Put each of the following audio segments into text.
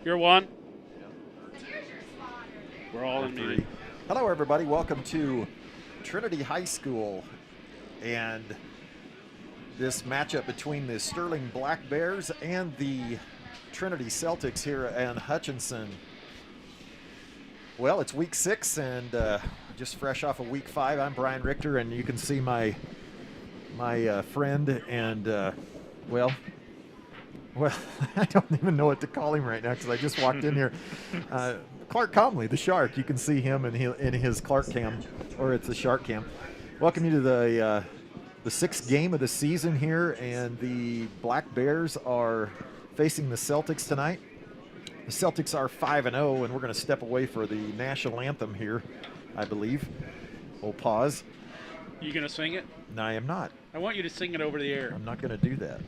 You're one. We're all in Three. meeting. Hello, everybody. Welcome to Trinity High School and this matchup between the Sterling Black Bears and the Trinity Celtics here in Hutchinson. Well, it's week 6 and just fresh off of week 5. I'm Brian Richter, and you can see my friend and well, I don't even know what to call him right now because I just walked in here. Clark Comley, the Shark. You can see him in his Clark cam, or it's a Shark cam. Welcome you to the 6th game of the season here, and the Black Bears are facing the Celtics tonight. The Celtics are 5-0, and we're going to step away for the national anthem here, I believe. We'll pause. You gonna sing it? No, I am not. I want you to sing it over the air. I'm not going to do that.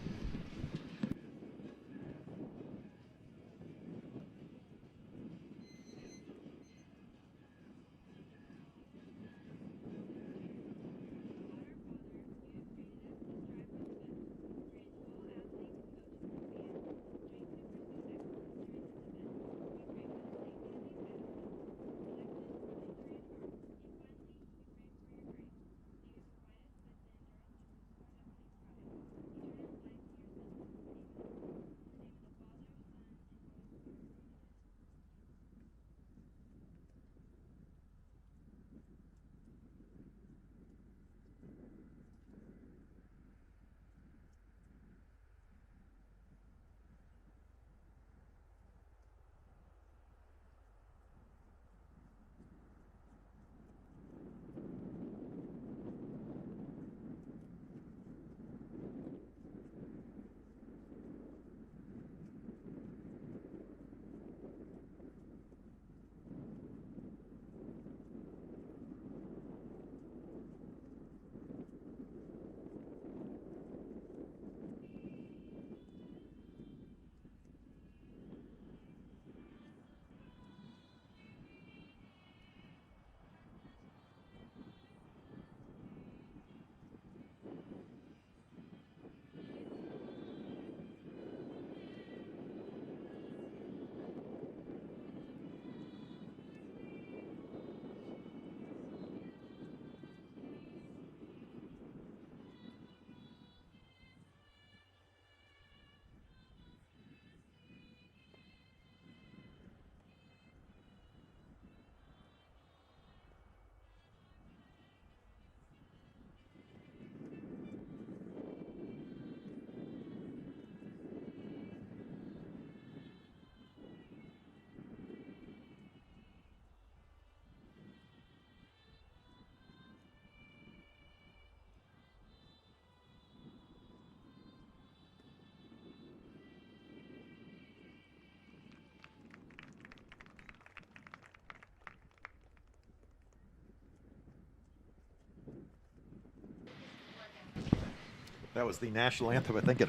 That was the national anthem. I think it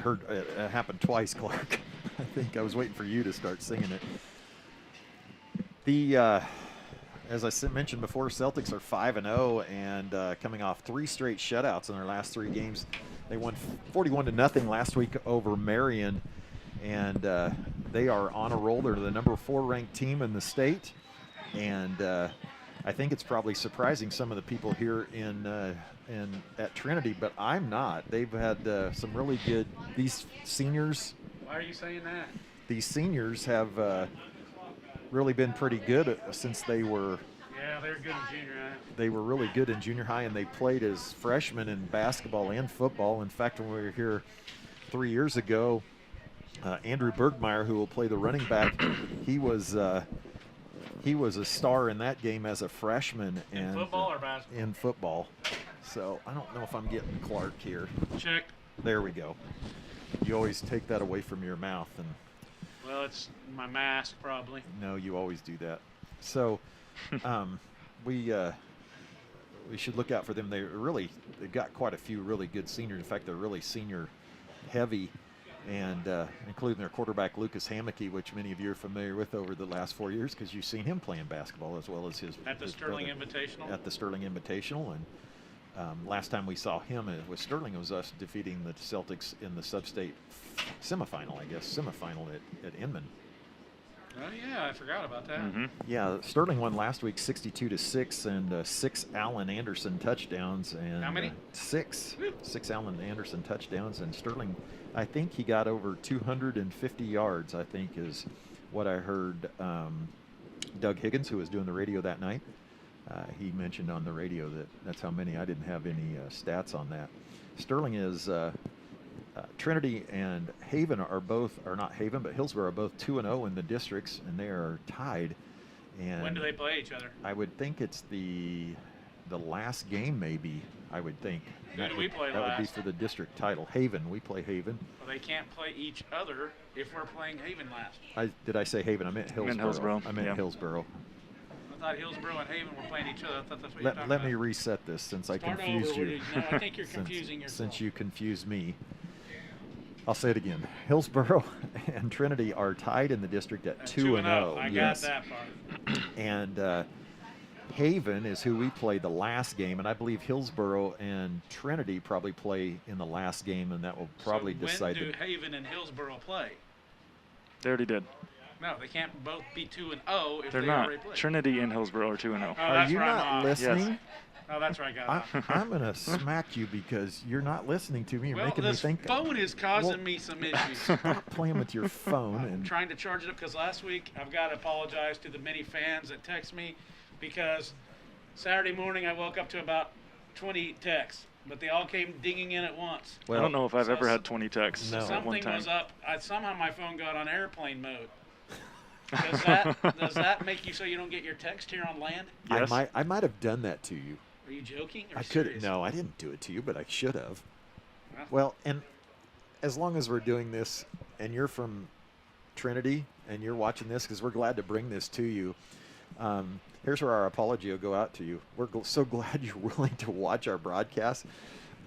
happened twice, Clark. I think I was waiting for you to start singing it. As I mentioned before, Celtics are 5-0 and coming off 3 straight shutouts in their last 3 games. They won 41-0 last week over Marion, and they are on a roll. They're the number 4 ranked team in the state, and I think it's probably surprising some of the people here at Trinity, but I'm not. They've had some really good. These seniors. Why are you saying that? These seniors have really been pretty good since they were. Yeah, they're good in junior high. They were really good in junior high, and they played as freshmen in basketball and football. In fact, when we were here 3 years ago, Andrew Bergmeyer, who will play the running back, he was a star in that game as a freshman. In football or basketball? In football. So I don't know if I'm getting Clark here. Check. There we go. You always take that away from your mouth, and Well, it's my mask probably. no, you always do that. So we should look out for them. They've got quite a few really good seniors. In fact, they're really senior heavy, and including their quarterback Lucas Hammocky, which many of you are familiar with over the last 4 years because you've seen him playing basketball as well as his Sterling brother Invitational. At the Sterling Invitational, and last time we saw him with Sterling, it was us defeating the Celtics in the sub-state semifinal, I guess, at Inman. Oh yeah, I forgot about that. Mm-hmm. Yeah, Sterling won last week 62-6 and 6 Allen Anderson touchdowns. And How many? 6. Woo. 6 Allen Anderson touchdowns. And Sterling, I think he got over 250 yards, I think is what I heard Doug Higgins, who was doing the radio that night. He mentioned on the radio that's how many. I didn't have any stats on that. Sterling is Trinity and Haven are both, or not Haven, but Hillsborough are both 2-0 in the districts, and they are tied. And When do they play each other? I would think it's the last game, maybe. I would think. Who do we play That would be last? for the district title. Haven. We play Haven. Well, they can't play each other if we're playing Haven last. Did I say Haven? I meant Hillsborough. Hillsborough, I meant yeah. Hillsborough. I thought Hillsborough and Haven were playing each other. I thought that's what you were talking Let about. me reset this since I Start confused over. you. No, I think you're confusing yourself. Since you confused me. I'll say it again. Hillsborough and Trinity are tied in the district at 2-0. I Yes. got that part. And Haven is who we played the last game, and I believe Hillsborough and Trinity probably play in the last game, and that will probably so decide. when do Haven and Hillsborough play? They already did. No, they can't both be 2-0 if They're they not. already play. Trinity and Hillsborough are 2-0. Oh, Are that's you where I'm not off. listening? Yes. Oh, that's where I got it. I'm going to smack you because you're not listening to me. You're Well, making me this think. phone is causing Well, me some issues. Stop playing with your phone. I'm And trying to charge it up because last week I've got to apologize to the many fans that text me because Saturday morning I woke up to about 20 texts, but they all came dinging in at once. I don't know if I've so ever had 20 texts No. at one Something time. was up. Somehow my phone got on airplane mode. Does that make you so you don't get your text here on land? Yes. I might have done that to you. Are you joking? Or I could. serious? No, I didn't do it to you, but I should have. Well, Well, and as long as we're doing this, and you're from Trinity, and you're watching this, because we're glad to bring this to you. Here's where our apology will go out to you. We're so glad you're willing to watch our broadcast,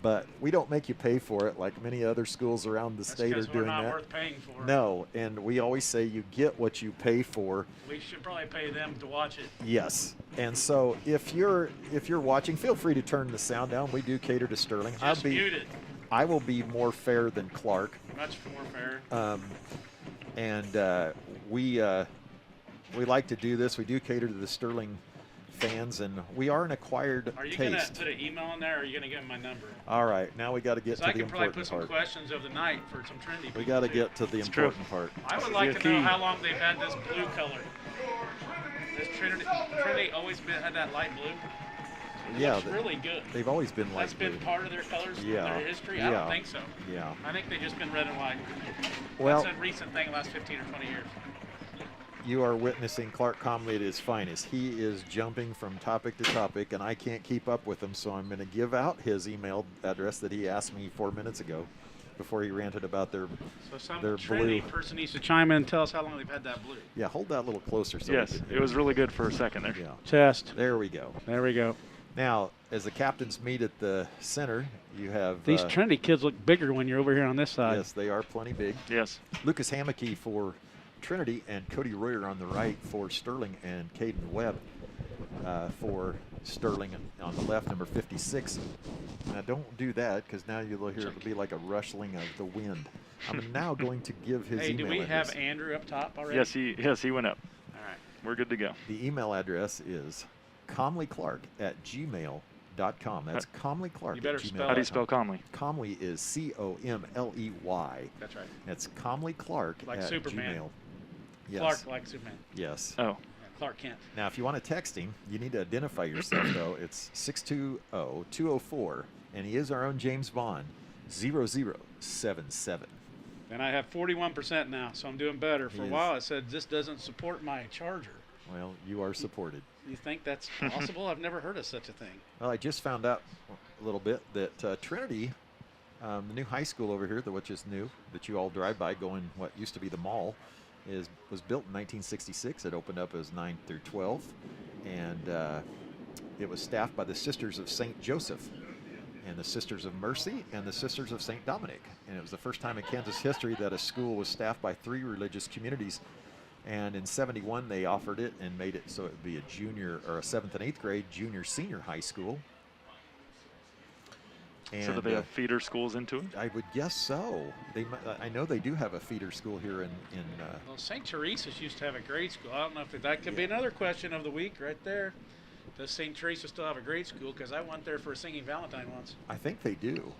but we don't make you pay for it like many other schools around the that's state are because we're doing not that. worth paying for. No, and we always say you get what you pay for. We should probably pay them to watch it. Yes, and so if you're watching, feel free to turn the sound down. We do cater to Sterling. Just mute it. I will be more fair than Clark. Much more fair. And we like to do this. We do cater to the Sterling fans, and we are an acquired Are you going to taste. put an email in there, or are you going to give them my number? All right, now we got to get Because to I the could probably important put some part. questions of the night for some Trinity people. We got to too. get to the It's true. important part. I would This like is to know key. how long they've had this blue color. Has Trinity always had that light blue? It Yeah, looks really good. They've always been like That's been part of their colors, Yeah, their history? I yeah. don't think so. Yeah. I think they've just been red and white. Well, That's a recent thing, the last 15 or 20 years. you are witnessing Clark Comley at his finest. He is jumping from topic to topic, and I can't keep up with him, so I'm going to give out his email address that he asked me 4 minutes ago before he ranted about their So some They're Trinity blue. person needs to chime in and tell us how long they've had that blue. Yeah, hold that a little closer. So Yes, we can it was really good for a second there. Yeah, Chest. there we go. There we go. Now, as the captains meet at the center, you have These Trinity kids look bigger when you're over here on this side. yes, they are plenty big. Yes. Lucas Hammocky for Trinity and Cody Royer on the right for Sterling, and Caden Webb for Sterling on the left, number 56. Now, don't do that because now you'll hear it'll be like a rustling of the wind. I'm now going to give his Hey, do email we address. have Andrew up top already? Yes, he went up. All right. We're good to go. The email address is comleyclark@gmail.com. That's comleyclark. You better at spell gmail.com. How do you spell Comley? Comley is Comley. That's right. That's Comley Clark Like at Superman. Gmail. Yes. Clark like Superman. Yes. Oh, Yeah, Clark Kent. Now, if you want to text him, you need to identify yourself, though. It's 620-204, and he is our own James Bond, 0077. And I have 41% now, so I'm doing better. For He a is. while, it said this doesn't support my charger. Well, you are supported. You think that's possible? I've never heard of such a thing. Well, I just found out a little bit that Trinity, the new high school over here, which is new, that you all drive by going what used to be the mall, was built in 1966. It opened up as 9th through 12th, and it was staffed by the Sisters of St. Joseph and the Sisters of Mercy and the Sisters of St. Dominic. And it was the first time in Kansas history that a school was staffed by 3 religious communities. And in 71, they offered it and made it so it would be a junior or a 7th and 8th grade junior senior high school. So do they have feeder schools into it? I would guess so. I know they do have a feeder school here in Well, St. Teresa's used to have a grade school. I don't know if that could be another question of the week right there. Does St. Teresa still have a grade school? Because I went there for a singing Valentine once. I think they do.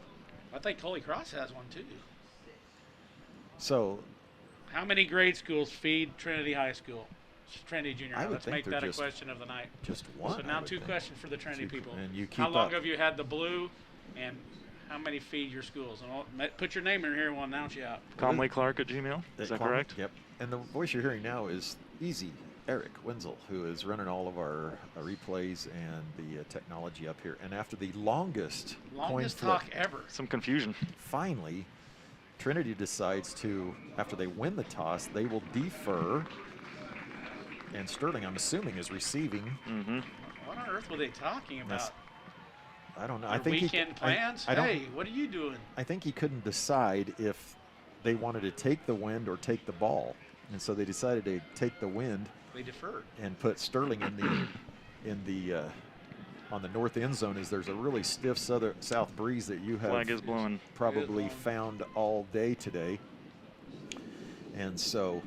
I think Holy Cross has one too. So how many grade schools feed Trinity High School? Trinity Junior I High. would Let's think make they're that a just- question of the night. just one. So I now would two think. questions for the Trinity people. And you keep How long up. have you had the blue, and how many feed your schools? And put your name in here and we'll announce you out. ComleyClark@gmail. Is that correct? Yep. And the voice you're hearing now is Easy Eric Wenzel, who is running all of our replays and the technology up here. And after the longest coin flip, talk ever. Some confusion. finally, Trinity decides to, after they win the toss, they will defer. And Sterling, I'm assuming, is receiving. Mm-hmm. What on earth were they talking about? I don't know. Their I think weekend plans? I don't, Hey, what are you doing? I think he couldn't decide if they wanted to take the wind or take the ball, and so they decided to take the wind. They deferred. And put Sterling in the on the north end zone. As there's a really stiff south breeze that you have Flag is blowing. probably found all day today, and so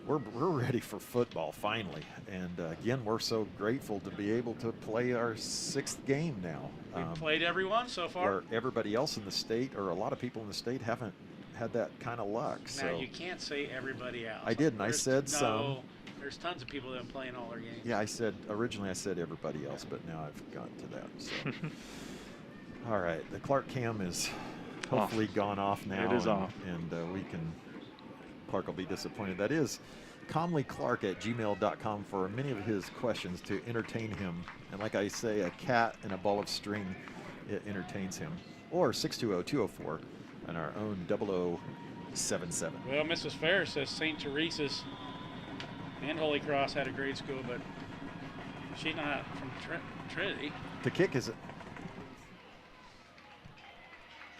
we're ready for football finally. And again, we're so grateful to be able to play our 6th game now. We've played everyone so far. Where everybody else in the state, or a lot of people in the state, haven't had that kind of luck. Now, So you can't say everybody else. I didn't. I said some. No, there's tons of people that have been playing all their games. Yeah, originally I said everybody else, but now I've gotten to that. So. All right, the Clark cam is hopefully gone off now. It is off. And Clark will be disappointed. That is ComleyClark@gmail.com for many of his questions to entertain him. And like I say, a cat and a ball of string, it entertains him. Or 620-204 and our own 0077. Well, Mrs. Fair says St. Teresa's and Holy Cross had a grade school, but she's not from Trinity. The kick is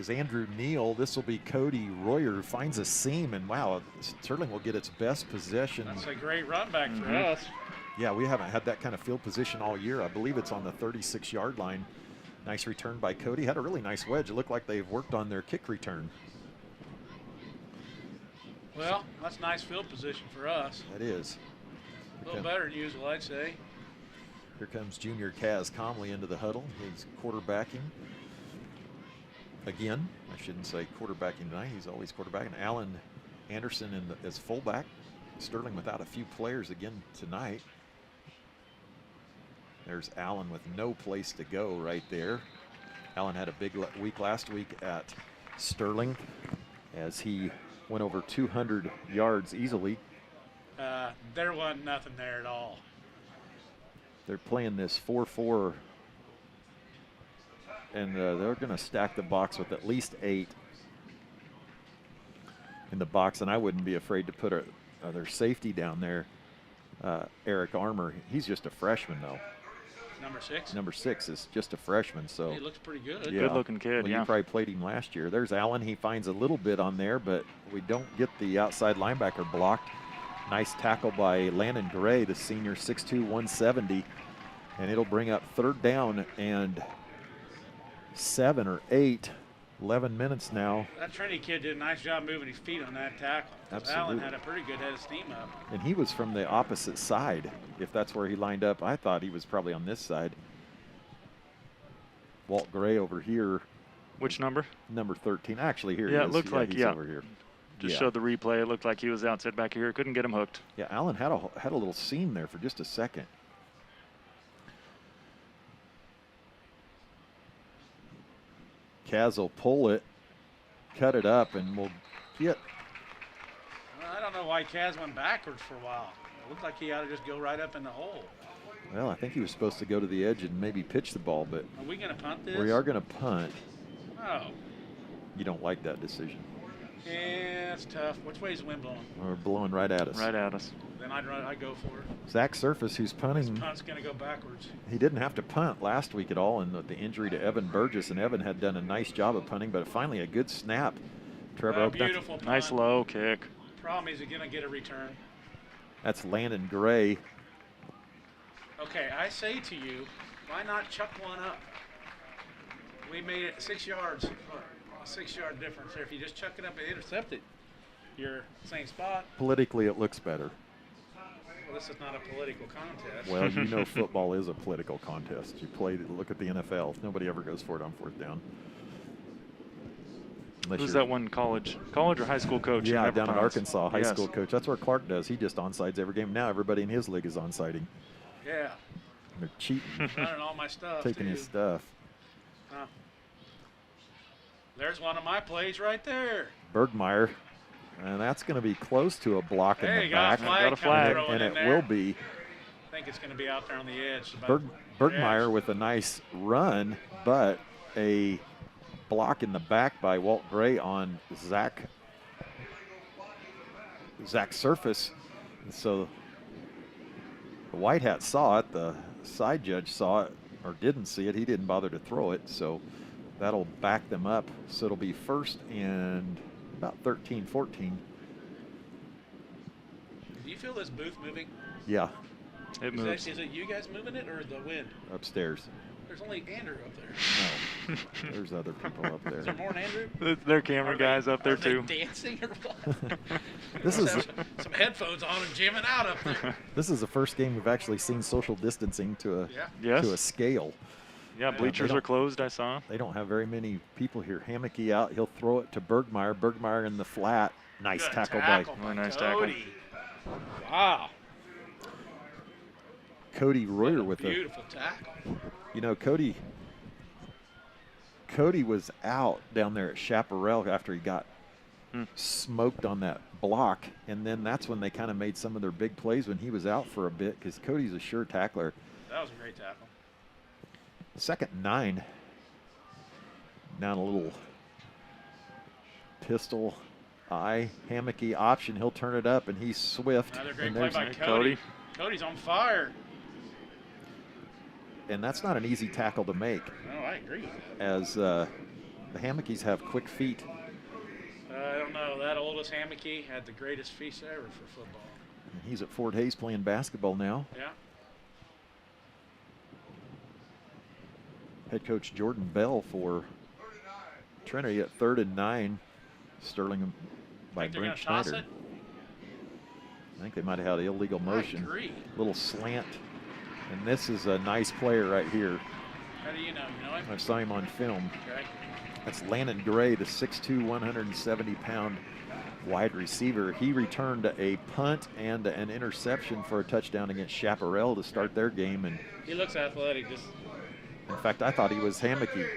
Andrew Neal. This will be Cody Royer, who finds a seam, and wow, Sterling will get its best possession. That's a great run back for us. Yeah, we haven't had that kind of field position all year. I believe it's on the 36-yard line. Nice return by Cody. Had a really nice wedge. It looked like they've worked on their kick return. Well, that's nice field position for us. That is. A little better than usual, I'd say. Here comes junior Kaz Comley into the huddle. He's quarterbacking. Again, I shouldn't say quarterbacking tonight. He's always quarterbacking. Alan Anderson as fullback. Sterling without a few players again tonight. There's Allen with no place to go right there. Allen had a big week last week at Sterling as he went over 200 yards easily. There wasn't nothing there at all. They're playing this 4-4, and they're going to stack the box with at least 8 in the box, and I wouldn't be afraid to put their safety down there, Eric Armour. He's just a freshman, though. Number 6? Number 6 is just a freshman, so. He looks pretty good. Yeah. Good-looking kid, well, yeah. You probably played him last year. There's Allen. He finds a little bit on there, but we don't get the outside linebacker blocked. Nice tackle by Landon Gray, the senior, 6'2", 170. And it'll bring up 3rd down and 7 or 8, 11 minutes now. That Trinity kid did a nice job moving his feet on that tackle. Absolutely. Allen had a pretty good head of steam up. And he was from the opposite side, if that's where he lined up. I thought he was probably on this side. Walt Gray over here. Which number? Number 13. Actually, here Yeah, he it is. looked like, he's yeah. over here. Just Yeah. showed the replay. It looked like he was outside back here. Couldn't get him hooked. Yeah, Allen had a little seam there for just a second. Kaz will pull it, cut it up, and we'll get. Well, I don't know why Kaz went backwards for a while. It looked like he ought to just go right up in the hole. Well, I think he was supposed to go to the edge and maybe pitch the ball, but Are we going to punt this? we are going to punt. Oh. You don't like that decision. Yeah, it's tough. Which way is the wind blowing? We're blowing right at us. Right at us. Then I'd go for it. Zach Surface, who's punting. Punt's going to go backwards. He didn't have to punt last week at all in the injury to Evan Burgess, and Evan had done a nice job of punting, but finally a good snap. Trevor Oak. Beautiful punt. Nice low kick. Problem is he's going to get a return. That's Landon Gray. Okay, I say to you, why not chuck one up? We made it 6 yards. A 6-yard difference there. If you just chuck it up and intercept it, you're same spot. Politically, it looks better. Well, this is not a political contest. Well, you know football is a political contest. You look at the NFL. Nobody ever goes for it on 4th down. Unless Who's you're- that one college or high school coach? who Yeah, never down in punts? Arkansas, high Yes. school coach. That's what Clark does. He just onsides every game. Now everybody in his league is onsiding. Yeah. They're cheating, Running all my stuff. taking too. his stuff. Huh. There's one of my plays right there. Bergmeyer, and that's going to be close to a block in Hey, the got back. a flag, Got a flag. And it there. will be. I think it's going to be out there on the edge. about Bergmeyer the edge. with a nice run, but a block in the back by Walt Gray on Zach Surface. And so the White Hat saw it, the side judge saw it, or didn't see it. He didn't bother to throw it, so that'll back them up. So it'll be 1st and about 13, 14. Do you feel this booth moving? Yeah, It moves. Is it you guys moving it or the wind? upstairs. There's only Andrew up there. No, there's other people up Is there there. more than Andrew? Their camera Are they- guys up there are they too. dancing or what? This is some headphones on and jamming out up there. this is the first game we've actually seen social distancing to a Yeah. Yes. to a scale. Yeah, they bleachers don't- are closed. I saw. They don't have very many people here. Hammocky out. He'll throw it to Bergmeyer. Bergmeyer in the flat. Nice Good tackle Really nice tackle. Cody. Wow. by Cody Royer with a. Beautiful tackle. You know, Cody was out down there at Chaparral after he got smoked on that block, and then that's when they kind of made some of their big plays when he was out for a bit because Cody's a sure tackler. That was a great tackle. 2nd and 9. Down a little pistol eye. Hammocky option. He'll turn it up, and he's swift. Another great And play there's- by Cody. Cody. Cody's on fire. And that's not an easy tackle to make, Oh, I agree. as the Hammockies have quick feet. I don't know. That oldest Hammocky had the greatest feast ever for football. And he's at Fort Hays playing basketball now. Yeah. Head coach Jordan Bell for Trinity at 3rd and 9. Sterling by Think they're Brent gonna toss Schneider. it? I think they might have had illegal motion. I agree. Little slant. And this is a nice player right here. How do you know? You know him? I saw him on film. Okay. That's Landon Gray, the 6'2", 170-pound wide receiver. He returned a punt and an interception for a touchdown against Chaparral to start their game. And He looks athletic. Just in fact, I thought he was Hammocky.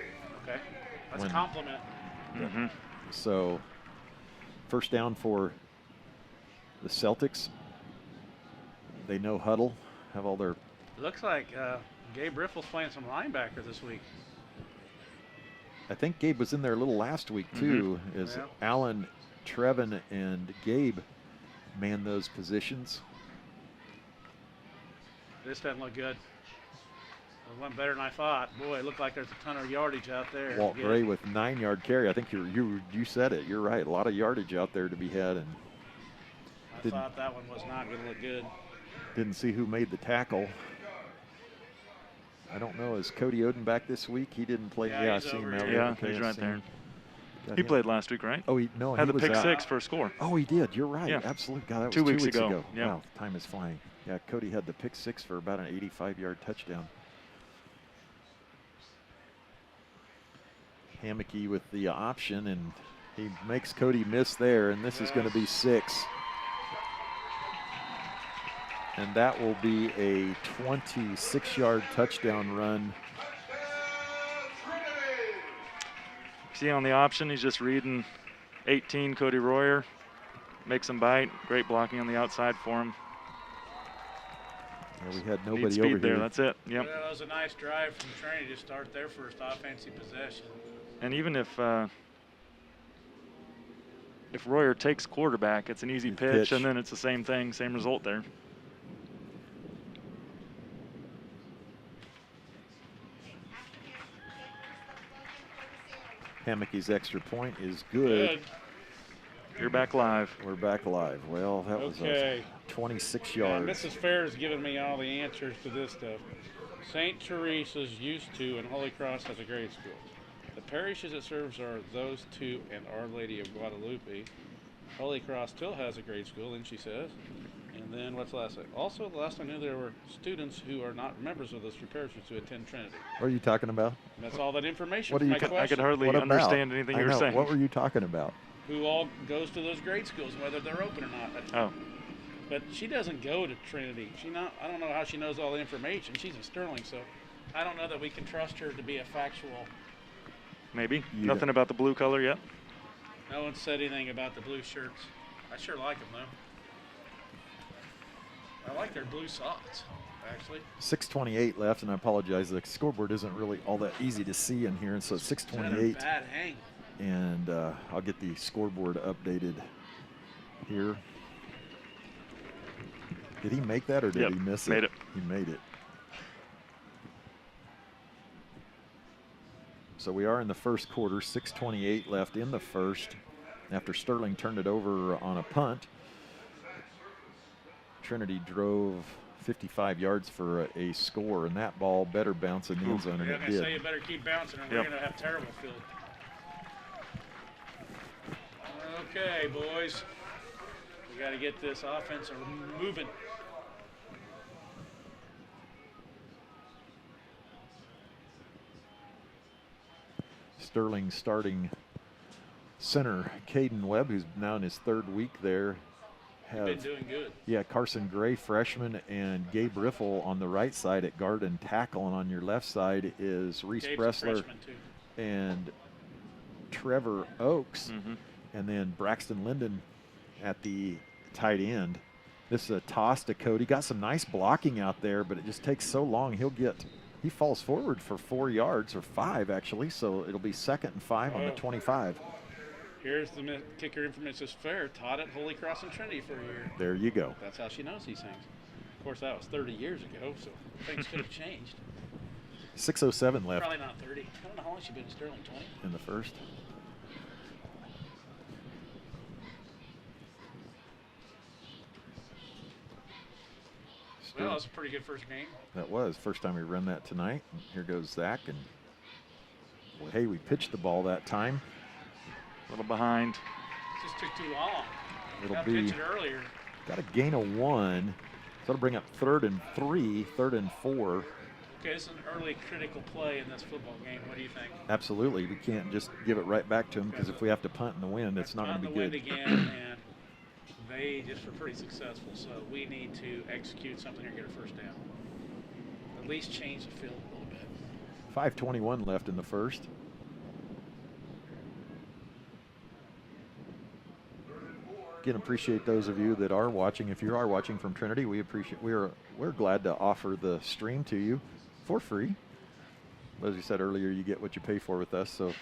okay. That's When- a compliment. Mm-hmm. So 1st down for the Celtics. They know huddle, have all their. Looks like Gabe Riffle's playing some linebacker this week. I think Gabe was in there a little last week too. As Yeah. Allen, Trevin, and Gabe man those positions. This doesn't look good. It went better than I thought. Boy, it looked like there's a ton of yardage out there. Walt Good. Gray with 9-yard carry. I think you said it. You're right. A lot of yardage out there to be had, and I didn't- thought that one was not going to look good. didn't see who made the tackle. I don't know. Is Cody Oden back this week? He didn't play. Yeah, Yeah, I he's see him over out here. there. Yeah, Okay, he's I right see there. him. Got He him. played last week, right? Oh, no, Had he the was pick out. 6 for a score. Oh, he did. You're right. Yeah. Absolutely. God, that was 2 2 weeks weeks ago. ago. Yeah. Wow, time is flying. Yeah, Cody had the pick 6 for about an 85-yard touchdown. Hammocky with the option, and he makes Cody miss there, and this is going to be 6. And that will be a 26-yard touchdown run. See on the option, he's just reading 18, Cody Royer. Makes him bite. Great blocking on the outside for him. Yeah, we had Need nobody speed over there. here. That's it. Yep. Yeah, that was a nice drive from Trinity to start their first offensive possession. And even if Royer takes quarterback, it's an easy Good pitch, pitch. and then it's the same thing, same result there. Hammocky's extra point is good. You're back live. We're back live. Well, that was Okay. a 26 Yeah, yards. Mrs. Fair has given me all the answers to this stuff. St. Teresa's used to, and Holy Cross has a grade school. parishes it serves are those two and Our Lady of Guadalupe. Holy Cross still has a grade school, then she says. And then what's the last thing? Also, the last I knew there were students who are not members of those three parishes who attend Trinity. What are you talking about? And that's all that information. What for are you my ta- question. I could hardly What about? understand anything I you were know. saying. What were you talking about? Who all goes to those grade schools, whether they're open or not. Oh, But she doesn't go to Trinity. I don't know how she knows all the information. She's in Sterling, so I don't know that we can trust her to be a factual. maybe. You Nothing don't- about the blue color yet? No one said anything about the blue shirts. I sure like them, though. I like their blue socks, actually. 6:28 left, and I apologize. The scoreboard isn't really all that easy to see in here, and so it's Is that a 6:28. bad hang? And I'll get the scoreboard updated here. Did he make that, or did Yep, he miss made it? He made it. So we are in the first quarter, 6:28 left in the first. After Sterling turned it over on a punt, Trinity drove 55 yards for a score, and that ball better bounce in the end zone, and Yeah, it I say did. you better keep bouncing, or Yep. we're going to have terrible field. Okay, boys. We got to get this offense moving. Sterling starting center, Caden Webb, who's now in his third week there, Been have doing good. Carson Gray, freshman, and Gabe Riffle on the right side at guard and tackle, and on your left side is Reese Gabe's a Bressler freshman, too. and Trevor Oakes, Mm-hmm. and then Braxton Linden at the tight end. This is a toss to Cody. Got some nice blocking out there, but it just takes so long. He falls forward for 4 yards, or 5 actually, so it'll be 2nd and 5 on the Oh. 25. Here's the kicker information. Fair taught at Holy Cross and Trinity for a year. There you go. That's how she knows these things. Of course, that was 30 years ago, so things could have changed. 6:07 left Probably not 30. I don't know how long she's been in Sterling. 20. in the first. Well, that's a pretty good first game. That was first time we run that tonight. And here goes Zach, and well, hey, we pitched the ball that time. A little behind. It just took too long. It'll Got be pitch it earlier. got a gain of 1. So that'll bring up 3rd and 3, 3rd and 4. Okay, this is an early critical play in this football game. What do you think? Absolutely, we can't just give it right back to them, because if we have to punt in the wind, it's not going to be Punt good. in the wind again, and they just were pretty successful. So we need to execute something here and get a first down. At least change the field a little bit. 5:21 left in the first. Again, appreciate those of you that are watching. If you are watching from Trinity, we appreciate. We're glad to offer the stream to you for free. As you said earlier, you get what you pay for with us, so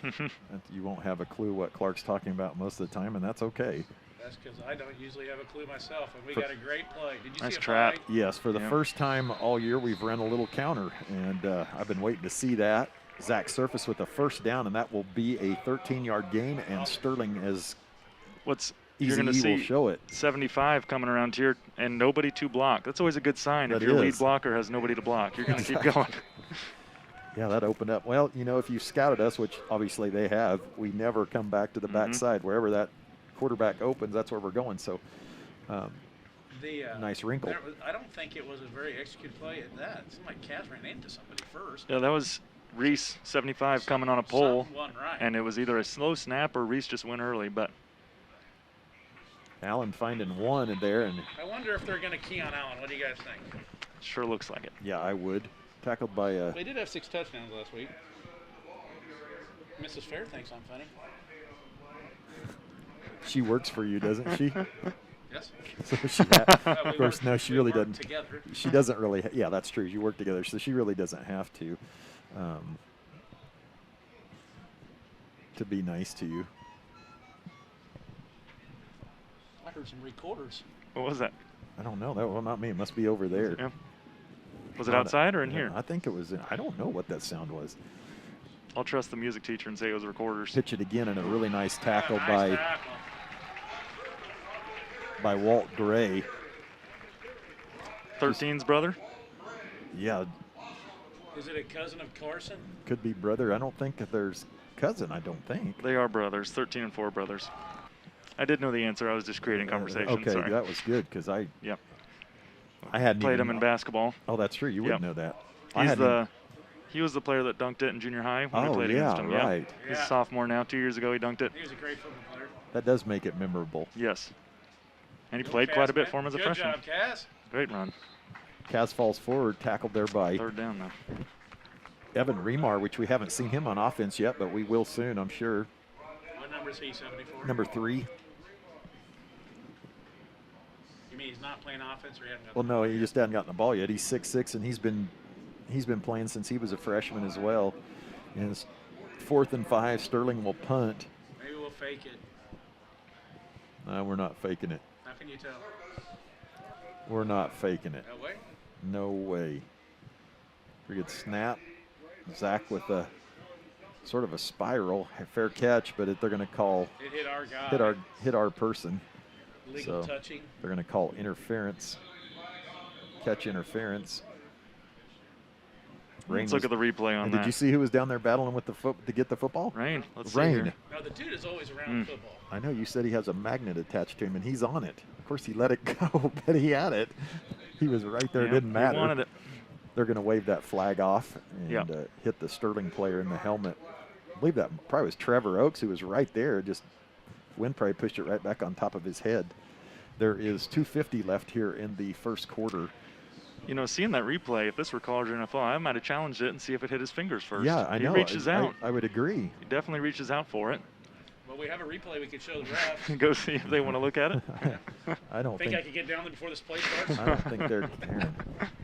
you won't have a clue what Clark's talking about most of the time, and that's okay. That's because I don't usually have a clue myself, and we For- got a great play. Did you Nice see a trap. flag? Yes, for the Yep. first time all year, we've run a little counter, and I've been waiting to see that. Zach Surface with a first down, and that will be a 13-yard gain, and Sterling as What's easy you're going to will see show it. 75 coming around here and nobody to block. That's always a good sign. That If your lead is. blocker has nobody to block, you're going to keep Exactly. going. Yeah, that opened up. Well, you know, if you've scouted us, which obviously they have, we never come back to the backside. Wherever that quarterback opens, that's where we're going. So, nice wrinkle. I don't think it was a very executed play at that. It seemed like Kaz ran into somebody first. Yeah, that was Reese 75 coming on a pole, Something wasn't right. and it was either a slow snap or Reese just went early. But Allen finding 1 in there, and I wonder if they're going to key on Allen. What do you guys think? sure looks like it. yeah, I would. Tackled by They did have 6 touchdowns last week. Mrs. Fair thinks I'm funny. she works for you, doesn't she? Yes. So she of course, no, she really doesn't. Together. She doesn't really. Yeah, that's true. You work together, so she really doesn't have to be nice to you. I heard some recorders. What was that? I don't know. Well, not me. It must be over there. Yeah. Was it outside or in Yeah, here? I think it was. I don't know what that sound was. I'll trust the music teacher and say it was recorders. Pitch it again, and a really nice tackle Nice tackle. by Walt Gray. 13's brother? Yeah, Is it a cousin of Carson? could be brother. I don't think that there's cousin, I don't think. They are brothers, 13 and 4 brothers. I did know the answer. I was just creating conversation. Okay, Sorry. that was good because I Yep. hadn't Played even, him in basketball. Oh, that's true. You would Yep. know that. He was the player that dunked it in junior high when we played yeah, against him. right. Yep. He's a sophomore now. 2 years ago, he dunked it. He was a great football player. That does make it memorable. Yes. And he played quite a bit for him as a freshman. Good job, Cass. Great run. Cass falls forward, tackled there by 3rd down, though. Evan Remar, which we haven't seen him on offense yet, but we will soon, I'm sure. What number is he, 74? Number 3. You mean he's not playing offense or he hasn't got Well, no, he just hasn't gotten the ball yet. He's 6'6", and he's been playing since he was a freshman as well. And it's 4th and 5. Sterling will punt. Maybe we'll fake it. No, we're not faking it. How can you tell? We're not faking it. No way? No way. Pretty good snap. Zach with a sort of a spiral, a fair catch, but they're going to call It hit our guy. hit our person. Legal So touching. they're going to call interference, catch interference. Let's look at the replay on and that. Did you see who was down there battling with the to get the football? Rain. Let's Rain. see here. No, the dude is always around football. I know you said he has a magnet attached to him, and he's on it. Of course, he let it go, but he had it. He was right there. Yeah, It didn't matter. He wanted it. They're going to wave that flag off and Yep. hit the Sterling player in the helmet. I believe that probably was Trevor Oakes, who was right there. Just wind probably pushed it right back on top of his head. There is 2:50 left here in the first quarter. You know, seeing that replay, if this were college or NFL, I might have challenged it and see if it hit his fingers first. Yeah, I know. He reaches out. I would agree. He definitely reaches out for it. Well, we have a replay we could show the refs. Go see if they want to look at it. I don't Think think. I could get down there before this play starts? I don't think they're caring.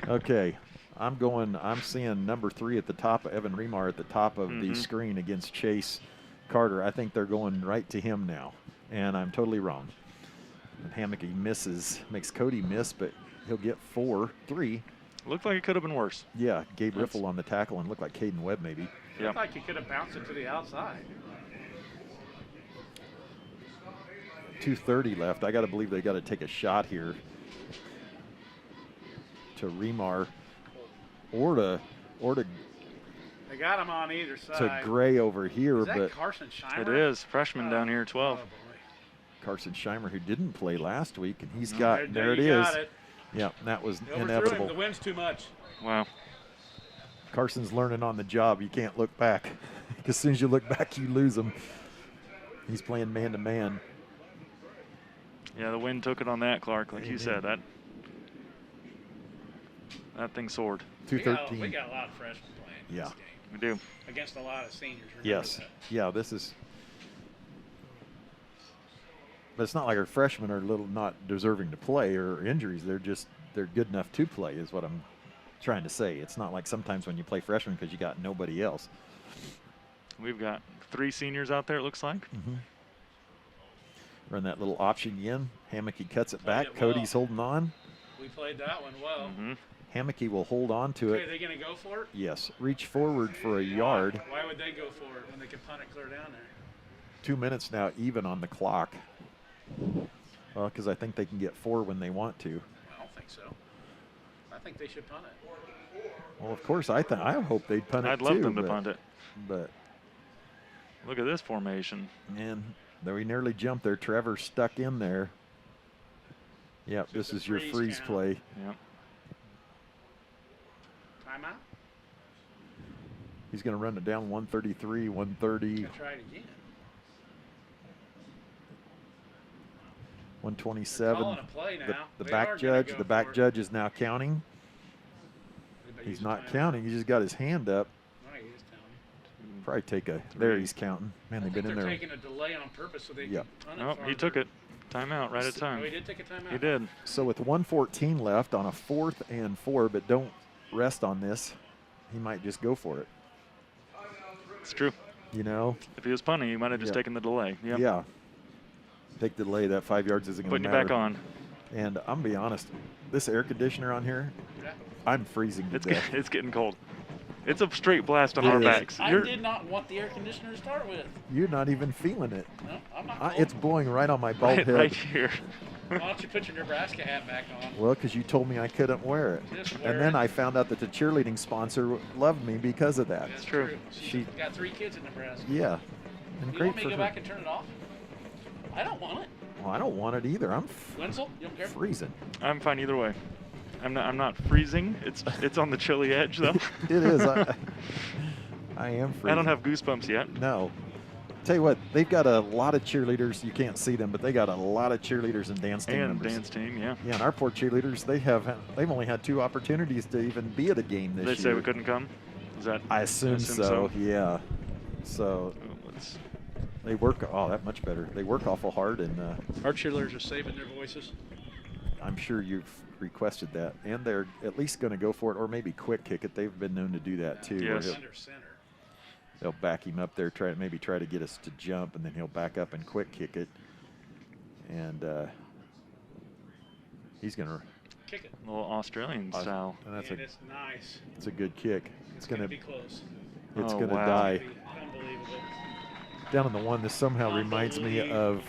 Okay, I'm seeing number 3 at the top, Evan Remar at the top of the screen against Chase Carter. I think they're going right to him now, and I'm totally wrong. And Hammocky makes Cody miss, but he'll get 3. Looked like it could have been worse. Yeah, Gabe Riffle on the tackle and looked like Caden Webb maybe. It Yep. looked like you could have bounced it to the outside. 2:30 left. I got to believe they got to take a shot here to Remar or to They got him on either side. Gray over here, Is that but Carson Scheimer? It is. Freshman down here, 12. Oh, boy. Carson Scheimer, who didn't play last week, and he's There got there it you is. got it. Yeah, that was They overthrew him. inevitable. The wind's too much. Wow. Carson's learning on the job. You can't look back. As soon as you look back, you lose him. He's playing man to man. Yeah, the wind took it on that, Clark. Like you said, that thing soared. We 2:13. got a lot of freshmen playing Yeah. this game. We do. Against a lot of seniors. Remember Yes. that. Yeah, this is. But it's not like our freshmen are not deserving to play or injuries. They're good enough to play, is what I'm trying to say. It's not like sometimes when you play freshmen because you got nobody else. We've got 3 seniors out there, it looks like. Run that little option in. Hammocky cuts it back. Played it well. Cody's holding on. We played that one well. Hammocky will hold on to Okay, it. are they going to go for it? Yes. Reach forward for a yard. Why would they go for it when they can punt it clear down there? 2 minutes now even on the clock. Well, because I think they can get 4 when they want to. I don't think so. I think they should punt it. Well, of course, I hope they'd punt it I'd too. love them to but- punt it. But, Look at this formation. man, though he nearly jumped there, Trevor stuck in there. Yep, this Just a is your freeze freeze count. play. Yep. Timeout? He's going to run it down 133, 130, Gotta try it again. 127. Calling a play now. The They back are gonna judge, go the back for it. judge is now counting. Everybody He's use not timeout. counting. He just got his hand up. All right, he is counting. Probably take a. There he's counting. Man, I they've think been in they're there. taking a delay on purpose so they Yeah. can punt it Nope, farther. he took it. Timeout right at Oh, time. he did take a timeout? He did. So with 1:14 left on a 4th and 4, but don't rest on this. He might just go for it. It's true. You know? If he was punting, he might have just Yeah. taken the delay. Yep. Yeah. Take the delay. That 5 yards isn't going Putting to you matter. back on. And I'm be honest, this air conditioner on here, Yeah. I'm freezing to It's death. it's getting cold. It's a straight blast on It our is. backs. I You're did not want the air conditioner to start with. You're not even feeling it. No, I'm not cold. It's blowing right on my bald right, head. right here. Why don't you put your Nebraska hat back on? Well, because you told me I couldn't wear it. Just wear And then it. I found out that the cheerleading sponsor loved me because of that. That's true. She got 3 kids in Nebraska. Yeah. And You great want me for to go her. back and turn it off? I don't want it. Well, I don't want it either. I'm Wenzel, you don't care? freezing. I'm fine either way. I'm not freezing. It's on the chilly edge though. It is. I am freezing. I don't have goosebumps yet. No. Tell you what, they've got a lot of cheerleaders. You can't see them, but they got a lot of cheerleaders and dance team And members. dance team, yeah. Yeah, and our poor cheerleaders, they've only had 2 opportunities to even be at a game this They year. say we couldn't come. Is that? I assume so. Yeah. So Let's. they work. Oh, that much better. They work awful hard, and Our cheerleaders are saving their voices. I'm sure you've requested that, and they're at least going to go for it, or maybe quick kick it. They've been known to do that too. where Yes. Center. They'll back him up there, try to get us to jump, and then he'll back up and quick kick it. And he's going to. Kick it. A little Australian style. And that's And it's nice. it's a good kick. It's going to be close. It's Oh, going to wow. die. Unbelievable. Down in the one, this somehow reminds me of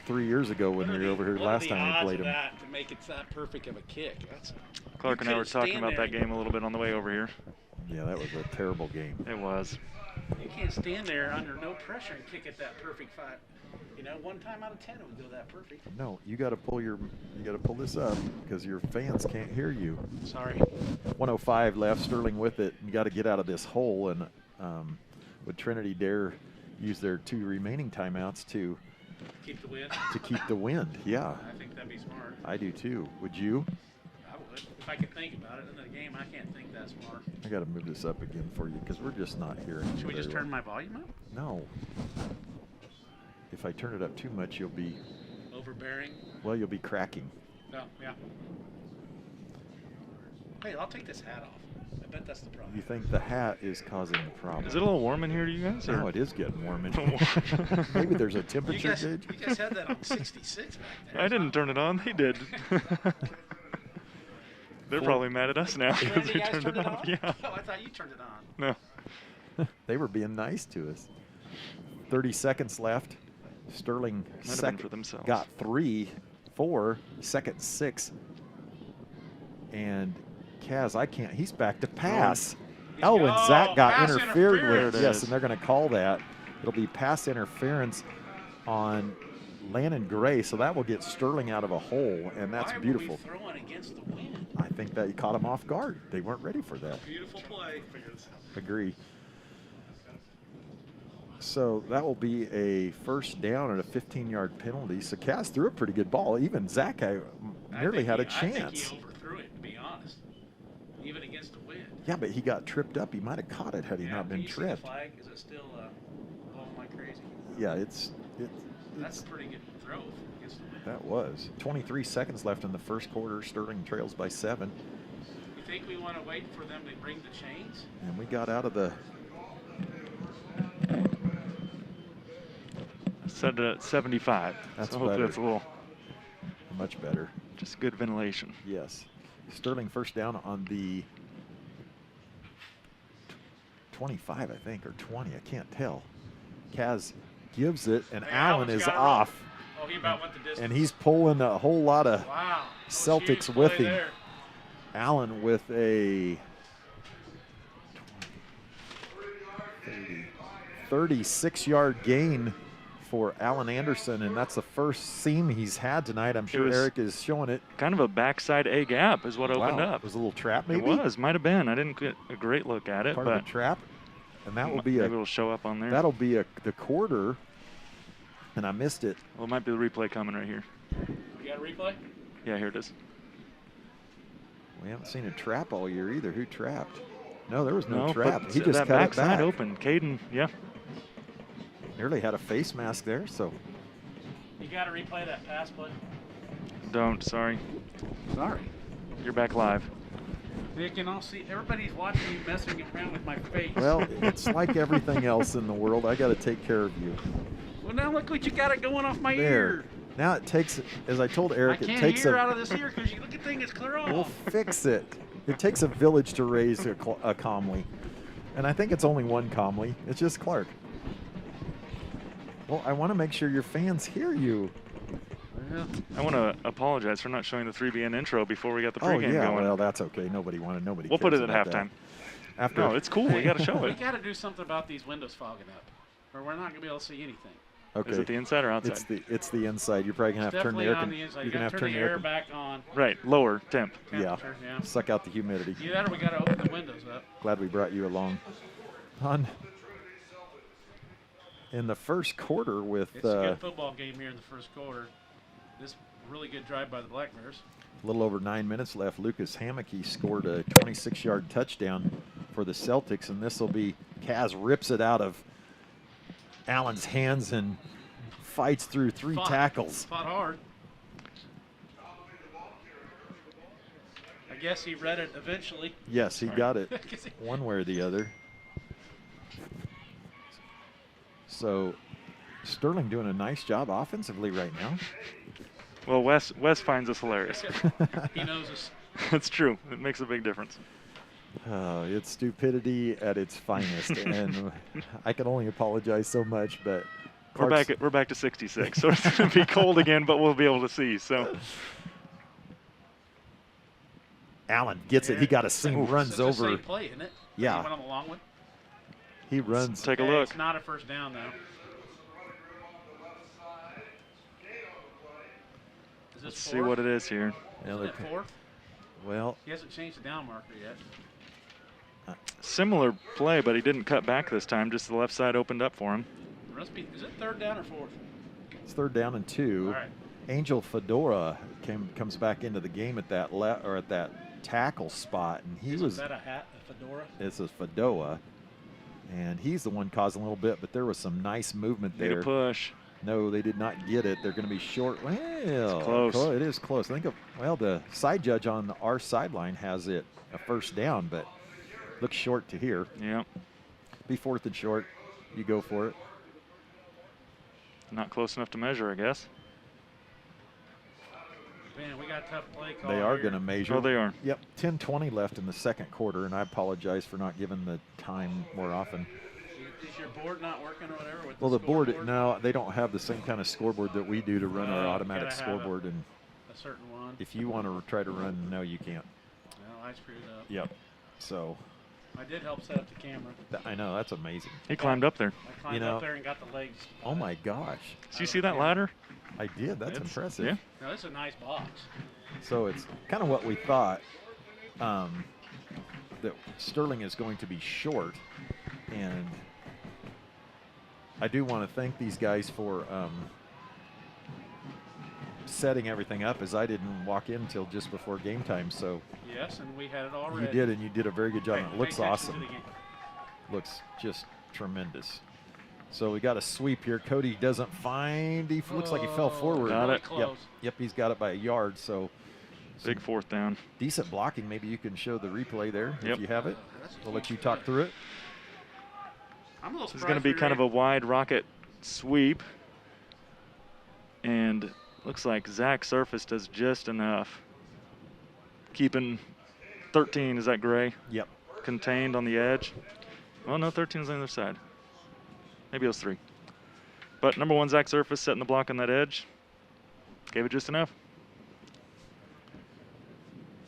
3 years ago when we were over here last time we played them. him. That to make it that perfect of a kick. That's Clark and I were couldn't talking stand about there. that game a little bit on the way over here. Yeah, that was a terrible game. It was. You can't stand there under no pressure and kick it that perfect fight. You know, 1 time out of 10 it would go that perfect. No, you got to pull this up because your fans can't hear you. Sorry. 105 left, Sterling with it. You got to get out of this hole, and would Trinity dare use their 2 remaining timeouts to Keep the win. keep the wind? Yeah, I think that'd be smart. I do too. Would you? I would. If I could think about it in the game, I can't think that smart. I got to move this up again for you because we're just not hearing. Should we very just turn well. my volume up? No. If I turn it up too much, you'll be Overbearing? you'll be cracking. No, yeah. Hey, I'll take this hat off. I bet that's the problem. You think the hat is causing the problem? Is it a little warm in here to you guys? No, Or? it is getting warm in here. Maybe there's a You temperature guys, gauge. you guys had that on 66 back there. I didn't turn it on. They did. They're probably mad at us now When because you we guys turned it on? on. Yeah. Oh, I thought you turned it on. No. They were being nice to us. 30 seconds left. Sterling Might have been second for themselves. got 3, 4, second 6. And Kaz, I can't. He's back to pass. Oh, and Zach got pass interfered interference. with. Yes, and they're going to call that. It'll be pass interference on Landon Gray, so that will get Sterling out of a hole, and that's Why beautiful. Were we throwing against the wind? I think that he caught him off guard. They weren't ready for that. Beautiful play. Agree. So that will be a first down and a 15-yard penalty. So Cass threw a pretty good ball. Even Zach nearly had a I think chance. he overthrew it, to be honest. Even against the wind. Yeah, but he got tripped up. He might have caught it had he not been Can you see the tripped. flag? Is it still blowing like crazy? Yeah, it's That's a pretty good throw against the wind. that was 23 seconds left in the first quarter. Sterling trails by 7, You think we want to wait for them to bring the chains? and we got out of the. Set it at 75. That's so hopefully better. that's a little, Much better. just good ventilation. Yes. Sterling first down on the 25, I think, or 20. I can't tell. Kaz gives it, and Hey, Allen Allen's is got it off. Oh, he about went the distance. And he's pulling a whole lot of wow. Celtics Huge with play him. there. Allen with a 36-yard gain for Allen Anderson, and that's the first seam he's had tonight. I'm sure was Eric is showing it. Kind of a backside A gap is what opened Wow, up. it was a little trap, maybe? It was, might have been. I didn't get a great look at it, Part but of the trap. And that will be maybe it'll show up on there. that'll be the quarter, and I missed it. Well, it might be the replay coming right here. You got a replay? Yeah, here it is. We haven't seen a trap all year either. Who trapped? No, there was no No, trap. but He just that cut it backside back. open. Caden, yeah. Nearly had a face mask there, so You got to replay that pass play? Don't, sorry. Sorry. You're back live. They can all see. Everybody's watching you messing around with my face. well, it's like everything else in the world. I got to take care of you. Well, now look what you got it going off my There. ear. Now it takes, as I told I Eric, it can't takes hear out of this ear because you look at thing it's clear off. We'll fix it. It takes a village to raise a Comley, and I think it's only one Comley. It's just Clark. Well, I want to make sure your fans hear you. Well, I want to apologize for not showing the 3BN intro before we got the Oh pregame yeah, going. well that's okay. Nobody We'll cares put it at about halftime. that. After No, it's cool. We got to show we it. got to do something about these windows fogging up, or we're not going to be able to see anything. okay. Is it the inside or outside? It's the inside. You're probably gonna have to turn the Definitely air. on the inside. You're You gonna got have to turn the air con- back on. Right, lower temp. Yeah. Temperature, yeah. Suck out the humidity. Either that or we got to open the windows up. Glad we brought you along. In the first quarter with It's a good football game here in the first quarter. This really good drive by the Black Bears. a little over 9 minutes left, Lucas Hammocky scored a 26-yard touchdown for the Celtics, and this will be Kaz rips it out of Allen's hands and fights through three tackles. Fought hard. I guess he read it eventually. Yes, he got it one way or the other. So Sterling doing a nice job offensively right now. Well, Wes finds us hilarious. He knows us. It's true. It makes a big difference. It's stupidity at its finest, and I can only apologize so much, but We're back to 66, so it's going to be cold again, but we'll be able to see. So Allen gets it. He got a seam, runs It's the over. same play, isn't it? Yeah. He went on the long one. He runs. take a look. It's not a first down, though. Is this Let's fourth? see what it is here. Isn't it fourth? Well, He hasn't changed the down marker yet. Similar play, but he didn't cut back this time. Just the left side opened up for him. Is it third down or fourth? it's 3rd down and 2. All right. Angel Fedora comes back into the game at that at that tackle spot, and he Isn't was. that a hat, a fedora? This is Fedora, and he's the one causing a little bit, but there was some nice movement Need there. a push. No, they did not get it. They're going to be short. Well, close. It is close. I think the side judge on our sideline has it a first down, but looks short to here. Yeah. Be 4th and short. You go for it. Not close enough to measure, I guess. Man, we got a tough play call. They are here. going to measure. Oh, they are. Yep, 10:20 left in the second quarter, and I apologize for not giving the time more often. Is your board not working or whatever? With Well, the board, scoreboard? no, they don't have the same kind of scoreboard that we do to run our automatic gotta have scoreboard, and a certain one. if you want to try to run, no, you can't. Well, I screwed up. Yep. So I did help set up the camera. I know that's amazing. He climbed up there. I climbed up there and got the legs. Oh my gosh, Did you see that ladder? I did. That's impressive. Yeah. No, this is a nice box. So it's kind of what we thought, that Sterling is going to be short, and I do want to thank these guys for setting everything up, as I didn't walk in until just before game time. So Yes, and we had it already. you did, and you did a very good job. Hey, And it looks pay attention to awesome. the game. Looks just tremendous. So we got a sweep here. Cody doesn't find. He looks like he fell forward. Got really it. Close. Yep, he's got it by a yard. So Big 4th down. decent blocking. Maybe you can show the replay there Yep. if you have it. That's a We'll let huge you talk play. through it. I'm a little This is surprised going to be we kind of were a wide rocket sweep. And looks like Zach Surface does just enough. Keeping 13, is that Gray? Yep. Contained on the edge. Well, no, 13 is on the other side. Maybe it was 3. But number 1, Zach Surface setting the block on that edge. Gave it just enough.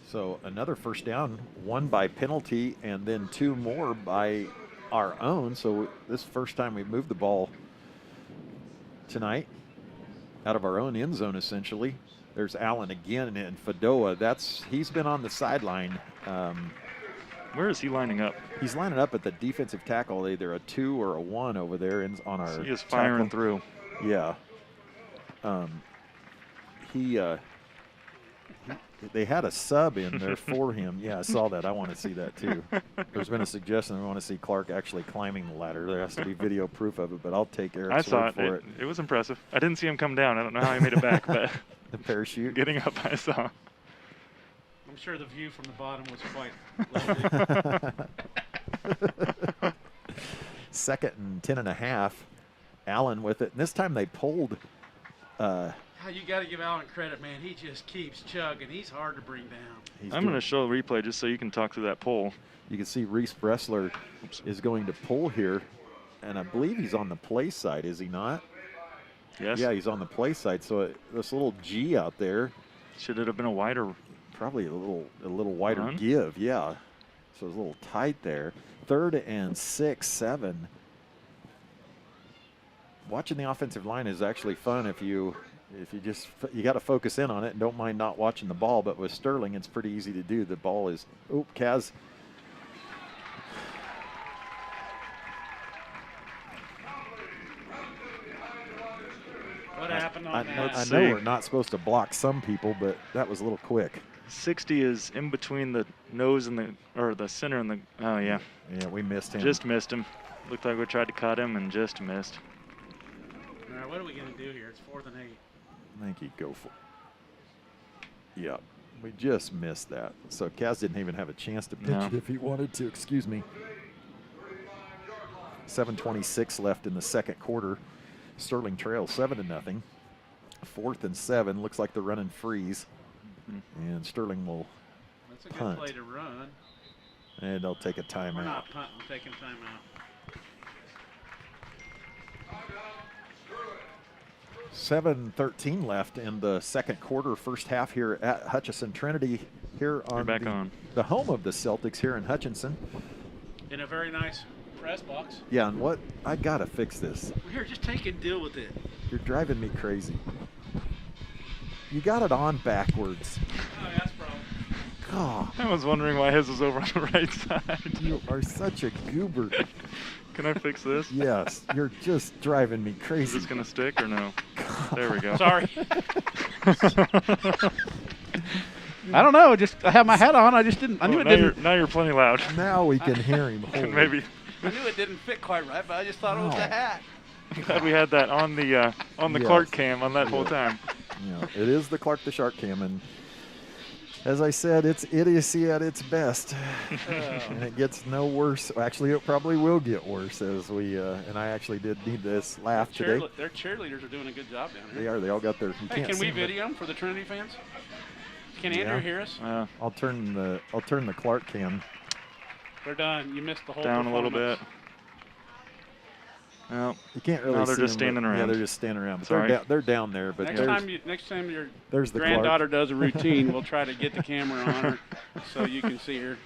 So another first down, 1 by penalty, and then 2 more by our own. So this is the first time we've moved the ball tonight out of our own end zone, essentially. There's Allen again, and Fedora. He's been on the sideline. Where is he lining up? He's lining up at the defensive tackle, either a 2 or a 1 over there on our. He is firing tackle. through. Yeah. They had a sub in there for him. Yeah, I saw that. I want to see that too. There's been a suggestion we want to see Clark actually climbing the ladder. There has to be video proof of it, but I'll take Eric's I saw word for it. It was impressive. I didn't see him come down. I don't know how he made it back, but The parachute. getting up, I saw. I'm sure the view from the bottom was quite lovely. 2nd and 10.5. Allen with it. And this time they pulled. You got to give Allen credit, man. He just keeps chugging. He's hard to bring down. I'm going to show the replay just so you can talk through that pull. You can see Reese Bressler is going to pull here, and I believe he's on the play side, is he not? Yes. Yeah, he's on the play side. So this little G out there, Should it have been a wider? probably a little wider Run? give. Yeah. So it's a little tight there. 3rd and 6, 7. Watching the offensive line is actually fun if you got to focus in on it and don't mind not watching the ball. But with Sterling, it's pretty easy to do. The ball is, Kaz. What happened on that? I Let's know see. we're not supposed to block some people, but that was a little quick. 60 is in between the nose and the center and the. Oh yeah. Yeah, we missed him. Just missed him. Looked like we tried to cut him and just missed. All right, what are we going to do here? It's 4th and 8. I think he'd go for it. Yeah, we just missed that. So Kaz didn't even have a chance to pitch No. it if he wanted to. Excuse me. 7:26 left in the second quarter. Sterling trails 7-0. 4th and 7. Looks like they're running freeze. And Sterling will That's a good punt. play to run. And they'll take a We're timeout. not punting, we're taking timeout. 7:13 left in the second quarter, first half here at Hutchinson Trinity, here on back on. the home of the Celtics here in Hutchinson. In a very nice press box. Yeah, and what I gotta fix this. Here, just take and deal with it. You're driving me crazy. You got it on backwards. Oh, that's a problem. God, I was wondering why his was over on the right side. you are such a goober. Can I fix this? Yes, you're just driving me Is crazy. this gonna stick or no? There we go. Sorry. I don't know. Just I have my hat on. I just didn't. I knew it didn't. Now you're plenty loud. Now we can hear him. Holy. Maybe. I knew it didn't fit quite right, but I just thought it was No. the hat. Glad we had that on the Yes. Clark cam on that whole time. Yeah, it is the Clark the Shark Cam, and as I said, it's idiocy at its best, and it gets no worse. Actually, it probably will get worse as we. And I actually did need this laugh today. Their cheerleaders are doing a good job down They here. are. They all got their. You Hey, can't can see we them, but video them for the Trinity fans? Can Andrew Yeah. hear us? I'll turn the Clark Cam. They're done. You missed the whole Down a little bit. performance. Well, You can't really. No, they're see just them, but- standing around. Yeah, they're just standing around. But Sorry. they're down there. But Next time your there's the granddaughter does a routine, we'll try to get the camera on her so you can see her.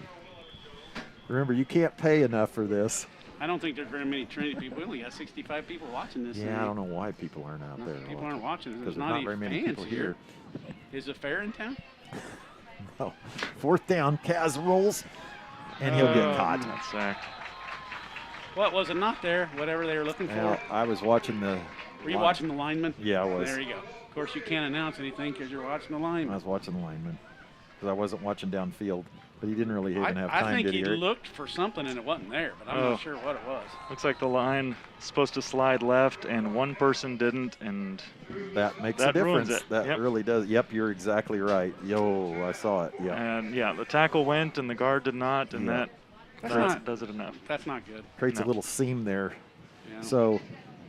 Remember, you can't pay enough for this. I don't think there's very many Trinity people. We only got 65 people watching this. Yeah, I don't know why people aren't out there. People aren't watching. because There's there's not very even many fans people here. Is the fair in town? Oh, 4th down, Kaz rolls, and he'll get caught. That's sacked. What was it not there? Whatever they were looking for. Now, I was watching the. Were you watching the lineman? Yeah, I was. There you go. Of course, you can't announce anything because you're watching the I lineman. was watching the lineman because I wasn't watching downfield, but he didn't really even have I time, think did he he? Eric? looked for something and it wasn't there, but I'm not sure what it was. Looks like the line is supposed to slide left, and one person didn't, and That makes that a ruins difference. it. That Yep. really does. Yep, you're exactly right. Yo, I saw it. Yeah, and yeah, the tackle went and the guard did not, and Yeah. That's that not- does it enough. That's not good. creates a No. little seam there. Yeah. So,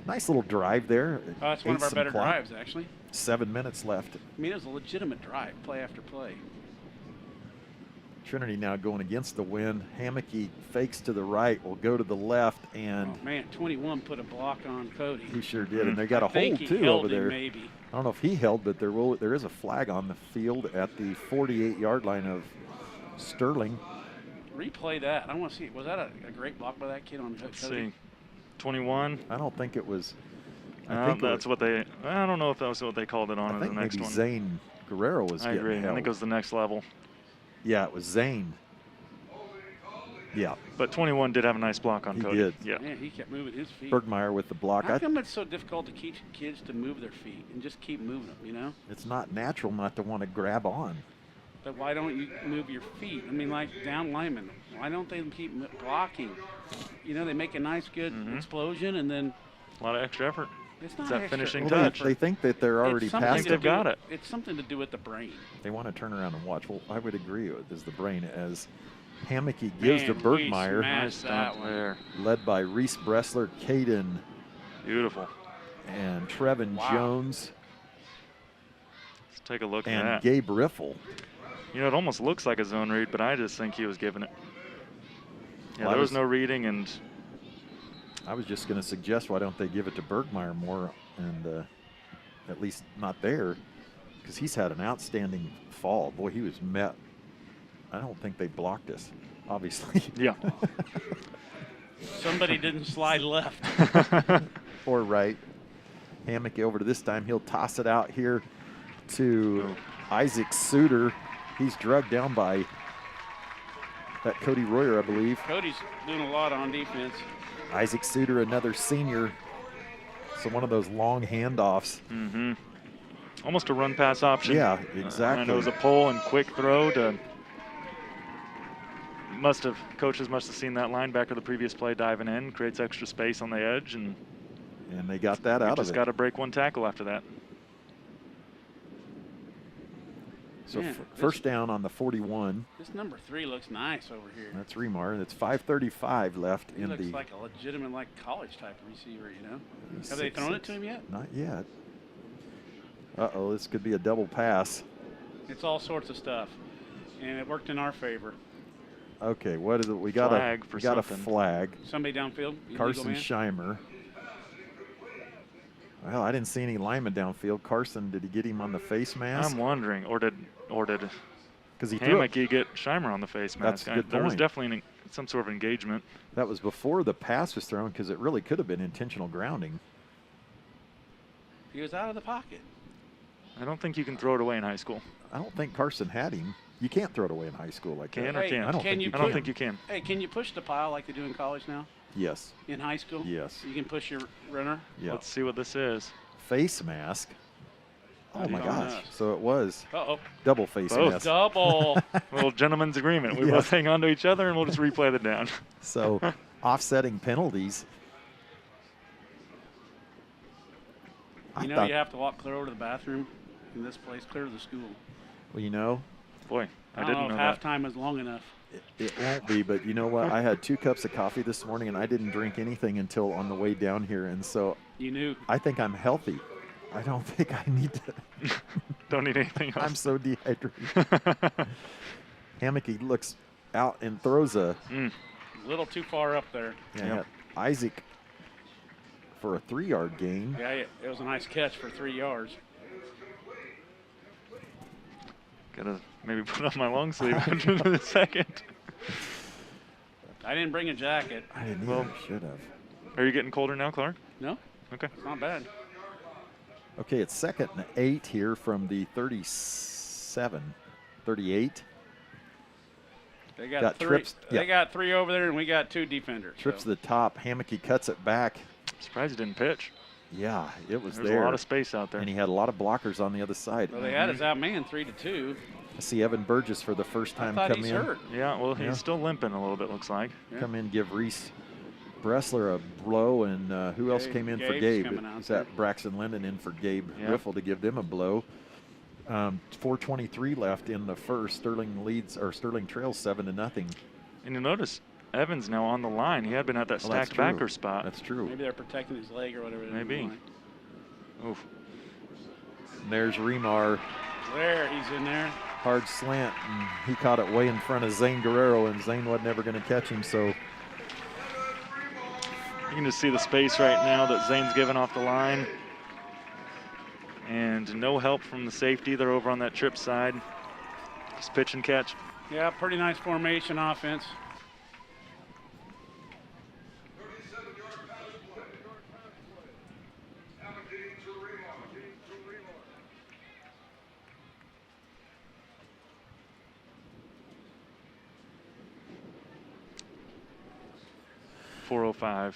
nice little drive there. That's one of Ate our some better clock. drives, actually. 7 minutes left. I mean, it was a legitimate drive, play after play. Trinity now going against the wind. Hammocky fakes to the right, will go to the left, and Oh, man, 21 put a block on Cody. he sure did. And they got a I think hold he too held over him, there. maybe. I don't know if he held, but there is a flag on the field at the 48-yard line of Sterling. Replay that. I want to see. Was that a great block by that kid on Let's Cody? see. 21. I don't think it was. I think That's what they. I don't know if that was what they called it on I in think the next maybe one. Zane Guerrero was I getting agree. I held. think it was the next level. Yeah, it was Zane. Yeah, But 21 did have a nice block on He Cody. did. Yeah. Man, he kept moving his feet. Bergmeyer with the block. How come it's so difficult to teach kids to move their feet and just keep moving them, you know? It's not natural not to want to grab on. But why don't you move your feet? I mean, like down linemen, why don't they keep blocking? You know, they make a nice, good explosion, and then A lot of extra effort. it's not that extra finishing Well, touch. they think that they're already It's something past to they've it. do got with- it. It's something to do with the brain. They want to turn around and watch. Well, I would agree with is the brain as Hammocky gives to Man, we Bergmeyer, smashed Nice that stop one. there. led by Reese Bressler, Caden, Beautiful. and Trevin Wow. Jones, Let's take a look at and that. Gabe Riffle. You know, it almost looks like a zone read, but I just think he was giving it. Yeah, Well, I there was was- no reading, and I was just going to suggest why don't they give it to Bergmeyer more, and at least not there, because he's had an outstanding fall. Boy, he was met. I don't think they blocked us, obviously. Yeah. Somebody didn't slide left. Or right. Hammock over to this time. He'll toss it out here to Isaac Suter. He's drugged down by that Cody Royer, I believe. Cody's doing a lot on defense. Isaac Suter, another senior. So one of those long handoffs. Mm-hmm. Almost a run pass option. Yeah, exactly. And it was a pull and quick throw to. Coaches must have seen that linebacker the previous play diving in, creates extra space on the edge, and they got that out of it. Just got to break one tackle after that. So first down on the 41. This number 3 looks nice over here. That's Remar. That's 5:35 left he in looks the. like a legitimate, like college type receiver, you know. Have they thrown it to him yet? Not yet. Uh-oh, this could be a double pass. It's all sorts of stuff, and it worked in our favor. Okay, what is it? We got a flag. Somebody downfield. Carson Scheimer. Well, I didn't see any linemen downfield. Carson, did he get him on the face mask? I'm wondering, or did because he Hammock get Scheimer on the face mask? That's a good There was point. definitely some sort of engagement. That was before the pass was thrown, because it really could have been intentional grounding. He was out of the pocket. I don't think you can throw it away in high school. I don't think Carson had him. You can't throw it away in high school like that. Can or can't? I don't think you can. Hey, can you push the pile like they do in college now? Yes. In high school? Yes. You can push your runner? Yeah. Let's see what this is. Face mask. Oh my gosh. So it was double face Both. mask. Double. Little gentleman's agreement. We both hang on to each other and we'll just replay the down. So offsetting penalties. You know you have to walk clear over to the bathroom in this place, clear to the school. Well, you know. Boy, I don't didn't know know if halftime is long enough. It won't be, but you know what? I had 2 cups of coffee this morning, and I didn't drink anything until on the way down here, and so you knew. I think I'm healthy. I don't think I need to. Don't need anything else. I'm so dehydrated. Hammocky looks out and throws a little too far up there. Yeah, Isaac for a 3-yard gain. Yeah, it was a nice catch for 3 yards. Gotta maybe put on my long sleeve after the second. I didn't bring a jacket. I didn't either. Should have. Are you getting colder now, Clark? No. Okay. It's not bad. Okay, it's 2nd and 8 here from the 37, 38. They got 3. They got 3 over there, and we got 2 defenders. Trips to the top. Hammocky cuts it back. Surprised he didn't pitch. Yeah, it was There's a lot of space out there. And he had a lot of blockers on the other side. Well, they had his outman 3-2. I see Evan Burgess for the first time I thought come he's in. hurt. Yeah, well, he's still limping a little bit, looks like. Yeah. Come in, give Reese Bressler a blow, and who else came in for Gabe? Is that Braxton Linden in for Gabe Riffle to give them a blow? 4:23 left in the first. Sterling trails 7-0. And you notice Evans now on the line. He had been at that stacked backer spot. That's true. Maybe they're protecting his leg or whatever. Maybe. Oof. And there's Remar. There, he's in there. Hard slant, and he caught it way in front of Zane Guerrero, and Zane wasn't ever going to catch him. So you can just see the space right now that Zane's given off the line. And no help from the safety. They're over on that trip side. Just pitch and catch. Yeah, pretty nice formation offense. .405,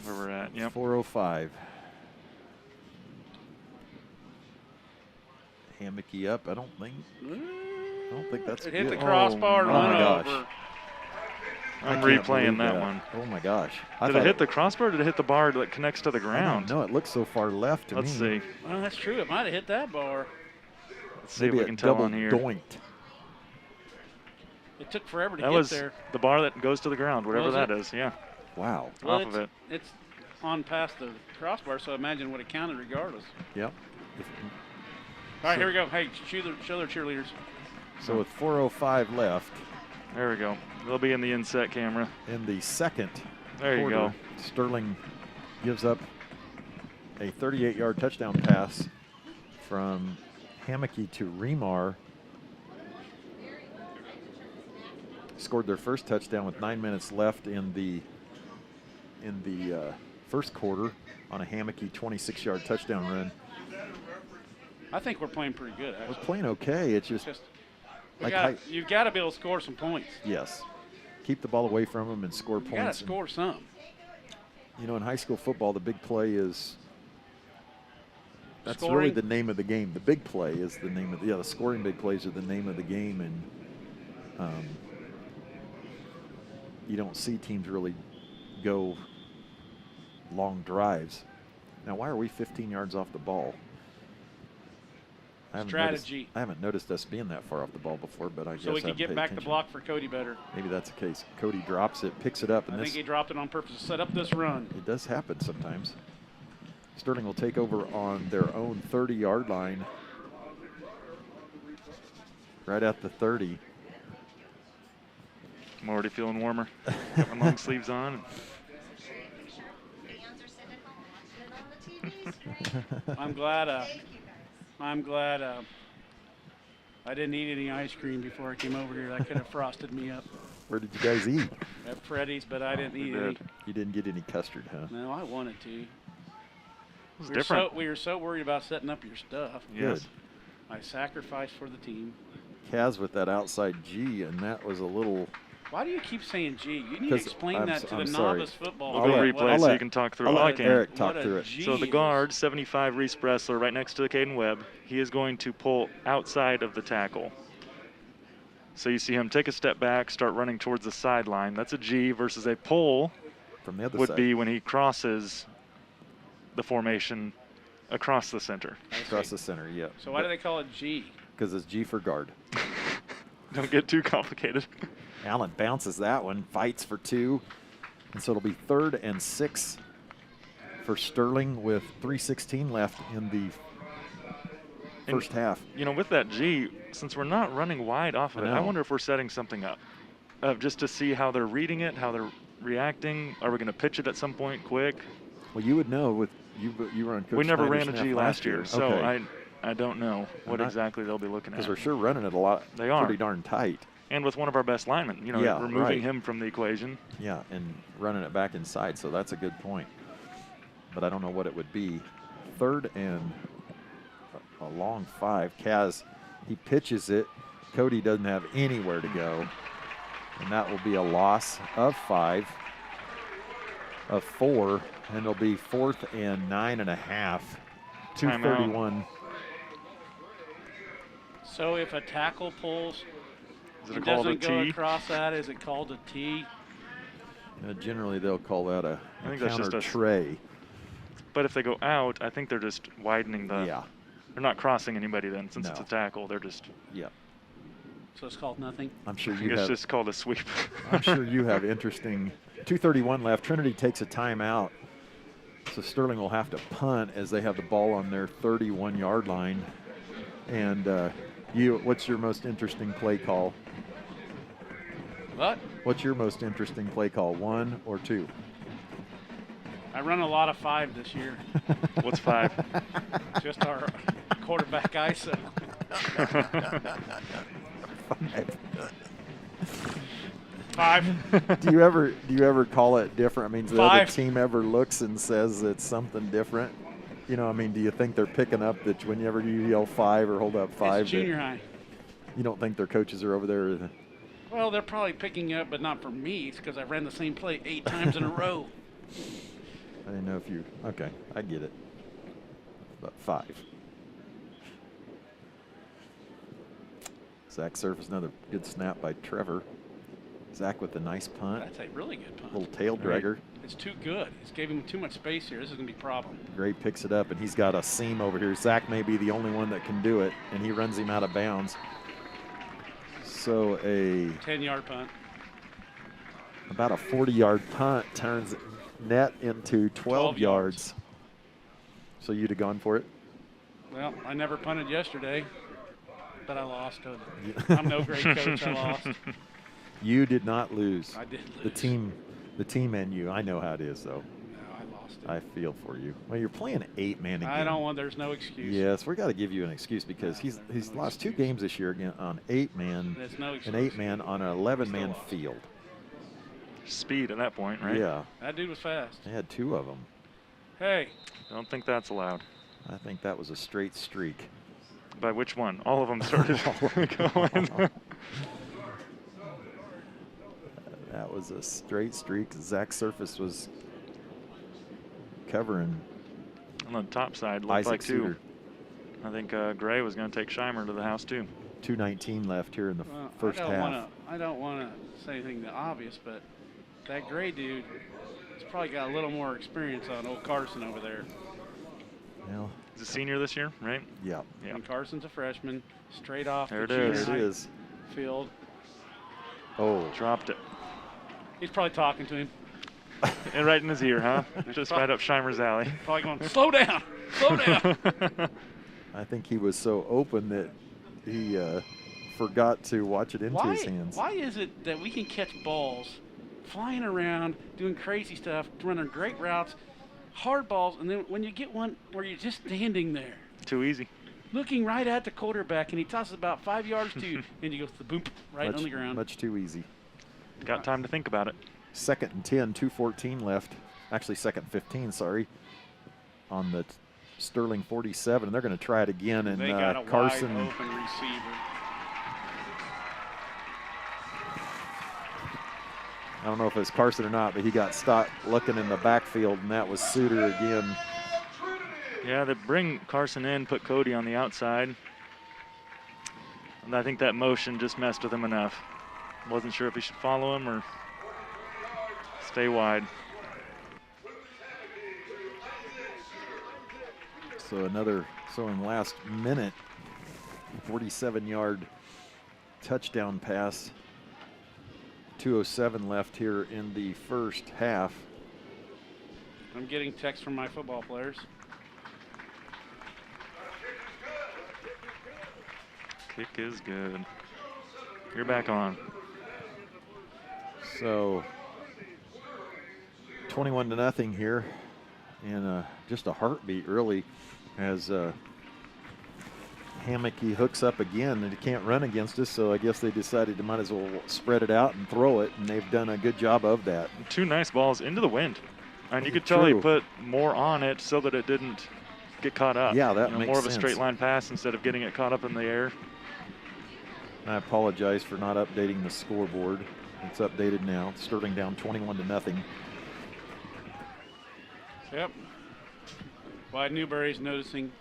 where we're at. Yep. 4:05. Hammocky up. I don't think that's it hit good. the crossbar and went gosh. over. I'm replaying that one. Oh my gosh. Did it hit the crossbar or did it hit the bar that connects to the ground? No, it looks so far left to me. Let's see. Well, that's true. It might have hit that bar. Let's see if we can tell on here. Doinked. It took forever to that get was there. The bar that goes to the ground, whatever that is. Yeah. Wow. Well, off of it. It's on past the crossbar, so I imagine would have counted regardless. Yep. All right, here we go. Hey, show their cheerleaders. So with 4:05 left. There we go. They'll be in the inset camera. In the second there you quarter, go. Sterling gives up a 38-yard touchdown pass from Hammocky to Remar. Scored their first touchdown with 9 minutes left in the first quarter on a Hammocky 26-yard touchdown run. I think we're playing pretty good, actually. We're playing okay. It's just you've got to be able to score some points. Yes. Keep the ball away from them and score points. You got to score some. You know, in high school football, the big play is that's Scoring. really the name of the game. The big play is the name of the scoring big plays are the name of the game, and you don't see teams really go long drives. Now, why are we 15 yards off the ball? Strategy. I haven't noticed us being that far off the ball before, but I guess so we can get back attention. the block for Cody better. Maybe that's the case. Cody drops it, picks it up, and I think he dropped it on purpose to set up this run. It does happen sometimes. Sterling will take over on their own 30-yard line, right at the 30. I'm already feeling warmer. Got my long sleeves on. I'm glad I didn't eat any ice cream before I came over here. That could have frosted me up. Where did you guys eat? At Freddy's, but I didn't eat any. You didn't get any custard, huh? No, I wanted to. It's different. We were so worried about setting up your stuff. Yes. Good. I sacrificed for the team. Kaz with that outside G, and that was a little. Why do you keep saying G? You need to explain that to the novice football. We'll go replay so you can talk through it. I'll let Eric talk through it. So the guard, 75, Reese Bressler, right next to Caden Webb, he is going to pull outside of the tackle. So you see him take a step back, start running towards the sideline. That's a G versus a pull from the other would side. Be when he crosses the formation across the center. Across the center, yeah. So why do they call it G? Because it's G for guard. Don't get too complicated. Allen bounces that one, fights for 2. And so it'll be 3rd and 6 for Sterling with 3:16 left in the first half. You know, with that G, since we're not running wide off of it, I wonder if we're setting something up just to see how they're reading it, how they're reacting. Are we going to pitch it at some point quick? Well, you would know with you were on Coach We never Snyder's ran a staff G last year, so okay. I don't know what exactly they'll be looking at. Because we're sure running it a lot. They are. Pretty darn tight. And with one of our best linemen, you know, removing him from the equation. Yeah, and running it back inside, so that's a good point. But I don't know what it would be. 3rd and a long 5. Kaz, he pitches it. Cody doesn't have anywhere to go. And that will be a loss of 5, of 4, and it'll be 4th and 9.5. 2:31. So if a tackle pulls, it doesn't go across that, is it called a T? Generally, they'll call that a counter just tray. But if they go out, I think they're just widening the. Yeah. They're not crossing anybody then, since it's a tackle. They're just. Yeah. So it's called nothing. I'm sure you. It's just called a sweep. I'm sure you have interesting. 2:31 left. Trinity takes a timeout, so Sterling will have to punt as they have the ball on their 31-yard line. And what's your most interesting play call? What? What's your most interesting play call? 1 or 2? I run a lot of 5 this year. What's 5? Just our quarterback ISO. 5. Do you ever call it different? I mean, the 5. other team ever looks and says it's something different? You know, I mean, do you think they're picking up that whenever you yell 5 or hold up 5? It's junior high. You don't think their coaches are over there? Well, they're probably picking up, but not for me. It's because I ran the same play 8 times in a row. I didn't know if you. Okay, I get it. But 5. Zach Surface, another good snap by Trevor. Zach with a nice punt. That's a really good punt. Little tail dragger. It's too good. It's giving him too much space here. This is going to be a problem. Gray picks it up, and he's got a seam over here. Zach may be the only one that can do it, and he runs him out of bounds. So a 10-yard punt. About a 40-yard punt turns net into 12 yards. So you'd have gone for it? Well, I never punted yesterday, but I lost. I'm no great coach. I lost. You did not lose. I did lose. The team and you. I know how it is, though. No, I lost. fast. I feel for you. Well, you're playing 8-man again. I don't want. There's no excuse. Yes, we got to give you an excuse because he's lost 2 games this year again on 8-man. There's no excuse. An 8-man on an 11-man field. Speed at that point, right? Yeah. That dude was fast. They had 2 of them. Hey. Don't think that's allowed. I think that was a straight streak. By which one? All of them started going. That was a straight streak. Zach Surface was covering On the top side, looked Isaac like 2. Suter. I think Gray was going to take Scheimer to the house, too. 2:19 left here in the first half. I don't want to say anything obvious, but that Gray dude has probably got a little more experience on old Carson over there. Well, He's a senior this year, right? yeah. Yeah. And Carson's a freshman, straight off There the it junior is. There it high is. field. Oh, Dropped it. He's probably talking to him. And right in his ear, huh? Just right up Scheimer's alley. Probably going, slow down, slow down. I think he was so open that he forgot to watch it into his hands. Why is it that we can catch balls flying around, doing crazy stuff, running great routes, hard balls, and then when you get one where you're just standing there, Too easy. looking right at the quarterback, and he tosses about 5 yards to you, and you go the boom right on the ground. Much too easy. Got time to think about it. 2nd and 10, 2:14 left. Actually, 2nd and 15, sorry. On the Sterling 47, and they're going to try it again. And They got a Carson. wide open receiver. I don't know if it's Carson or not, but he got stopped looking in the backfield, and that was Suter again. Yeah, they bring Carson in, put Cody on the outside. And I think that motion just messed with him enough. Wasn't sure if he should follow him or stay wide. So in last minute, 47-yard touchdown pass. 2:07 left here in the first half. I'm getting texts from my football players. Kick is good. You're back on. So 21-0 here, and just a heartbeat really as Hammocky hooks up again, and he can't run against us, so I guess they decided they might as well spread it out and throw it, and they've done a good job of that. 2 nice balls into the wind. And you could tell he put more on it so that it didn't get caught up. Yeah, that makes more of a sense. straight line pass instead of getting it caught up in the air. I apologize for not updating the scoreboard. It's updated now. Sterling down 21-0. Yep. Wide Newberry's noticing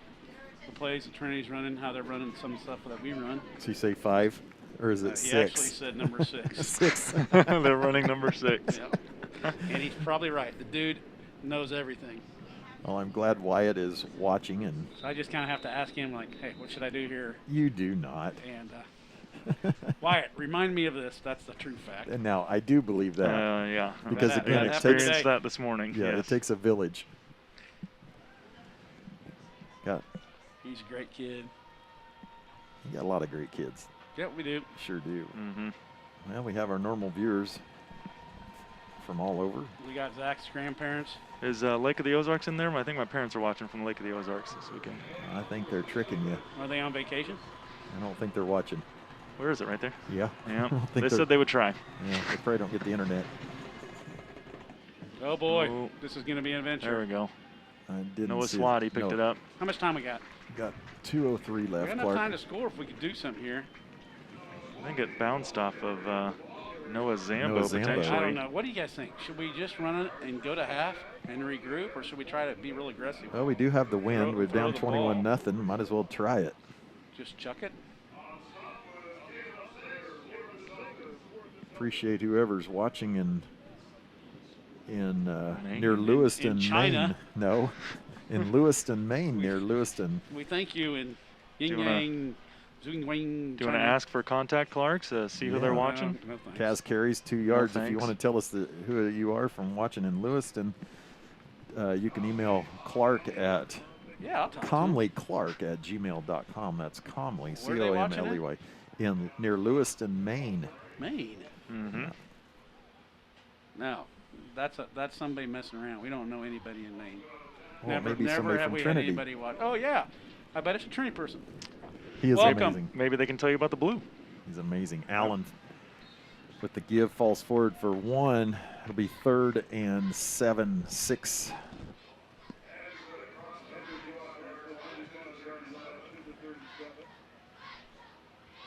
the plays that Trinity's running, how they're running some stuff that we run. Does he say 5, or is it 6? He actually said number 6. 6. They're running number 6. Yep. And he's probably right. The dude knows everything. Well, I'm glad Wyatt is watching, and So I just kind of have to ask him, like, hey, what should I do here? you do not. And Wyatt, remind me of this. That's the true fact. And now I do believe that. Yeah. Because That- again, that it happened takes today. that this morning. Yeah, yes. it takes a village. He's a great kid. You got a lot of great kids. Yep, we do. Sure do. Mm-hmm. Well, we have our normal viewers from all over. We got Zach's grandparents. Is Lake of the Ozarks in there? I think my parents are watching from Lake of the Ozarks this weekend. I think they're tricking you. Are they on vacation? I don't think they're watching. Where is it? Right there? Yeah. Yeah. I don't think They they're- said they would try. Yeah, they probably don't get the internet. Oh, boy. Oh. This is going to be an There adventure. we go. I didn't Noah see Swati picked it up. How much time we got? Got 2:03 We left, got enough Clark. time to score if we could do something here. I think it bounced off of Noah Zambo, Noah Zambo. potentially. I don't know. What do you guys think? Should we just run it and go to half and regroup, or should we try to be real aggressive? Well, we do have the wind. We're Throw down the ball. 21-0. Might as well try it. Just chuck it? Appreciate whoever's watching in Maine? near Lewiston, In China. Maine. No, in Lewiston, Maine, near Lewiston. We thank you in Do Yin you wanna- Yang, Zung Wang. Do you want to ask for contact Clarks, see who they're Yeah. watching? No, thanks. Kaz carries 2 yards. If you thanks. want to tell us who you are from watching in Lewiston, you can email Clark at Yeah, I'll talk to him. comleyclark@gmail.com. That's Comley, Where are they watching at? C-O-M-L-E-Y, near Lewiston, Maine. Maine. Mm-hmm. Now, that's somebody messing around. We don't know anybody in Maine. Well, maybe never somebody have from we Trinity. had anybody watch. Oh yeah, I bet it's a Trinity person. He is Welcome. amazing. Maybe they can tell you about the blue. He's amazing. Allen with the give, falls forward for 1. It'll be 3rd and 7, 6.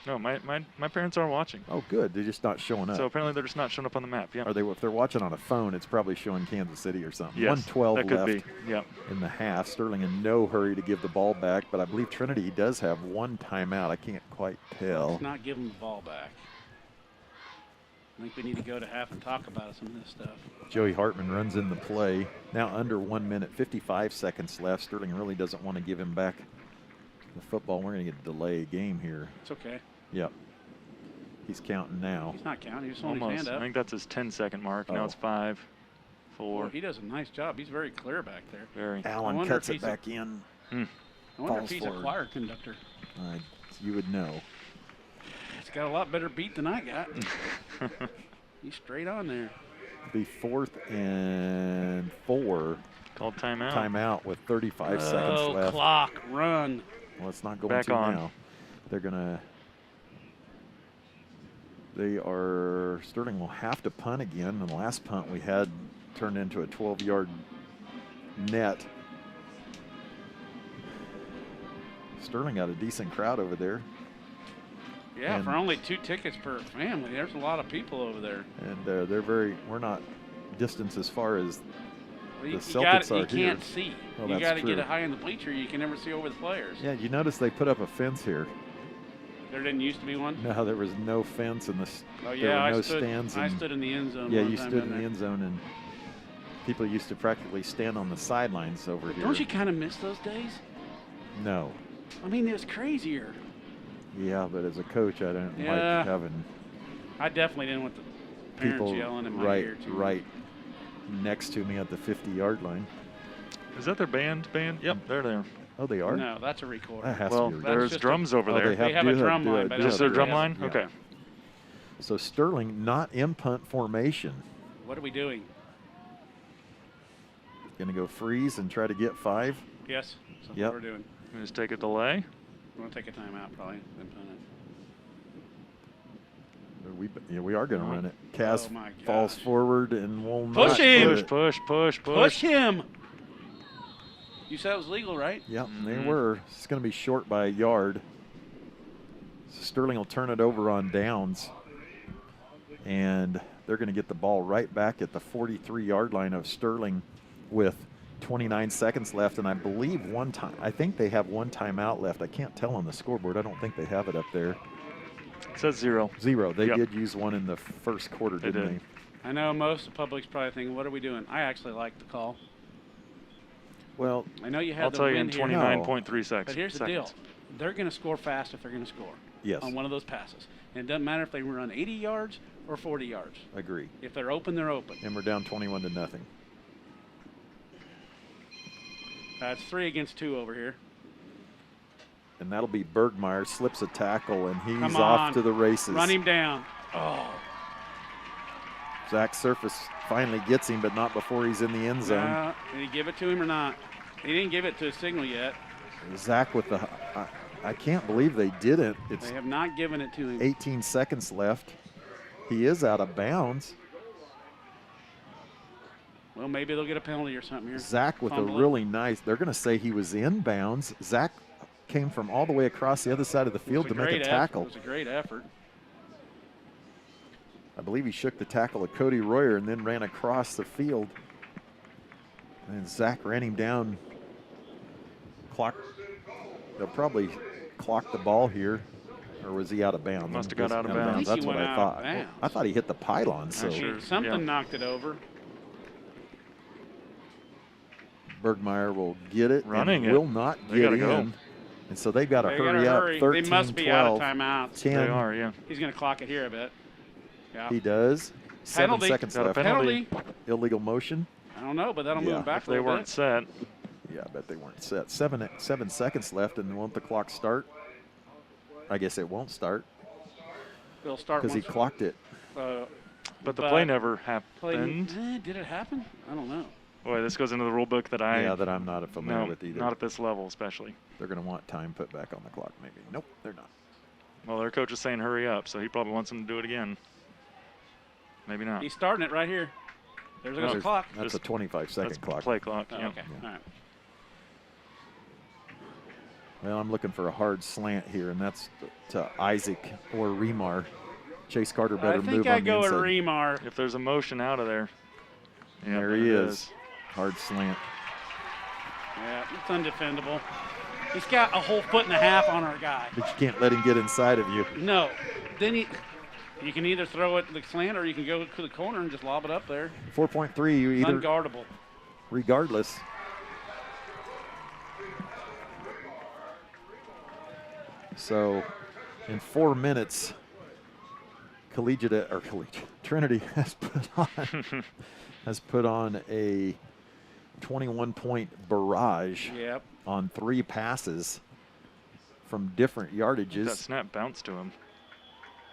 No, my parents aren't watching. Oh, good. They're just not showing up. So apparently they're just not showing up on the map. Yeah. Are they? If they're watching on a phone, it's probably showing Kansas City or something. Yes, 1:12 that could left be. Yeah. in the half. Sterling in no hurry to give the ball back, but I believe Trinity does have 1 timeout. I can't quite tell. Let's not give them the ball back. I think we need to go to half and talk about some of this stuff. Joey Hartman runs in the play. Now under 1 minute, 55 seconds left. Sterling really doesn't want to give him back the football. We're going to get a delay game here. It's okay. Yep. He's counting now. He's not counting. He's just holding his Almost. hand I up. think that's his 10-second mark. Now Oh. it's 5, 4. Well, he does a nice job. He's very clear back there. Very. Allen wonder cuts if it he's a- back in. I wonder Falls if he's forward. a choir conductor. You would know. He's got a lot better beat than I got. He's straight on there. Be 4th and 4. Called timeout. Timeout with 35 seconds Oh, left. clock, run. Well, it's not going Back to on. now. They're going to. Sterling will have to punt again. And the last punt we had turned into a 12-yard net. Sterling got a decent crowd over there. Yeah, And- for only 2 tickets per family, there's a lot of people over there. And we're not distance as far as Well, you, The you, Celtics gotta, are you here. can't see. Well, you that's got to true. get it high in the bleacher. You can never see over the players. Yeah, you notice they put up a fence here. There didn't used to be one. No, there was no fence in this. Oh there yeah, were no I stood. stands. I and- stood in the end zone. Yeah, one you time stood down in the there. end zone, and people used to practically stand on the sidelines over here. Don't you kind of miss those days? No. I mean, it was crazier. Yeah, but as a coach, I don't Yeah. like having I definitely didn't want the parents people yelling in my right ear too. right next to me at the 50-yard line. Is that their band? Yep, they're there. Oh, they are? No, that's a recorder. That has Well, to be. there's just a- drums over Oh, there. They have a drum line, but Just their drum Yeah. line? Yeah. Okay. So Sterling not in punt formation. What are we doing? Going to go freeze and try to get 5. Yes, that's Yep. what we're doing. We just take a delay. We're going to take a timeout probably, then punt it. We are going to run it. Cass Oh, my falls gosh. forward and will Push not him! get Push, it. push, push, Push push. him! You said it was legal, right? Yep, they Mhm. were. It's going to be short by a yard. So Sterling will turn it over on downs. And they're going to get the ball right back at the 43-yard line of Sterling with 29 seconds left. And I believe I think they have 1 timeout left. I can't tell on the scoreboard. I don't think they have it up there. It says 0. 0. They Yep. did use 1 in the first quarter, They didn't did. they? I know most of the public's probably thinking, what are we doing? I actually like the call. Well, I know you had I'll the tell you in wind here. 29.3 seconds. But here's the deal. They're going to score fast if they're going to score yes, on one of those passes. And it doesn't matter if they run 80 yards or 40 yards. agree. If they're open, they're open. And we're down 21-0. It's 3 against 2 over here. And that'll be Bergmeyer, slips a tackle, and he's Come off on. to the races. Run him down. Oh, Zach Surface finally gets him, but not before he's in the end zone. did he give it to him or not? He didn't give it to a signal yet. Zach with the, I can't believe they didn't. It's They have not given it to him. 18 seconds left. He is out of bounds. Well, maybe they'll get a penalty or something here. Zach with Fumble a it. really nice, they're going to say he was in bounds. Zach came from all the way across the other side of the It was field to make a great effort. tackle. It was a great effort. I believe he shook the tackle of Cody Royer and then ran across the field. And Zach ran him down. They'll probably clock the ball here. Or was he out of bounds? Must have got out of I bounds. think That's he what went I out thought. of bounds. I thought he hit the pylon. So Sure. Something Yeah. knocked it over. Bergmeyer will get it. Running and it. will not They get gotta in. go. And so they've got to They hurry gotta up. hurry. 13, They must be 12, out of timeouts. 10. They are, yeah. He's going to clock it here a bit. Yeah. He does. 7 Penalty. seconds Got a left. penalty. Illegal motion. I don't know, but that'll Yeah. move it back If a they little weren't bit. set. Yeah, I bet they weren't set. 7 seconds left, and won't the clock start? I guess it won't start They'll start because he once- clocked it. But the play never Play, happened. did it happen? I don't know. Boy, this goes into the rule book that that I'm not familiar with either. Not at this level, especially. They're going to want time put back on the clock, maybe. Nope, they're not. Well, their coach is saying hurry up, so he probably wants them to do it again. Maybe not. He's starting it right here. There's a clock. That's a 25-second clock. Play clock. Oh, yeah. okay. All right. Well, I'm looking for a hard slant here, and that's to Isaac or Remar. Chase Carter better move on the inside. I think I go with Remar. If there's a motion out of there. Yeah, there he is. Hard slant. Yeah, it's undefendable. He's got a whole 1.5 feet on our guy. But you can't let him get inside of you. No. Then you can either throw it the slant or you can go to the corner and just lob it up there. 4.3, you either. Unguardable. Regardless. So, in 4 minutes, Trinity has put on a 21-point barrage on 3 passes from different yardages. That snap bounced to him.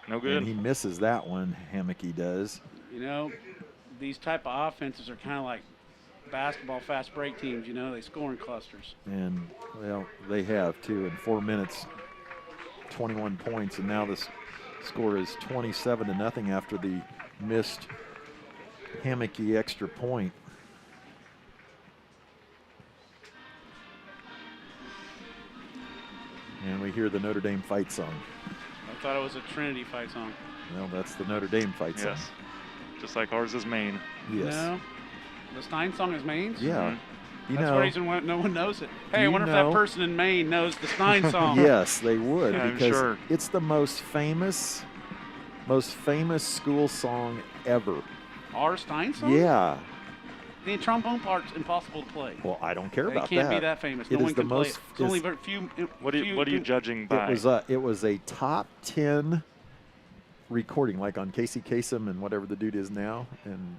No good. And he misses that one, Hammocky does. You know, these type of offenses are kind of like basketball fast break teams, you know, they score in clusters. And, well, they have, too. In 4 minutes, 21 points, and now this score is 27-0 after the missed Hammocky extra point. And we hear the Notre Dame fight song. I thought it was a Trinity fight song. Well, that's the Notre Dame fight song. Yes, just like ours is Maine. Yes. No, the Stein song is Maine's? Yeah. Mm-hmm. That's the reason why no one knows it. Hey, I wonder if that person in Maine knows the Stein song. Yes, they would, Yeah, because it's the most famous school song ever. Our Stein song? Yeah. The trombone part's impossible to play. Well, I don't care about that. It can't be that famous. No one can play it. It's only a few. What are you judging by? It was a top 10 recording, like on Casey Kasem and whatever the dude is now, and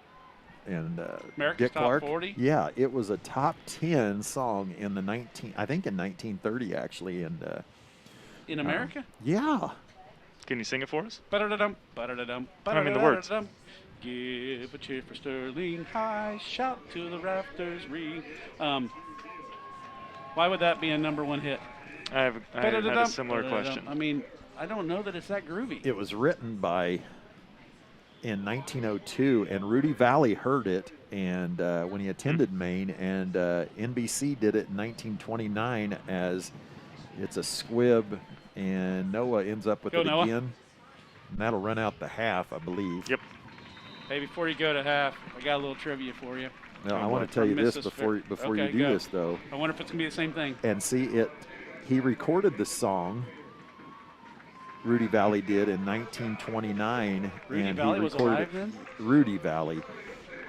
America's Dick Top Clark. 40? Yeah, it was a top 10 song in the in 1930 actually, and in America? Yeah. Can you sing it for us? Ba-da-da-dum, ba-da-da-dum, I mean the words. ba-da-da-dum. Give a cheer for Sterling High, shout to the rafters ring. Why would that be a number 1 hit? I had a similar question. I mean, I don't know that it's that groovy. It was written in 1902, and Rudy Valley heard it, and when he attended Maine, and NBC did it in 1929 as it's a squib, and Noah ends up with it Noah. again. And that'll run out the half, I believe. Yep. Hey, before you go to half, I got a little trivia for you. Now, I want to tell you this before you do this, though. I wonder if it's going to be the same thing. And see, he recorded the song, Rudy Valley did, in 1929. Rudy and Valley he was recorded alive then? Rudy Valley.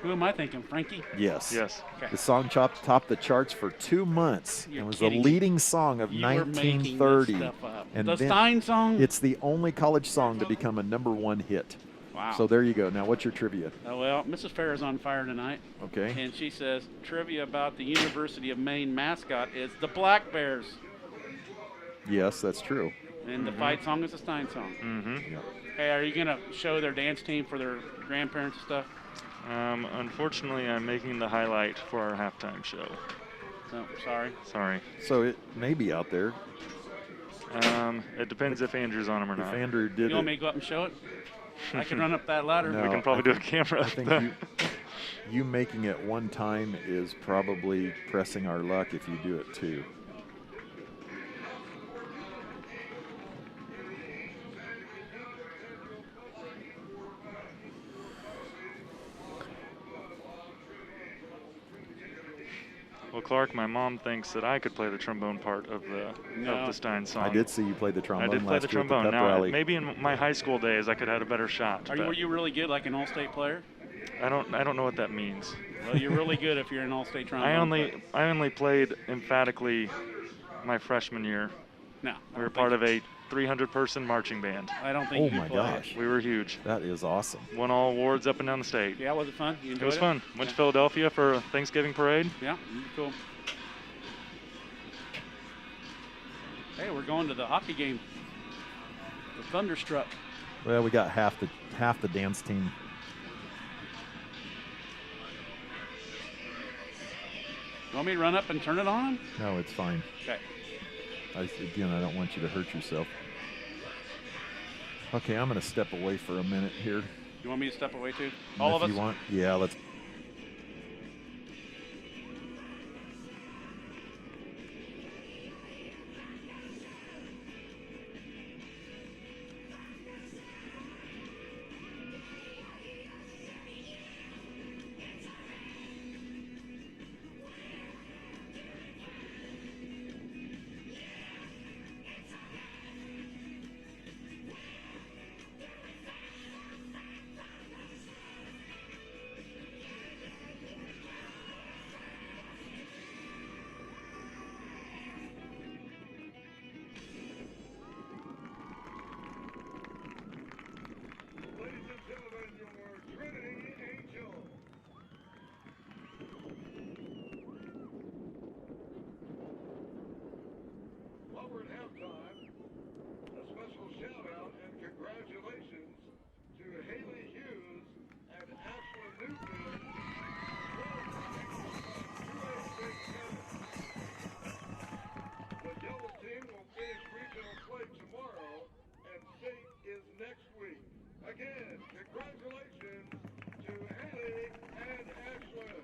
Who am I thinking, Frankie? Yes. Yes. Okay. The song topped the charts for 2 months. You're It was kidding the leading song of You were making 1930. this stuff up. And the then Stein song? It's the only college song to become a #1 hit. Wow. So there you go. Now, what's your trivia? Oh, well, Mrs. Fair is on fire tonight. Okay. And she says, trivia about the University of Maine mascot is the Black Bears. Yes, that's true. And the fight song is the Stein song. Mm-hmm. Yeah. Hey, are you going to show their dance team for their grandparents and stuff? Unfortunately, I'm making the highlight for our halftime show. Oh, sorry. Sorry. So it may be out there. It depends if Andrew's on him or If not. Andrew did You want me it. to go up and show it? I can run up that ladder. No. We can probably do a camera. I think you making it one time is probably pressing our luck if you do it too. Well, Clark, my mom thinks that I could play the trombone part of the Stein song. I did see you play the trombone. I did play the last year at trombone. pep Now, rally. maybe in my high school days, I could have had a better shot. Were you really good, like an all-state player? I don't know what that means. Well, you're really good if you're an all-state trombone I only played emphatically my freshman year. No. We were part of a 300-person marching band. I don't think Oh you my play. gosh, We were huge. that is awesome. Won all awards up and down the state. Yeah, was it fun? You enjoyed It was fun. Went to Philadelphia for a Thanksgiving parade. Yeah, cool. Hey, we're going to the hockey game. The Thunderstruck. Well, we got half the dance team Want me to run up and turn it on him? No, it's fine. Okay. Again, I don't want you to hurt yourself. Okay, I'm going to step away for a minute here. You want me to step away too? And All of if us? you want, yeah, let's. Ladies and gentlemen, your Trinity Angel. While we're at halftime, a special shout out and congratulations to Haley Hughes and Ashlyn Newton. The yellow team will finish regional play tomorrow, and state is next week. Again, congratulations to Haley and Ashlyn.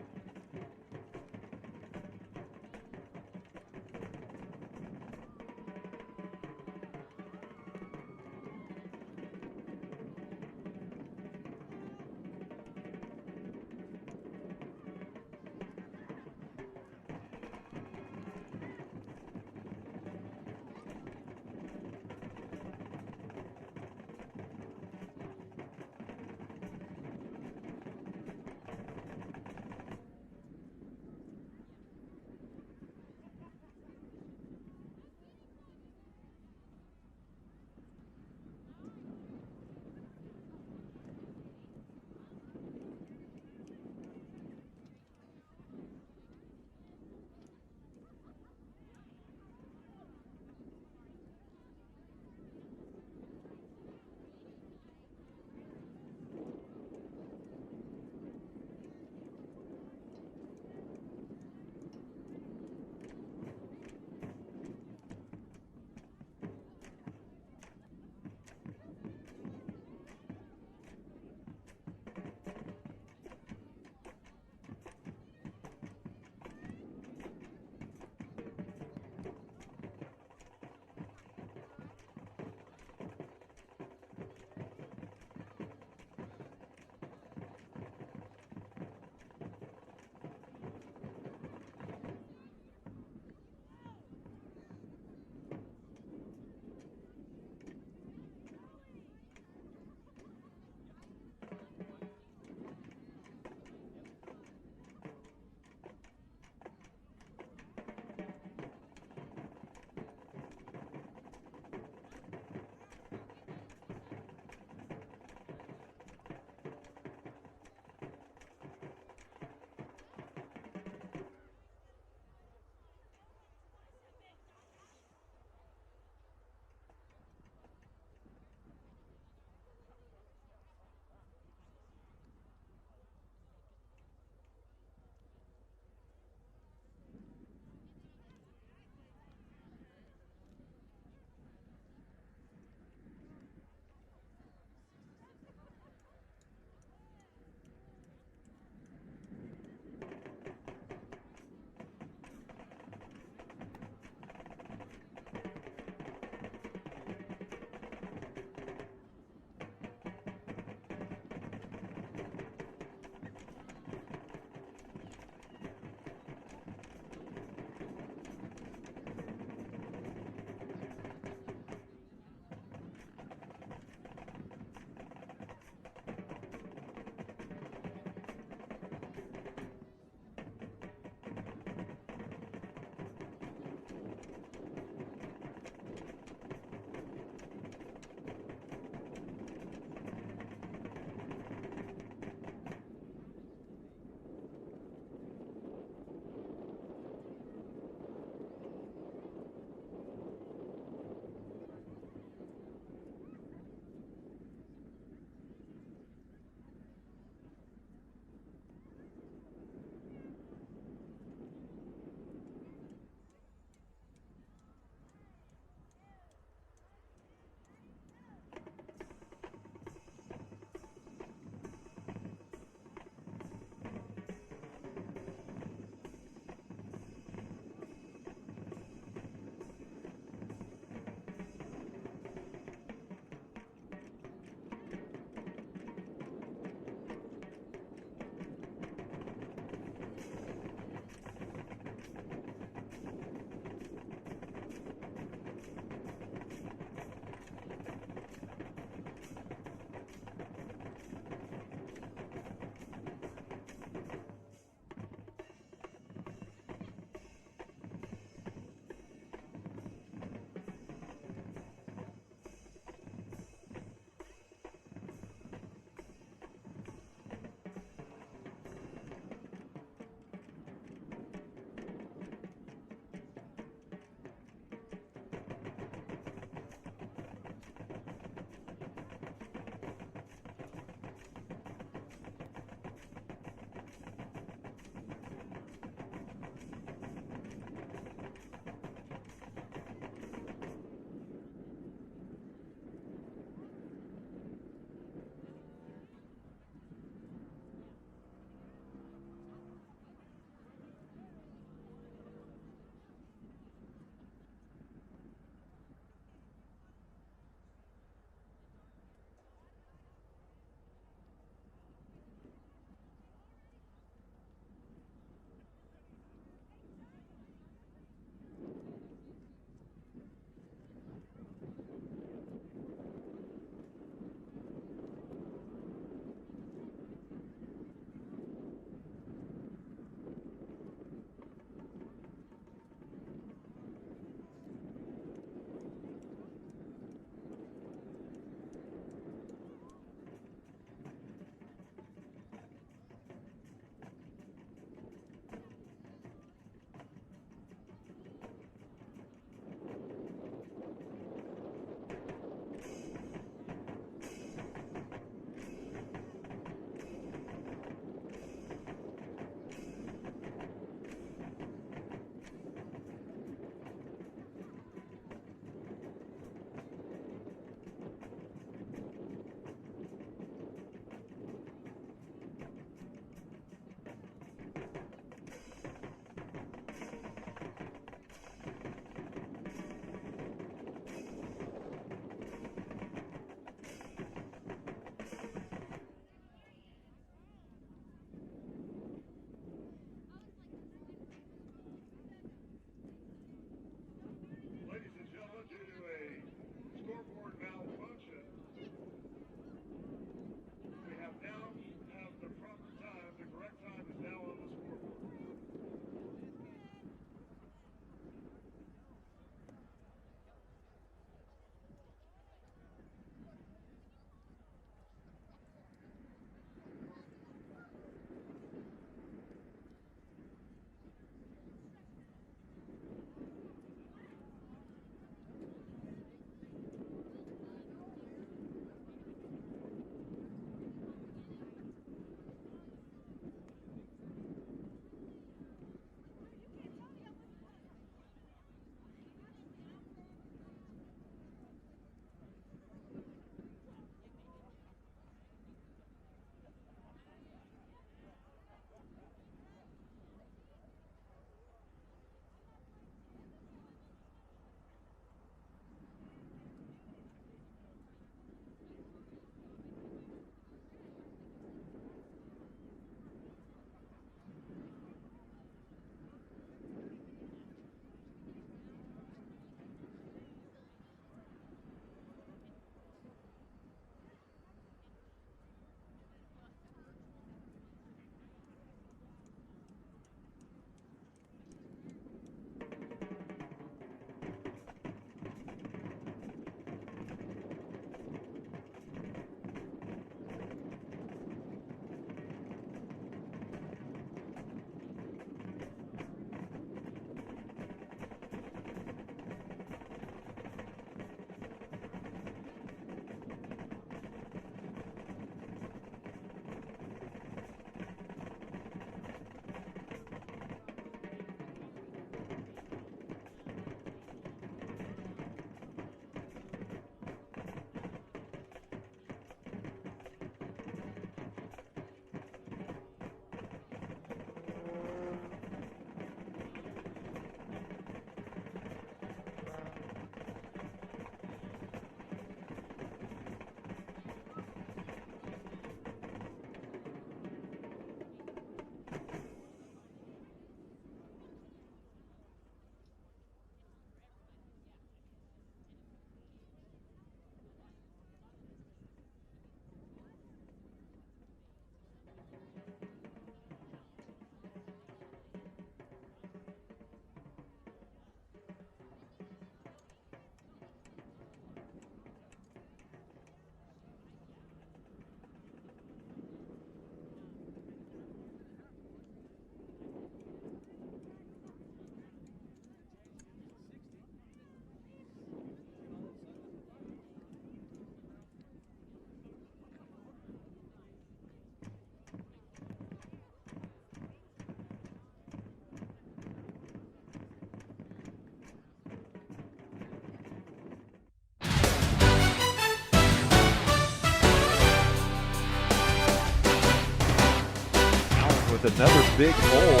another big hole.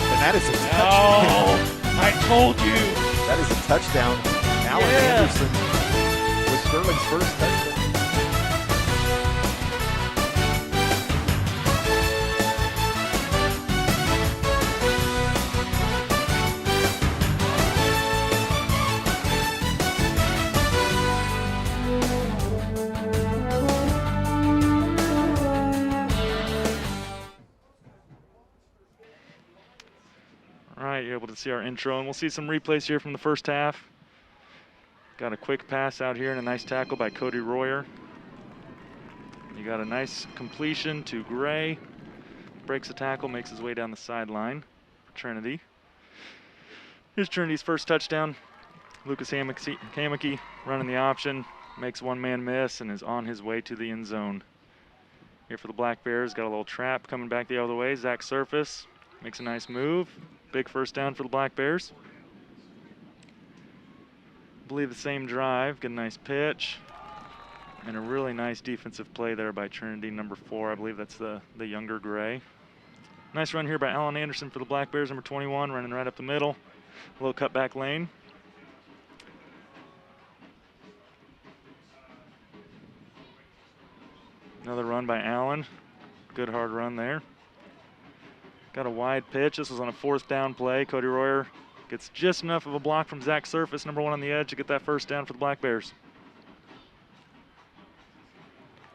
And that is a touchdown. Oh, I told you. That is a touchdown. Alan Anderson with Sterling's first touchdown. All right, you're able to see our intro, and we'll see some replays here from the first half. Got a quick pass out here and a nice tackle by Cody Royer. You got a nice completion to Gray. Breaks the tackle, makes his way down the sideline for Trinity. Here's Trinity's first touchdown. Lucas Hammocky running the option, makes one man miss and is on his way to the end zone. Here for the Black Bears, got a little trap coming back the other way. Zach Surface makes a nice move. Big first down for the Black Bears. I believe the same drive, get a nice pitch. And a really nice defensive play there by Trinity, number 4. I believe that's the younger Gray. Nice run here by Alan Anderson for the Black Bears, number 21, running right up the middle. A little cutback lane. Another run by Allen. Good hard run there. Got a wide pitch. This was on a 4th down play. Cody Royer gets just enough of a block from Zach Surface, number 1 on the edge, to get that first down for the Black Bears.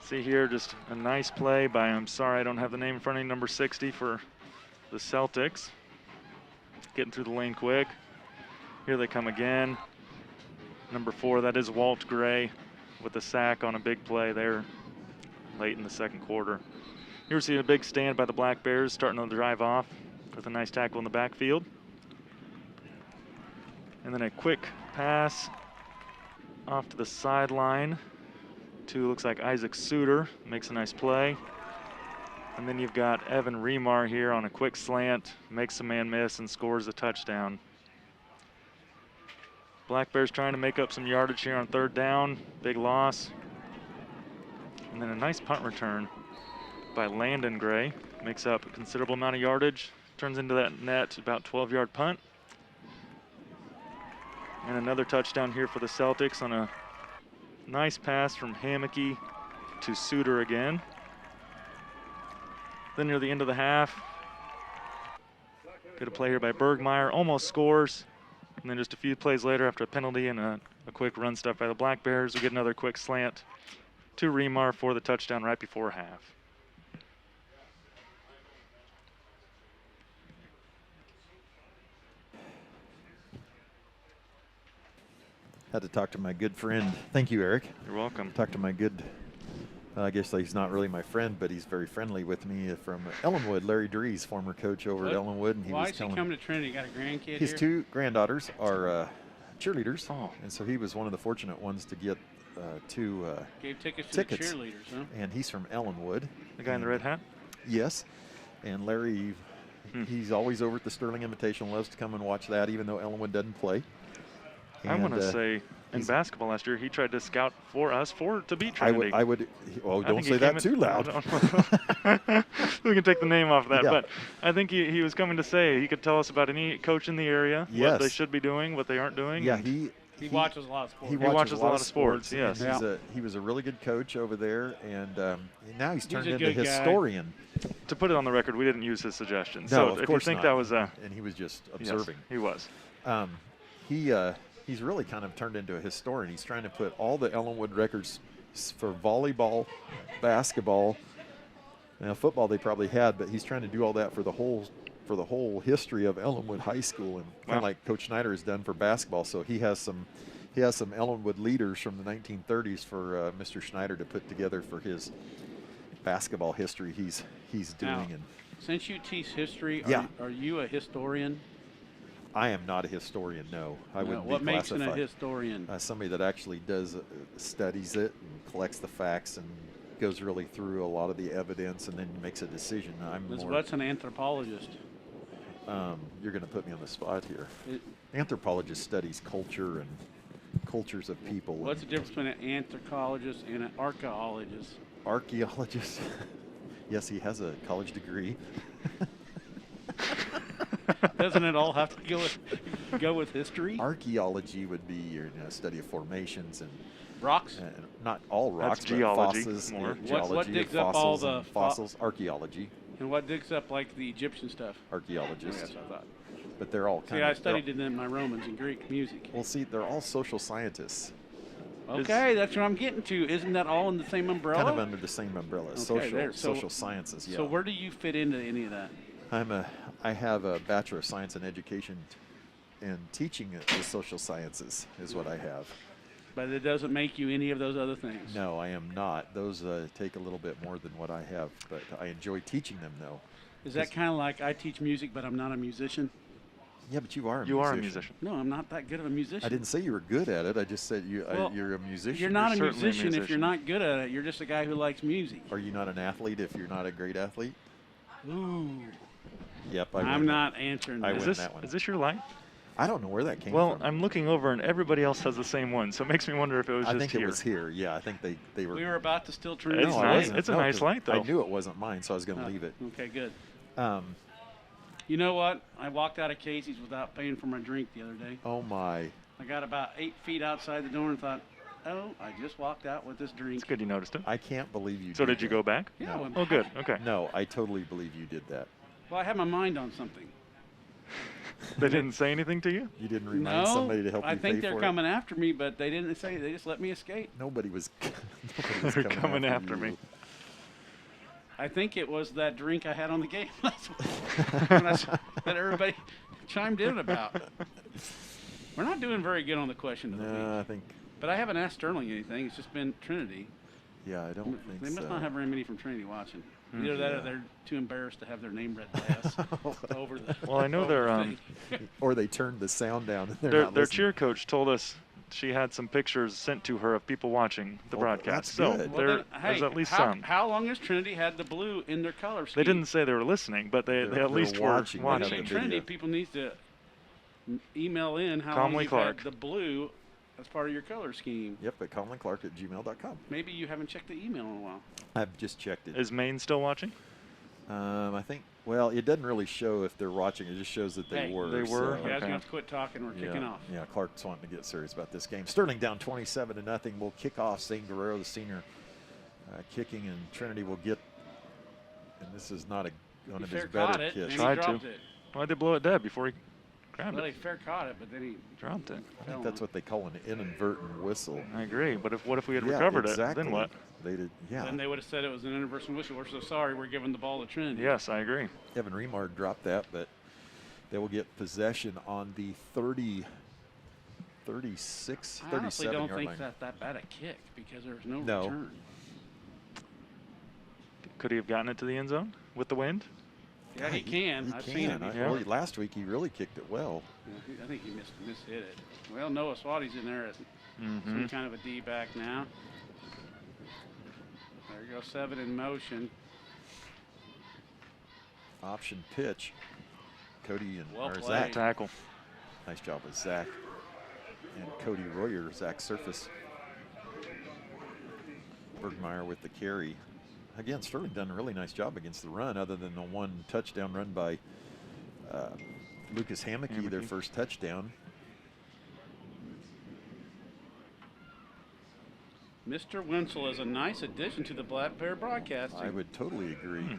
See here, just a nice play by, I'm sorry, I don't have the name in front of me, number 60 for the Celtics. Getting through the lane quick. Here they come again. Number 4, that is Walt Gray with a sack on a big play there late in the second quarter. Here we see a big stand by the Black Bears, starting to drive off with a nice tackle in the backfield. And then a quick pass off to the sideline to, looks like Isaac Suter, makes a nice play. And then you've got Evan Remar here on a quick slant, makes a man miss and scores a touchdown. Black Bears trying to make up some yardage here on 3rd down, big loss. And then a nice punt return by Landon Gray, makes up a considerable amount of yardage, turns into that net, about 12-yard punt. And another touchdown here for the Celtics on a nice pass from Hammocky to Suter again. Then near the end of the half, good play here by Bergmeyer, almost scores. And then just a few plays later, after a penalty and a quick run stuff by the Black Bears, we get another quick slant to Remar for the touchdown right before half. Had to talk to my good friend. Thank you, Eric. You're welcome. Talk to my good, I guess he's not really my friend, but he's very friendly with me, from Ellenwood. Larry Dries, former coach over at Ellenwood. And Why is he coming to Trinity? Got a grandkid his here? 2 granddaughters are cheerleaders. Oh. And so he was one of the fortunate ones to get 2 Gave tickets to the cheerleaders, huh? And he's from Ellenwood. The guy in the red hat? Yes. And Larry, he's always over at the Sterling Invitational, loves to come and watch that, even though Ellenwood doesn't play. I want to say in basketball last year, he tried to scout for us to beat Trinity. Don't say that too loud. We can take the name off of that, Yeah. but I think he was coming to say he could tell us about any coach in the area, Yes. what they should be doing, what they aren't doing. Yeah, He watches a lot of sports. He watches a lot of sports, and yes. He was a really good coach over there, and now he's turned a into good guy. historian. To put it on the record, we didn't use his suggestions. No, so of if course you think not. that was And he was just observing. Yes, he was. He's really kind of turned into a historian. He's trying to put all the Ellenwood records for volleyball, basketball, football they probably had, but he's trying to do all that for the whole history of Ellenwood High School, and kind of like Coach Schneider has done for basketball. So he has some Ellenwood leaders from the 1930s for Mr. Schneider to put together for his basketball history he's doing. Now, and since you teach history, Yeah. are you a historian? I am not a historian, no. I wouldn't What be makes classified. a historian? Somebody that actually does studies it and collects the facts and goes really through a lot of the evidence and then makes a decision. What's an anthropologist? You're going to put me on the spot here. Anthropologist studies culture and cultures of people. What's the difference between an anthropologist and an archaeologist? Archaeologist. Yes, he has a college degree. Doesn't it all have to go with history? Archaeology would be your study of formations and Rocks? not all rocks, That's but geology fossils, more. geology What of digs up all fossils the and fossils. Archaeology, And what digs up like the Egyptian stuff? archaeologists. Yes, I thought. But they're all See, kind I of. studied it in my Romans and Greek music. Well, see, they're all social scientists, Okay, that's what I'm getting to. Isn't that all in the same umbrella? kind of under the same umbrella. Okay, there. So- Social sciences. Yeah. So where do you fit into any of that? I have a Bachelor of Science in Education and teaching the social sciences is what I have. But it doesn't make you any of those other things. No, I am not. Those take a little bit more than what I have, but I enjoy teaching them, though. Is that kind of like I teach music, but I'm not a musician? Yeah, but you are a You musician. are a musician. No, I'm not that good of a musician. I didn't say you were good at it. I just said Well, you're a musician. You're not a certainly a musician if musician. you're not good at it. You're just a guy who likes music. Are you not an athlete if you're not a great athlete? Ooh. Yep, I'm not answering I that. win Is that one. this your light? I don't know where that came Well, from. I'm looking over and everybody else has the same one, so it makes me wonder if it was I just think here. it was here. Yeah, I think they were. We were about to steal Trinity. It's I nice. wasn't. It's a No, nice 'cause light, though. I knew it wasn't mine, so I was going to Oh, leave it. Okay, good. Um, You know what? I walked out of Casey's without paying for my drink the other day. oh my. I got about 8 feet outside the door and thought, oh, I just walked out with this drink. It's good you noticed it. I can't believe you So did did you that. go back? Yeah, No. well, Oh, good. Okay. No, I totally believe you did that. Well, I had my mind on something. They didn't say anything to you? You didn't remind No, somebody to help I you think pay they're for coming after me, but they didn't say. They just let me escape. it? Nobody was, They're coming after you. me. I think it was that drink I had on the game last week when I s- that everybody chimed in about. We're not doing very good on the question of the No, I week. think, But I haven't asked Sterling anything. It's just been Trinity. yeah, I don't think They must so. not have very many from Trinity watching. Either that Yeah. or they're too embarrassed to have their name read last over the. Well, I know over their the thing. Or they turned the sound down and they're their not their listening. cheer coach told us she had some pictures sent to her of people watching the Oh, broadcast. that's So good. Well, then, there's hey, at least how, some. How long has Trinity had the blue in their color scheme? They didn't say they were listening, but they They're at least were watching. They have Maybe the watching. Trinity video. people need to email in how Comley long you've Clark. had the blue as part of your color scheme. Yep, at ConlinClark@gmail.com. Maybe you haven't checked the email in a while. I've just checked it. Is Maine still watching? I think, well, it doesn't really show if they're watching. It just shows that they Hey, were. they were? so- You guys Okay. gonna have to quit talking. We're kicking off. Yeah, Clark's wanting to get serious about this game. Sterling down 27-0. We'll kick off. Zane Guerrero, the senior, kicking, and Trinity will get. And this is not one He of his fair caught better it, and kicks. he Tried to. dropped it. Why'd they blow it dead before he grabbed Well, he it? fair caught it, but then he Dropped it. I think that's what they call an inadvertent whistle. I agree, but what if we had Yeah, recovered exactly. it? Then what? They did. Yeah. Then they would have said it was an inadvertent whistle. We're so sorry. We're giving the ball to Trinity. Yes, I agree. Evan Remard dropped that, but they will get possession on the 36, I honestly 37 don't yard think line. that's that bad a kick because there's no No. return. Could he have gotten it to the end zone with the wind? Yeah, he can. I've seen it before. Yeah. Well, last week he really kicked it well. Yeah, I think he mishit it. Well, Noah Swati's in there as Mm-hmm. some kind of a D-back now. There you go, 7 in motion. Option pitch. Cody and Well or played. Zach. Tackle. Nice job with Zach. And Cody Royer, Zach Surface. Bergmeyer with the carry. Again, Sterling done a really nice job against the run, other than the one touchdown run by Lucas Hammocky, their Hammocky. first touchdown. Mr. Wenzel is a nice addition to the Black Bear broadcasting. I would totally agree.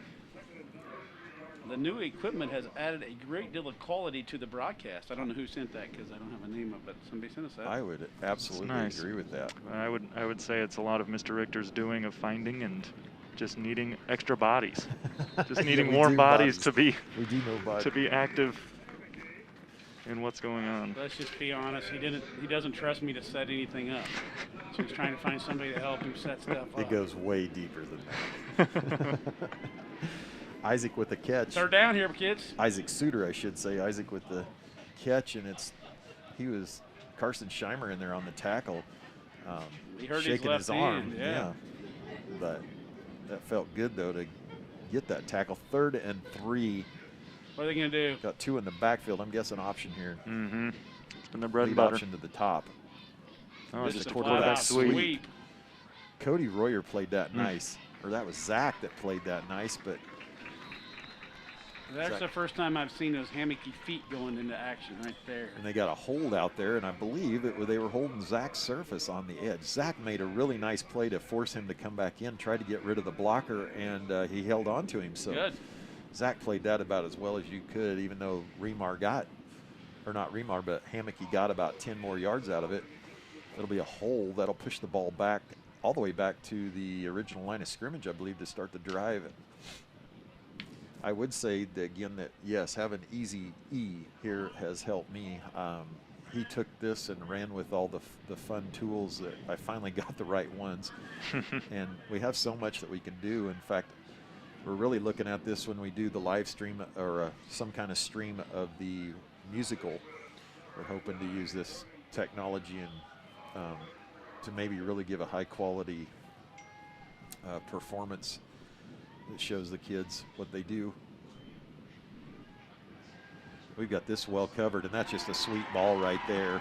The new equipment has added a great deal of quality to the broadcast. I don't know who sent that because I don't have a name of it. Somebody sent us that. I would absolutely nice. agree with that. I would say it's a lot of Mr. Richter's doing of finding and just needing extra bodies. Just Yeah, needing we more do bodies to be We do know about to be active in what's going on. Let's just be honest. He doesn't trust me to set anything up. So he's trying to find somebody to help him set stuff up. It goes way deeper than that. Isaac with the catch. Third down here, kids. Isaac Suter, I should say. Isaac with the catch, and he was Carson Scheimer in there on the tackle, He hurt his shaking left his arm. hand, yeah. But that felt good though to get that tackle. 3rd and 3. What are they going to do? Got 2 in the backfield. I'm guessing option here. Mm-hmm. It's been the bread and Lead butter. option to the top. Oh, This it's is a a quarterback flat-out sweep. sweep. Cody Royer played that nice. or that was Zach that played that nice, but That's Zach. the first time I've seen those hammocky feet going into action right there. And they got a hold out there, and I believe they were holding Zach's surface on the edge. Zach made a really nice play to force him to come back in, tried to get rid of the blocker, and he held on to him. So Good. Zach played that about as well as you could, even though Hammocky got about 10 more yards out of it. It'll be a hole that'll push the ball back, all the way back to the original line of scrimmage, I believe, to start the drive. I would say that, again, that yes, having Easy E here has helped me. He took this and ran with all the fun tools that I finally got the right ones. And we have so much that we can do. In fact, we're really looking at this when we do the live stream or some kind of stream of the musical. We're hoping to use this technology and to maybe really give a high quality performance that shows the kids what they do. We've got this well covered, and that's just a sweet ball right there.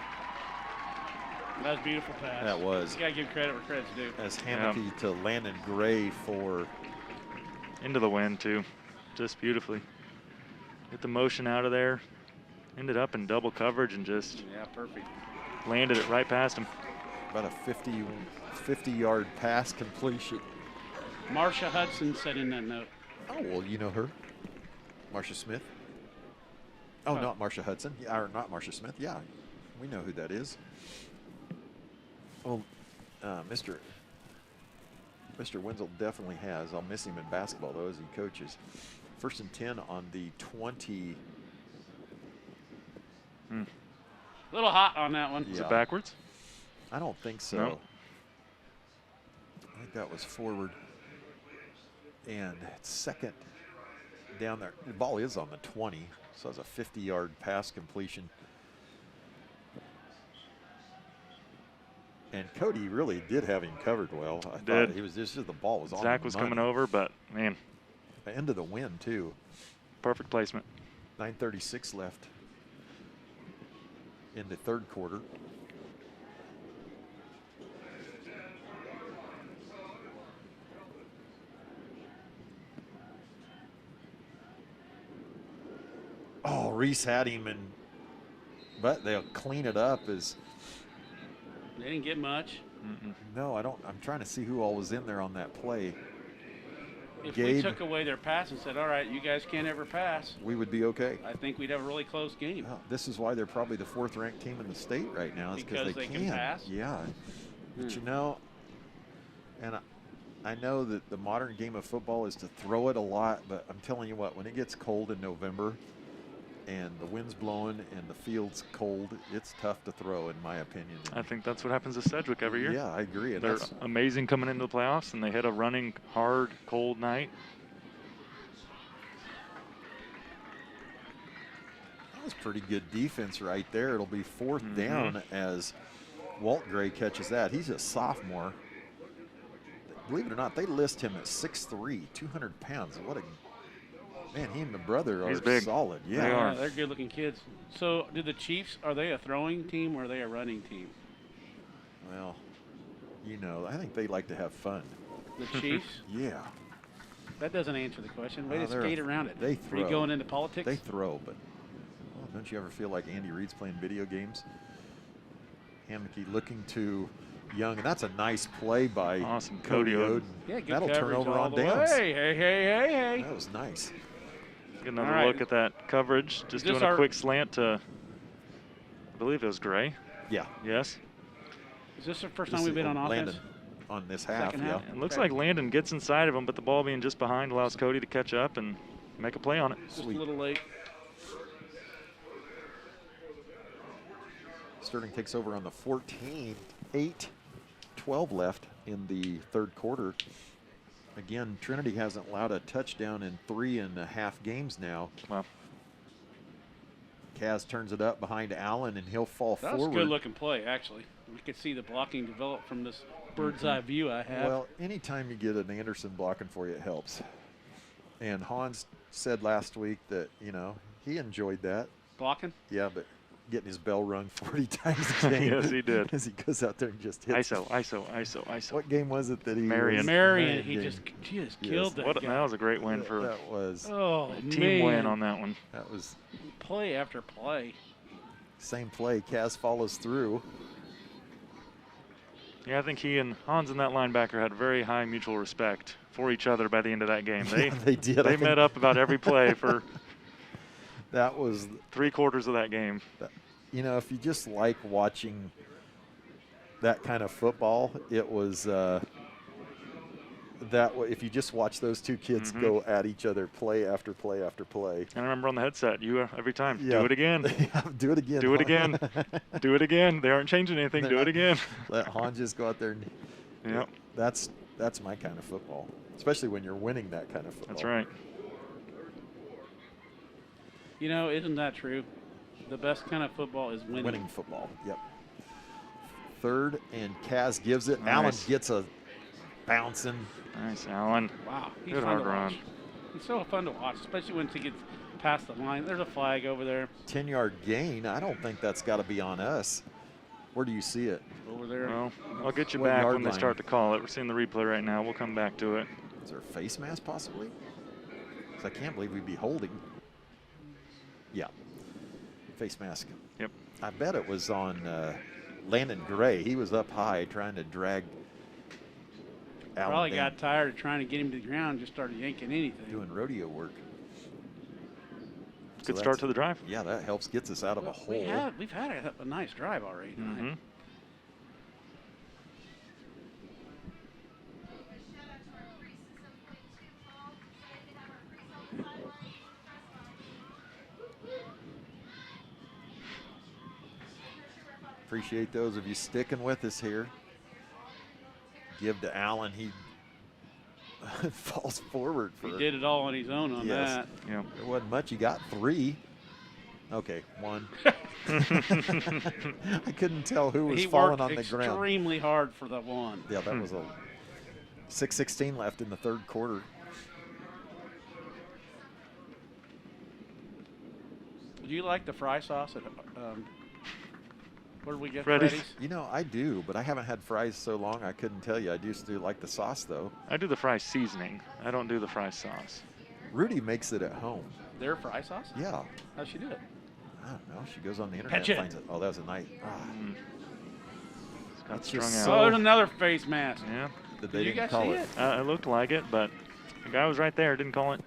That was a beautiful pass. That was. You got to give credit where credit's due. As Hammocky to Landon Gray for. Into the wind, too. Just beautifully. Get the motion out of there. Ended up in double coverage and just perfect. Landed it right past him. About a 50-yard pass completion. Marsha Hudson said in that note. Oh, well, you know her. Marsha Smith. Oh, not Marsha Hudson. Yeah, or not Marsha Smith. Yeah, we know who that is. Well, Mr. Wenzel definitely has. I'll miss him in basketball, though, as he coaches. 1st and 10 on the 20. A little hot on that one. Is it backwards? I don't think so. No. I think that was forward. And it's 2nd down there. The ball is on the 20, so it's a 50-yard pass completion. And Cody really did have him covered well. I thought he was just the ball was on. Zach was coming over, but man, into the wind too. Perfect placement. 9:36 left in the 3rd quarter. Oh, Reese had him, but they'll clean it up as. They didn't get much. No, I don't. I'm trying to see who all was in there on that play. If we took away their pass and said, all right, you guys can't ever pass, we would be okay. I think we'd have a really close game. Well, this is why they're probably the 4th ranked team in the state right now. Is because they can pass? Yeah. But you know, and I know that the modern game of football is to throw it a lot, but I'm telling you what, when it gets cold in November and the wind's blowing and the field's cold, it's tough to throw, in my opinion. I think that's what happens at Sedgwick every year. Yeah, I agree. And they're amazing coming into the playoffs, and they hit a running, hard, cold night. That was pretty good defense right there. It'll be 4th down as Walt Gray catches that. He's a sophomore. Believe it or not, they list him at 6'3", 200 pounds. What a man, he and the brother are solid. Yeah, they're good-looking kids. So, do the Chiefs, are they a throwing team or are they a running team? Well, you know, I think they like to have fun. The Chiefs? Yeah. That doesn't answer the question. Way to skate around it. They throw. Are you going into politics? They throw, but don't you ever feel like Andy Reid's playing video games? Hammocky looking to Young, and that's a nice play by Cody Oden. Yeah, good That'll turn over on downs. Hey. That was nice. Get another look at that coverage. Just doing a quick slant to, I believe it was Gray. Yeah. Yes. Is this the first time we've been on offense? Landon on this half, yeah. It looks like Landon gets inside of him, but the ball being just behind allows Cody to catch up and make a play on it. Just a little late. Sterling takes over on the 14, 8-12 left in the 3rd quarter. Again, Trinity hasn't allowed a touchdown in 3.5 games now. Wow. Kaz turns it up behind Allen, and he'll fall forward. That was a good-looking play, actually. You could see the blocking develop from this bird's-eye view I have. Well, anytime you get an Anderson blocking for you, it helps. And Hans said last week that, you know, he enjoyed that. Blocking? Yeah, but getting his bell rung 40 times a game. Yes, he did. As he goes out there and just hits. ISO. What game was it that he Marion. was? Marion, he game. just Yes. killed that guy. That was a great win for That was Oh, team win man. on that one. that was Play after play. same play. Kaz follows through. Yeah, I think he and Hans and that linebacker had very high mutual respect for each other by the end of that game. They Yeah, they did. I They think met up about every play for that was, 3/4 of that game. you know, if you just like watching that kind of football, it was if you just watch those two kids go at each other play after play after play. And I remember on the headset, every time, Yeah. do it again. Yeah, do it again. Do it again. Do it again. They aren't changing anything. They're Do it not- again. Let Han just go out there and Yep, that's my kind of football, especially when you're winning that kind of football. that's right. You know, isn't that true? The best kind of football is winning. Winning football. Yep. Third and Kaz gives it. Nice. Allen gets a bouncing. Nice, Allen. Wow, he's Good fun to hard run. watch. He's so fun to watch, especially once he gets past the line. There's a flag over there. 10-yard gain. I don't think that's got to be on us. Where do you see it? Over there. Well, I'll get you What back yard when they line? start to call it. We're seeing the replay right now. We'll come back to it. Is there a face mask possibly? 'Cause I can't believe we'd be holding. Yeah. Face mask. Yep. I bet it was on Landon Gray. He was up high trying to drag Allen Probably down, got tired of trying to get him to the ground and just started yanking anything. doing rodeo work. So Good start that's- to the drive. Yeah, that helps gets us out of a hole. We've had a nice drive already tonight. Mm-hmm. Appreciate those of you sticking with us here. Give to Allen. He falls forward for He did it all on his own on Yes. that. Yeah. There wasn't much. He got 3. Okay, 1. I couldn't tell who was He falling worked on the ground. extremely hard for the one. Yeah, that was a 6:16 left in the third quarter. Do you like the fry sauce at where did we get Freddy's. Freddy's? You know, I do, but I haven't had fries so long I couldn't tell you. I used to like the sauce though. I do the fry seasoning. I don't do the fry sauce. Rudy makes it at home. Their fry sauce? Yeah. How'd she do it? I don't know. She goes on the internet Catch and it. finds it. Oh, that was a night. It's got It's strung just out. so- Oh, there's another face mask. Yeah. That they Did you didn't guys call see it. it? It looked like it, but the guy was right there. Didn't call it.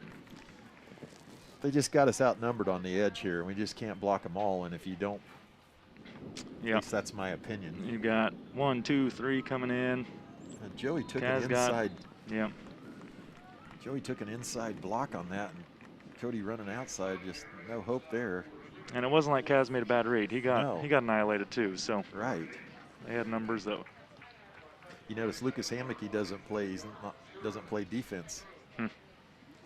They just got us outnumbered on the edge here, and we just can't block them all. And if you don't, at Yeah. least that's my opinion. You got 1, 2, 3 coming in. And Joey took Kaz an got- inside. Yeah. Joey took an inside block on that, and Cody running outside. Just no hope there. And it wasn't like Kaz made a bad read. He got No. annihilated too. So Right. they had numbers that. You notice Lucas Hammocky doesn't play. Doesn't play defense.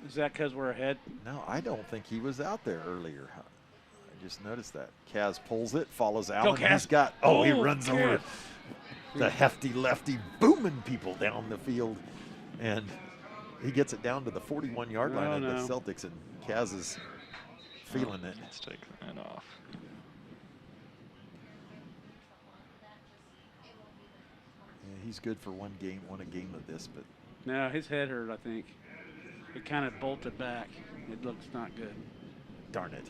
Is that because we're ahead? No, I don't think he was out there earlier. I just noticed that. Kaz pulls it, follows Allen. Kaz. He's got. Oh, he Oh, runs Kaz. over the hefty lefty, booming people down the field, and he gets it down to the 41-yard line Oh, of no. the Celtics, and Kaz is feeling it. Let's take that off. Yeah, he's good for one a game of this, but No, his head hurt, I think. It kind of bolted back. It looks not good. darn it.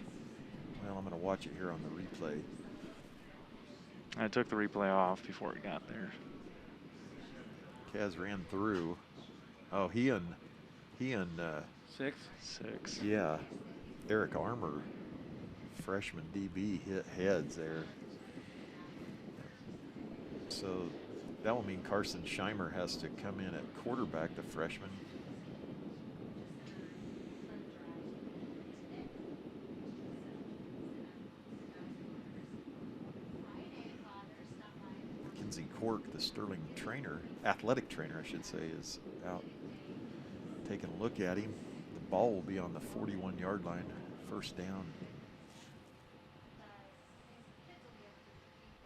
Well, I'm going to watch it here on the replay. I took the replay off before it got there. Kaz ran through. Oh, he and 6? 6. yeah, Eric Armour, freshman DB, hit heads there. So that will mean Carson Scheimer has to come in at quarterback, the freshman. Mackenzie Cork, the Sterling trainer, athletic trainer, I should say, is out taking a look at him. The ball will be on the 41-yard line, first down.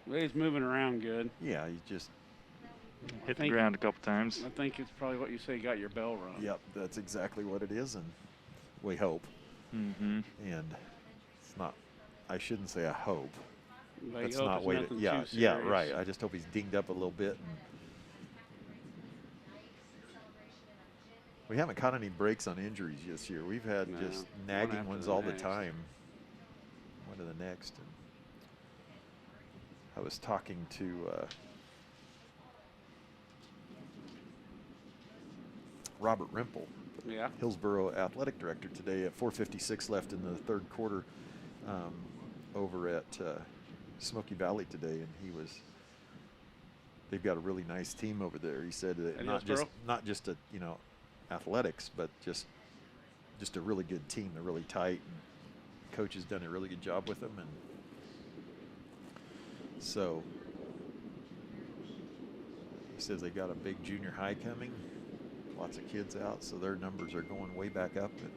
Well, he's moving around good. Yeah, he just, Hit the think- ground a couple times. I think it's probably what you say got your bell rung. yep, that's exactly what it is, and we hope. Mm-hmm. And it's not, I shouldn't say I hope. But let's you hope not it's wait. nothing Yeah, too yeah, serious. right. I just hope he's dinged up a little bit. And we haven't caught any breaks on injuries this year. We've had No, just one nagging after ones the all the next. time. One to the next. And I was talking to Robert Rimple, Yeah. Hillsboro athletic director, today at 4:56 left in the third quarter over at Smoky Valley today, and they've got a really nice team over there. He said that At not Hillsboro? just a, athletics, but just a really good team. They're really tight, and coach has done a really good job with them, and so he says they got a big junior high coming, lots of kids out, so their numbers are going way back up. And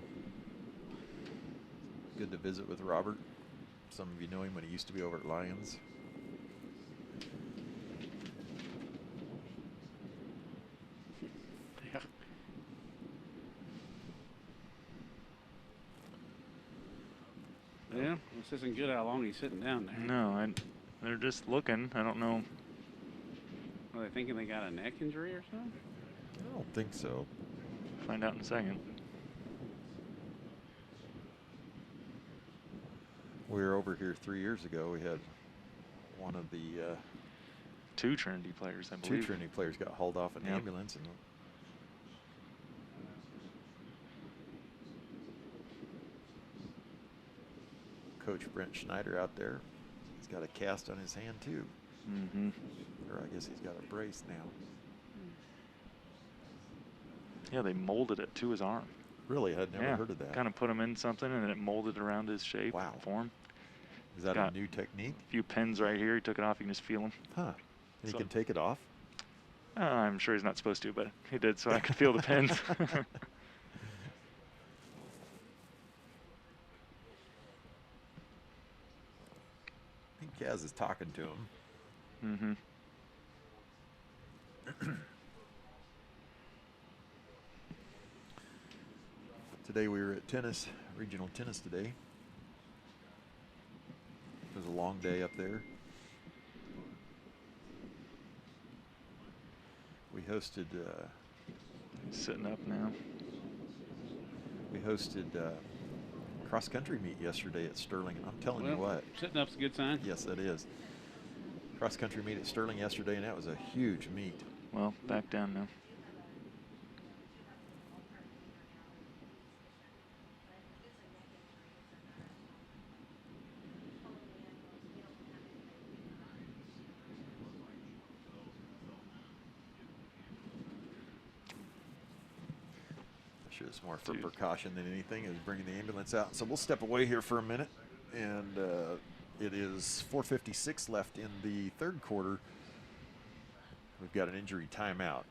good to visit with Robert. Some of you know him when he used to be over at Lions. Yeah. Yeah, this isn't good how long he's sitting down there. No, they're just looking. I don't know. Are they thinking they got a neck injury or something? I don't think so. Find out in a second. We were over here 3 years ago. We had one of the 2 Trinity players, I two believe. Trinity players got hauled off in an Yep. ambulance, and Coach Brent Schneider out there, he's got a cast on his hand too, Mm-hmm. or I guess he's got a brace now. Yeah, they molded it to his arm. Really, I'd never Yeah, heard of that. kind of put him in something, and then it molded around his shape Wow. for him. Is that a got new technique? A few pins right here. He took it off. You can just feel them. Huh. And he So- can take it off? I'm sure he's not supposed to, but he did, so I could feel the pins. I think Kaz is talking to him. Mm-hmm. Today we were at tennis, regional tennis today. It was a long day up there. We hosted Sitting up now. cross country meet yesterday at Sterling, and I'm telling you Well, what. sitting up's a good sign. Yes, that is. Cross country meet at Sterling yesterday, and that was a huge meet. Well, back down now. I'm sure it's more for Dude. precaution than anything, is bringing the ambulance out. So we'll step away here for a minute, and it is 4:56 left in the third quarter. We've got an injury timeout.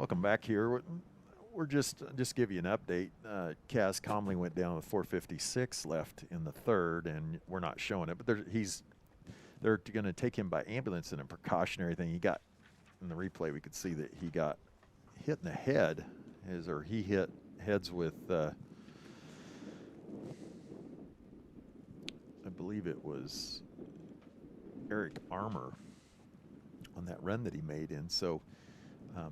welcome back here. We're just give you an update. Kaz calmly went down with 4:56 left in the third, and we're not showing it, but they're going to take him by ambulance in a precautionary thing. He got in the replay. We could see that he got hit in the head, he hit heads with. I believe it was Eric Armour on that run that he made in. So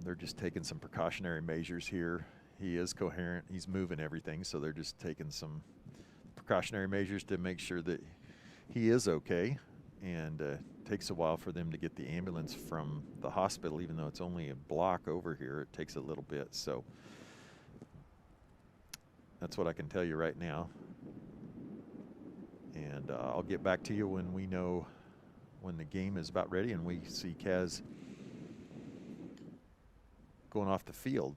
they're just taking some precautionary measures here. He is coherent. He's moving everything. So they're just taking some precautionary measures to make sure that he is okay. And takes a while for them to get the ambulance from the hospital, even though it's only a block over here. It takes a little bit. So that's what I can tell you right now. And I'll get back to you when we know when the game is about ready and we see Kaz going off the field.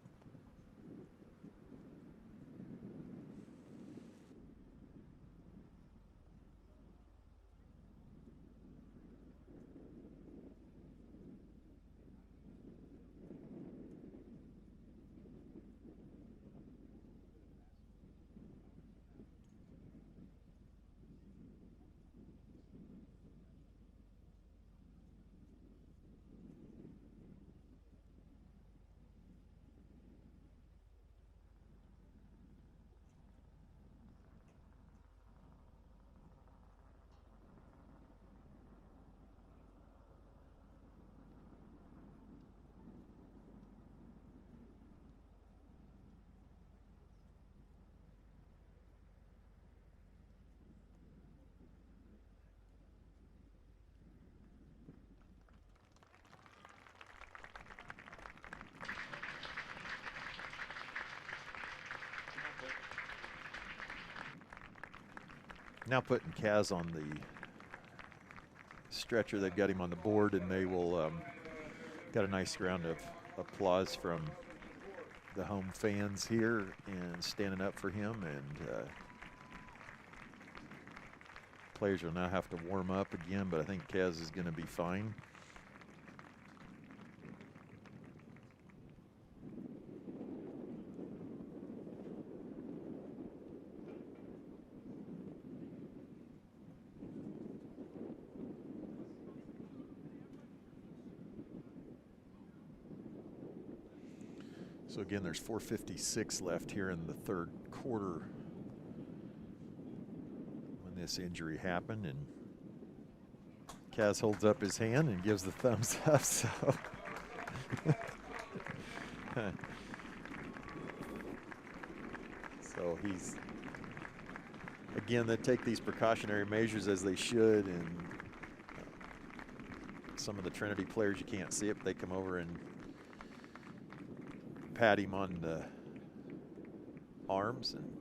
Now putting Kaz on the stretcher. They've got him on the board, and they will got a nice round of applause from the home fans here and standing up for him. And players will now have to warm up again, but I think Kaz is going to be fine. So again, there's 4:56 left here in the third quarter when this injury happened, and Kaz holds up his hand and gives the thumbs up. So so he's, again, they take these precautionary measures as they should, and some of the Trinity players, you can't see it, but they come over and pat him on the arms, and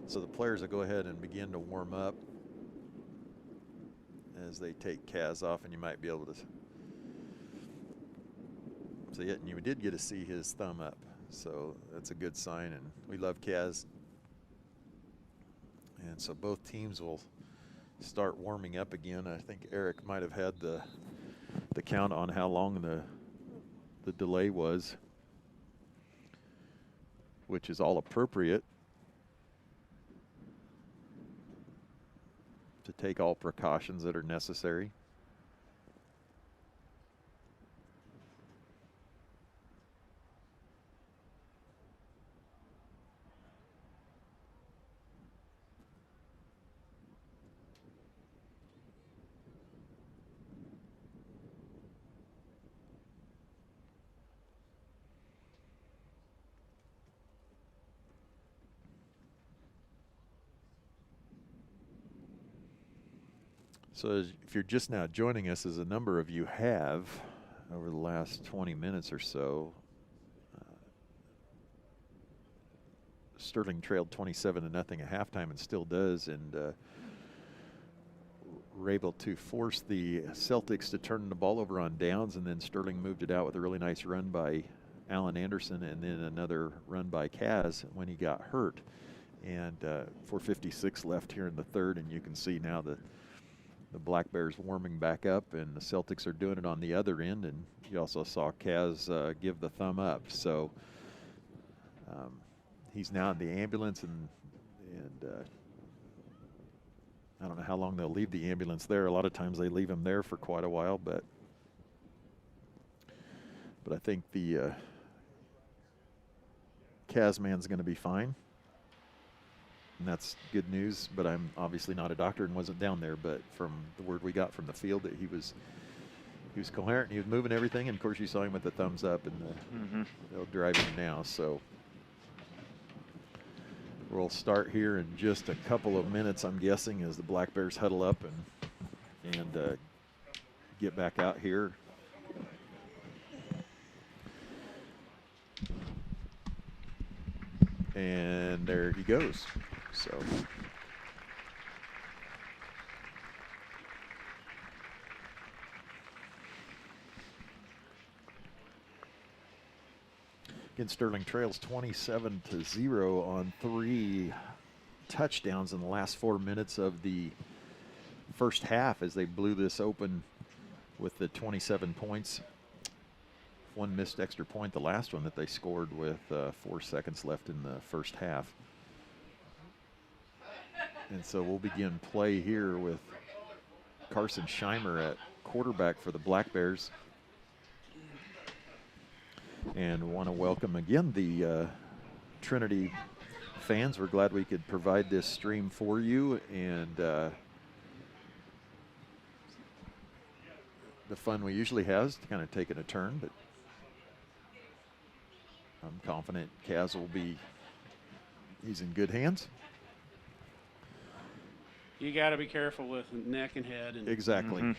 so the players will go ahead and begin to warm up as they take Kaz off, and you might be able to see it, and you did get to see his thumb up, so that's a good sign, and we love Kaz. And so both teams will start warming up again. I think Eric might have had the count on how long the delay was, which is all appropriate to take all precautions that are necessary. So if you're just now joining us, as a number of you have over the last 20 minutes or so, Sterling trailed 27-0 at halftime and still does, and were able to force the Celtics to turn the ball over on downs, and then Sterling moved it out with a really nice run by Alan Anderson, and then another run by Kaz when he got hurt. And 4:56 left here in the third, and you can see now that the Black Bears warming back up, and the Celtics are doing it on the other end. And you also saw Kaz give the thumb up. So he's now in the ambulance, and I don't know how long they'll leave the ambulance there. A lot of times they leave him there for quite a while, but I think the Kaz man's going to be fine. And that's good news, but I'm obviously not a doctor and wasn't down there. But from the word we got from the field, that he was coherent and he was moving everything. And of course, you saw him with the thumbs up and they'll drive him now. So we'll start here in just a couple of minutes, I'm guessing, as the Black Bears huddle up and get back out here. And there he goes. So again, Sterling trails 27-0 on 3 touchdowns in the last 4 minutes of the first half as they blew this open with the 27 points. One missed extra point, the last one that they scored with 4 seconds left in the first half. And so we'll begin play here with Carson Scheimer at quarterback for the Black Bears. And want to welcome again the Trinity fans. We're glad we could provide this stream for you. And the fun we usually has kind of taking a turn, but I'm confident Kaz will be, he's in good hands. You got to be careful with neck and head. And exactly.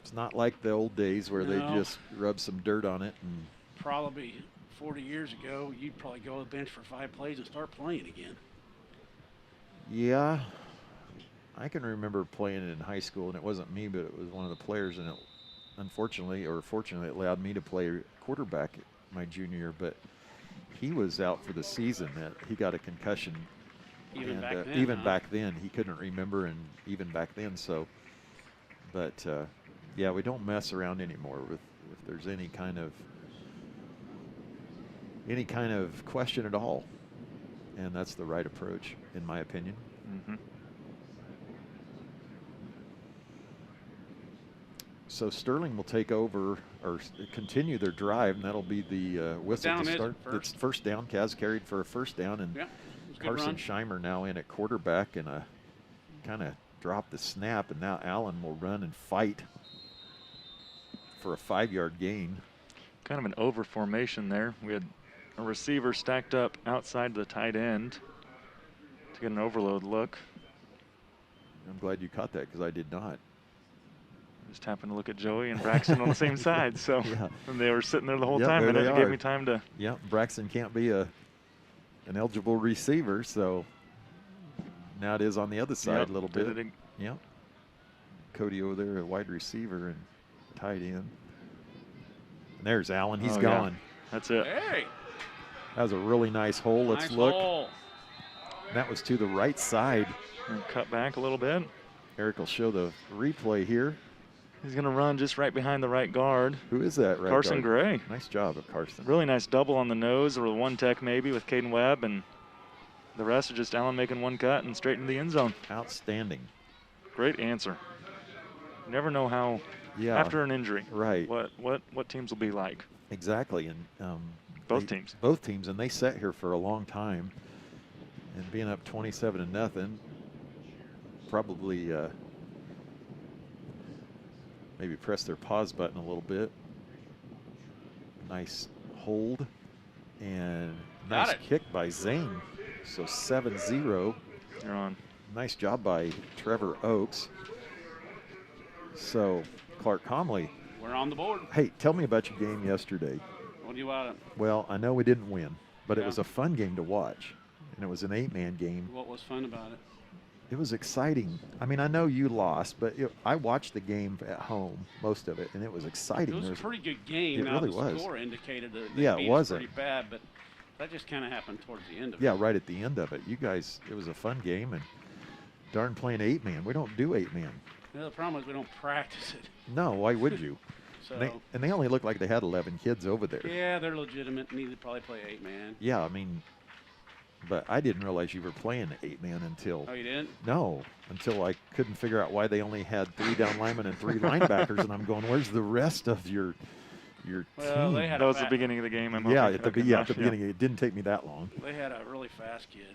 It's not like the old days where they just rub some dirt on it. And probably 40 years ago, you'd probably go to the bench for 5 plays and start playing again. Yeah. I can remember playing it in high school, and it wasn't me, but it was one of the players, and it unfortunately or fortunately it allowed me to play quarterback my junior year, but he was out for the season. That he got a concussion. Even back then, he couldn't remember, and even back then. So, but yeah, we don't mess around anymore with if there's any kind of question at all, and that's the right approach, in my opinion. So Sterling will take over or continue their drive, and that'll be the whistle to start. It's first down. Kaz carried for a first down, and Carson Scheimer now in at quarterback, and kind of dropped the snap, and now Allen will run and fight for a 5-yard gain. Kind of an over formation there. We had a receiver stacked up outside the tight end to get an overload look. I'm glad you caught that because I did not. Just happened to look at Joey and Braxton on the same side, so and they were sitting there the whole time, and it gave me time to. Yeah, Braxton can't be an eligible receiver, so now it is on the other side a little bit. Yeah, Cody over there, a wide receiver and tight end. And there's Allen. He's gone. Yeah. That's it. Hey, that was a really nice hole. Let's look. Hole. And that was to the right side. And cut back a little bit. Eric will show the replay here. He's going to run just right behind the right guard. Who is that right Carson guard? Gray. Nice job of Carson. Really nice double on the nose, or one tech maybe with Caden Webb, and the rest are just Allen making one cut and straight into the end zone. Outstanding. Great answer. You never know how, after an injury, what teams will be like. Exactly, and both teams. Both teams, and they sat here for a long time, and being up 27-0, probably maybe press their pause button a little bit. Nice hold, and nice kick by Zane. So 7-0. You're on. Nice job by Trevor Oakes. So Clark Comley. We're on the board. Hey, tell me about your game yesterday. What do you want? Well, I know we didn't win, but it was a fun game to watch, and it was an 8-man game. What was fun about it? It was exciting. I mean, I know you lost, but I watched the game at home, most of it, and it was exciting. It was a pretty good game. It really was. The score indicated that it wasn't pretty bad, but that just kind of happened towards the end of it. Yeah, right at the end of it. You guys, it was a fun game, and darn playing 8-man. We don't do 8-man. The problem is we don't practice it. No, why would you? So And they only look like they had 11 kids over there. yeah, they're legitimate. Need to probably play 8-man. Yeah, I mean, but I didn't realize you were playing 8-man until. Oh, you didn't? No, until I couldn't figure out why they only had 3 down linemen and 3 linebackers, and I'm going, where's the rest of your Well, team? they had That was the beginning of the game. I'm Yeah, hoping. at the Okay, at the beginning, it didn't take me that long. They had a really fast kid.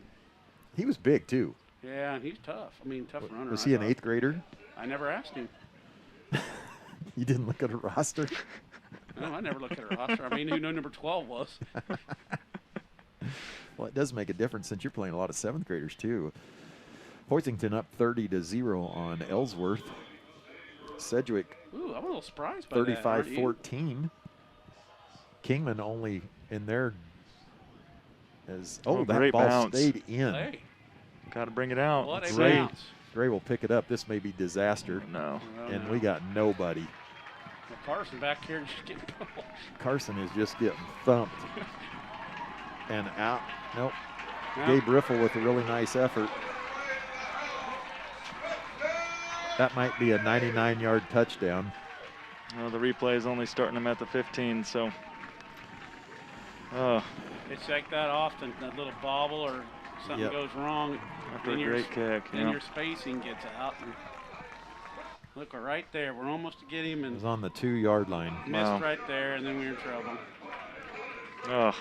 He was big too. Yeah, and he's tough. I mean, tough runner. Was I he an thought. 8th grader? I never asked him. You didn't look at a roster. No, I never looked at a roster. I mean, who knew number 12 was? Well, it does make a difference since you're playing a lot of 7th graders too. Hoisington up 30-0 on Ellsworth. Sedgwick Ooh, I'm a little surprised by that. aren't you? 35-14. Kingman only in there as Oh, that great ball bounce. stayed in. Hey, Got to bring it out. what a Gray, bounce. Gray will pick it up. This may be disaster. No. Oh, And no. we got nobody. Well, Carson back here just getting pulled. Carson is just getting thumped. And out. Nope. No. Gabe Riffle with a really nice effort. That might be a 99-yard touchdown. Well, the replay is only starting them at the 15, so. Oh, It's like that often, that little bobble or something Yep. goes wrong. after a then your- great kick. Then Yeah. your spacing gets out. And look, we're right there. We're almost to get him It and was on the 2-yard line. missed Wow. right there, and then we were in trouble. Oh,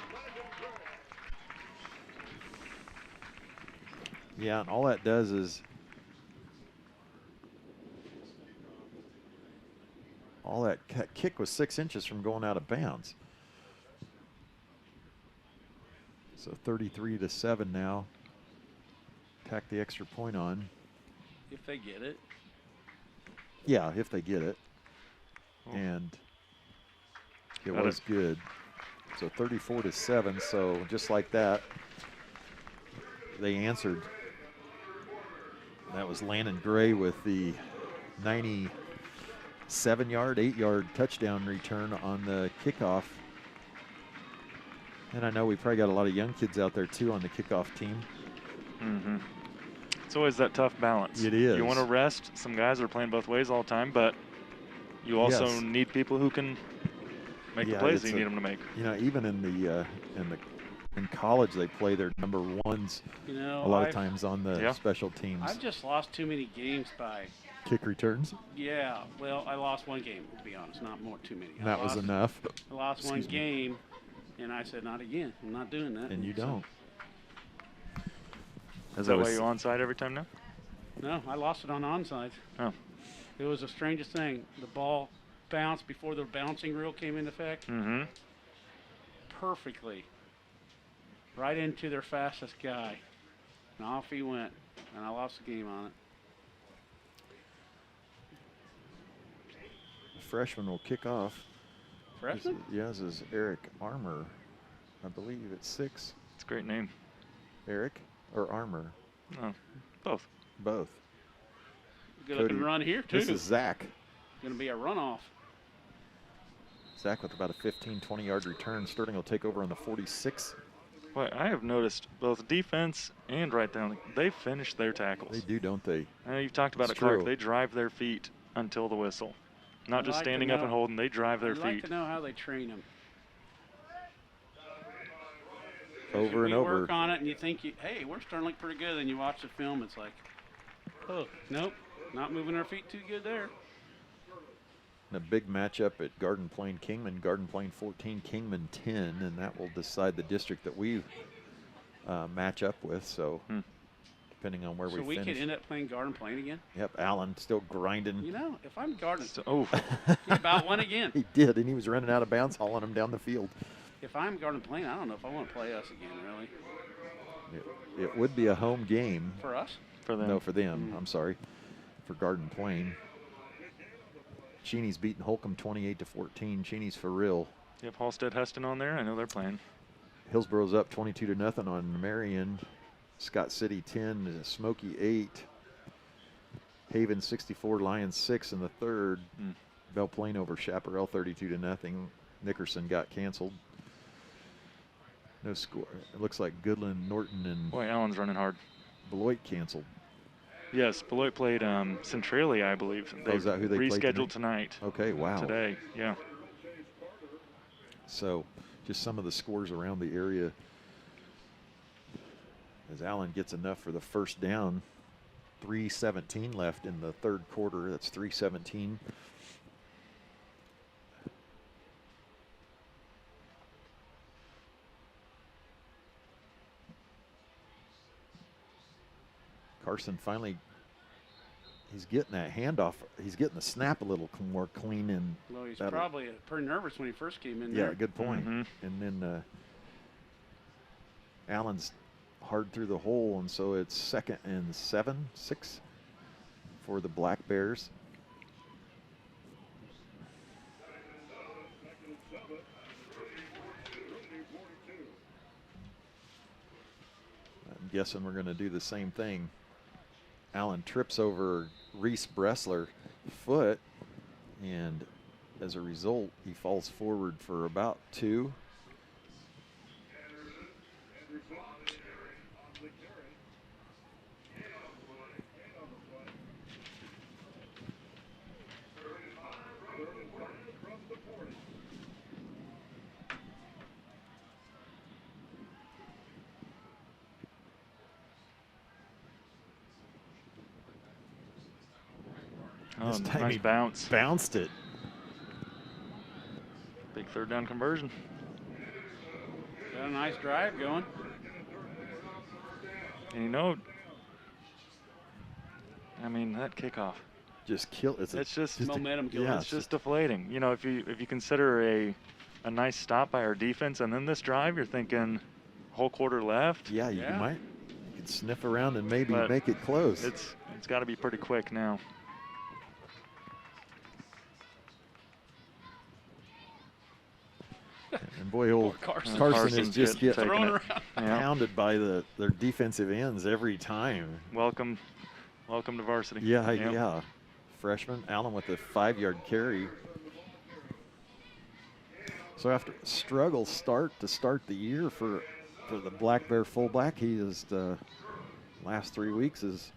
Yeah, and all that does is that kick was 6 inches from going out of bounds. So 33-7 now. Tack the extra point on. If they get it. Yeah, if they get it. Oh. And it Got was good. So 34-7. So just like that, they answered. That was Landon Gray with the 97-yard, 8-yard touchdown return on the kickoff. And I know we probably got a lot of young kids out there too on the kickoff team. mm-hmm. It's always that tough balance. It is. You want to rest. Some guys are playing both ways all the time, but you also Yes. need people who can make the Yeah, plays it's that you need them to make. You know, even in college they play their number ones You know, a lot of I've- times on the Yeah. special teams. I've just lost too many games by. Kick returns. Yeah, well, I lost one game, to be honest, not more too many. That was enough. I lost one Excuse me. game, and I said, not again. I'm not doing that. And you So- don't. Is that why you're onside every time now? No, I lost it on onside. Oh. It was the strangest thing. The ball bounced before the bouncing rule came into effect Mm-hmm. perfectly. Right into their fastest guy. And off he went. And I lost the game on it. The freshman will kick off. Freshman? Yes, is Eric Armour. I believe it's 6. It's a great name. Eric or Armour? Oh, both. Both. Good looking Cody, run here, too. This is Zach. Going to be a runoff. Zach with about a 15, 20-yard return. Sterling will take over on the 46. Boy, I have noticed both defense and right down, they finish their tackles. They do, don't they? I know you've talked about It's it, Clark. true. They drive their feet until the whistle. Not I'd just like to standing up and know- holding, they drive their I'd like feet. to know how they train them. Over and we over. work on it, and you think, hey, we're starting to look pretty good. Then you watch the film, it's like, oh, nope, not moving our feet too good there. And a big matchup at Garden Plain Kingman. Garden Plain 14, Kingman 10, and that will decide the district that we match up with. So depending on where So we we finish. could end up playing Garden Plain again. Yep, Allen still grinding. You know, if I'm Garden, So, oh, he about won again. He did, and he was running out of bounds, hauling him down the field. If I'm Garden Plain, I don't know if I want to play us again, really. It would be a home game. For us? for them. No, for them. I'm sorry. For Garden Plain. Cheney's beating Holcomb 28-14. Cheney's for real. You have Halstead Heston on there. I know they're playing. Hillsboro's up 22-0 on Marion. Scott City 10, Smoky 8. Haven 64, Lions 6 in the third. Belle Plaine over Chaparral 32-0. Nickerson got canceled. No score. It looks like Goodland, Norton, and Boy, Allen's running hard. Beloit canceled. Yes, Beloit played Centralia, I believe. They is that who they played rescheduled tonight? Okay, wow. Today, yeah. So just some of the scores around the area as Allen gets enough for the first down. 3:17 left in the third quarter. That's 3:17. Carson finally, he's getting that handoff. He's getting the snap a little more clean. And Well, he's probably pretty nervous when he first came in there. yeah, good point. And then Allen's hard through the hole, and so it's 2nd and 6 for the Black Bears. I'm guessing we're going to do the same thing. Allen trips over Reese Bressler foot, and as a result, he falls forward for about 2. Oh, This time nice he bounce. Bounced it. Big third down conversion. Got a nice drive going. And you know, I mean, that kickoff. Just kill. It's just momentum killer. Yeah, It's just deflating. You know, if you consider a nice stop by our defense, and then this drive, you're thinking whole quarter left. Yeah, you Yeah. might. You could sniff around and maybe But make it close. It's got to be pretty quick now. And boy, old Carson. Carson is Carson's just taking getting Thrown it. around. Yeah. pounded by their defensive ends every time. Welcome to varsity. Yeah, Yep. yeah. Freshman Allen with a 5-yard carry. So after a struggle start the year for the Black Bear fullback, he is the last 3 weeks has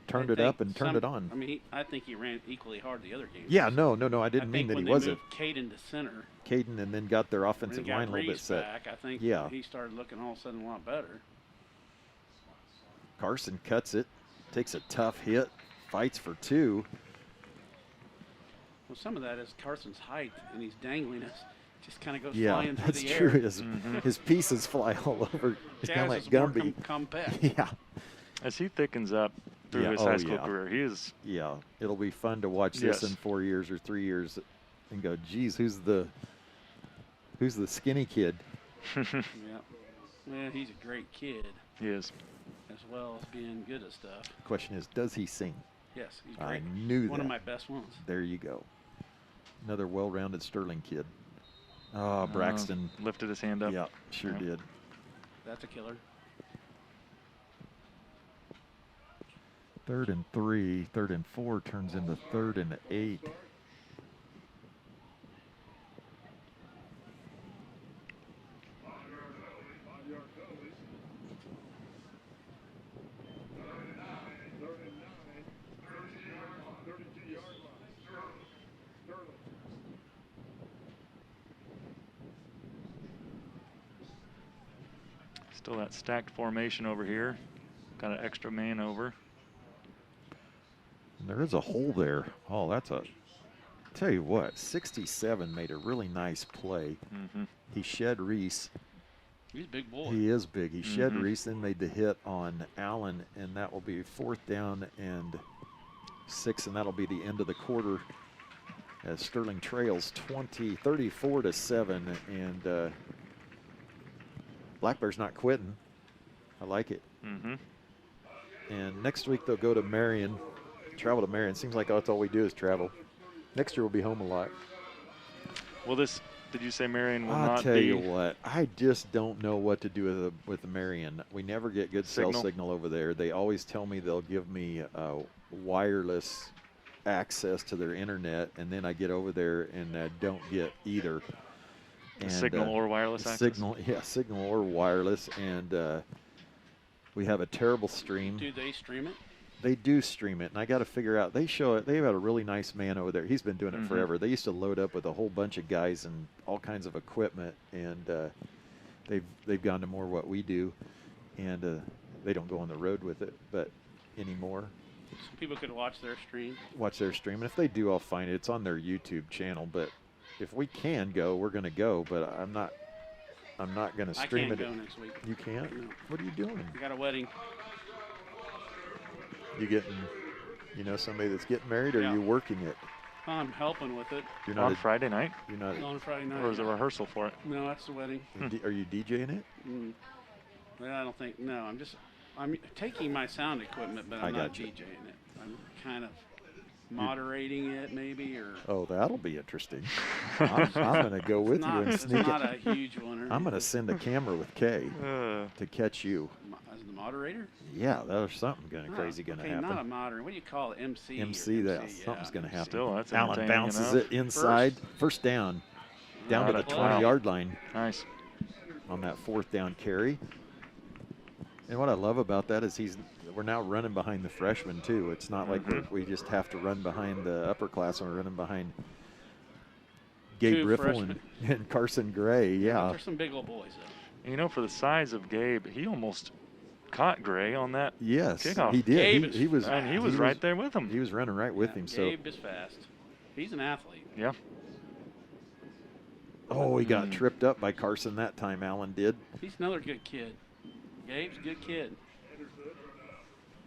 turned it up and turned it on. I mean, I think he ran equally hard the other game. Yeah, no, I didn't mean that he wasn't. When they moved Caden to center, Caden and then got their and offensive got line a little bit Reese set. back, I think Yeah. he started looking all of a sudden a lot better. Carson cuts it, takes a tough hit, fights for 2. Well, some of that is Carson's height, and he's dangling us. Just kind of goes Yeah, flying through that's the true. air. His pieces fly all over. He's kind of Jazz like is more Gumby. compact. Yeah, As he thickens up through Yeah, his oh, high school yeah. career, he is. yeah. It'll be fun to watch this Yes. in 4 years or 3 years, and go, geez, who's the skinny kid? Yeah. Well, he's a great kid, He is. as well as being good at stuff. Question is, does he sing? Yes, he's I great. knew One that. of my best ones. There you go. Another well-rounded Sterling kid. Oh, Braxton. Lifted his hand up. Yeah, sure Yeah. did. That's a killer. 3rd and 3, 3rd and 4 turns into 3rd and 8. Still that stacked formation over here. Got an extra man over. And there is a hole there. Oh, that's a. Tell you what, 67 made a really nice play. Mm-hmm. He shed Reese. He's a big boy. He is big. He shed Mhm. Reese, then made the hit on Allen, and that will be 4th down and 6, and that'll be the end of the quarter as Sterling trails 34-7, and Black Bear's not quitting. I like it. Mm-hmm. And next week they'll go to Marion, travel to Marion. Seems like that's all we do is travel. Next year we'll be home a lot. Well, did you say Marion will I'll not tell be? you what, I just don't know what to do with the Marion. We never get good cell Signal? signal over there. They always tell me they'll give me wireless access to their internet, and then I get over there and don't get either. And, Signal or wireless access? Signal or wireless, and We have a terrible stream. Do they stream it? They do stream it, and I got to figure out. They show it. They've got a really nice man over there. He's been doing it forever. They used to load up with a whole bunch of guys and all kinds of equipment, and they've gone to more what we do, and they don't go on the road with it, but anymore. So people could watch their stream. Watch their stream, and if they do, I'll find it. It's on their YouTube channel. But if we can go, we're going to go. But I'm not going to stream it. I can't go next week. You can't? No. What are you doing? I got a wedding. You getting, somebody that's getting married, or Yeah. are you working it? I'm helping with it. You're On Friday night? You're not. On Friday night. Or is it a rehearsal for it? No, that's the wedding. Are you DJing it? Well, I don't think. No, I'm taking my sound equipment, but I'm not gotcha. DJing it. I'm kind of moderating it, maybe, or. Oh, that'll be interesting. I'm going to go with you and It's sneak not it. a huge one. I'm going to send a camera with Kay to catch you. As the moderator? Yeah, there's something crazy going to happen. Not a moderator. What do you call it? MC? MC, that yeah. something's going to happen. Still, that's Allen entertaining bounces enough. it inside, first down to the 20-yard line Nice. on that fourth down carry. And what I love about that is we're now running behind the freshmen too. It's not like we just have to run behind the upperclassmen. We're running behind Gabe Two Riffle freshmen. and Carson Gray. Yeah. There's some big old boys, though. For the size of Gabe, he almost caught Gray on that Yes, kickoff. he did. Gabe He was right there with him. He was running right with him. So Gabe is fast. He's an athlete. Yeah. oh, he got tripped up by Carson that time. Allen did. He's another good kid. Gabe's a good kid.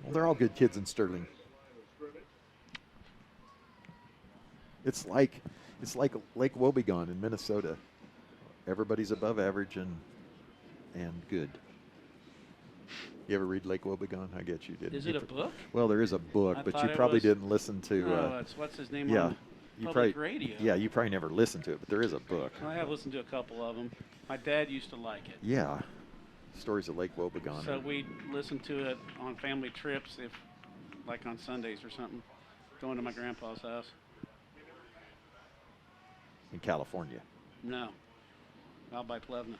Well, they're all good kids in Sterling. It's like Lake Wobegon in Minnesota. Everybody's above average and good. You ever read Lake Wobegon? I guess you did. Is it a book? Well, there is a book, I but thought you it probably was- didn't listen to. No, it's what's his name yeah, on you public probably radio. Yeah, you probably never listened to it, but there is a book. I have listened to a couple of them. My dad used to like it. Yeah, stories of Lake Wobegon. So we listened to it on family trips, like on Sundays or something, going to my grandpa's house. In California. No, out by Plevna.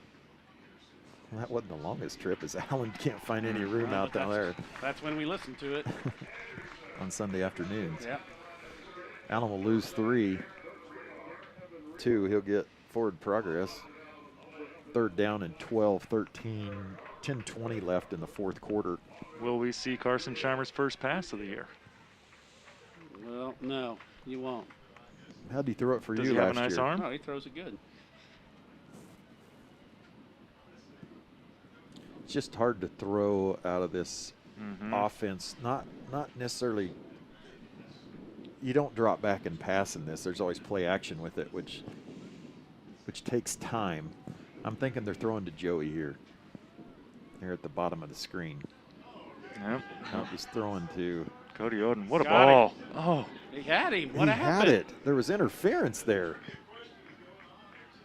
Well, that wasn't the longest trip, as Allen can't find any room Well, out but down there That's when we listened to it. on Sunday afternoons. Yeah. Allen will lose 3. 2, he'll get forward progress. Third down and 12, 13, 10, 20 left in the fourth quarter. Will we see Carson Scheimer's first pass of the year? Well, no, you won't. How'd he throw it for Does you he have last a nice year? arm? No, he throws it good. It's just hard to throw out of this offense. Not necessarily. You don't drop back and pass in this. There's always play action with it, which takes time. I'm thinking they're throwing to Joey here. They're at the bottom of the screen. Yep. No, he's throwing to. Cody Oden. What a Got ball. Oh. He had him. What he happened? had it. There was interference there.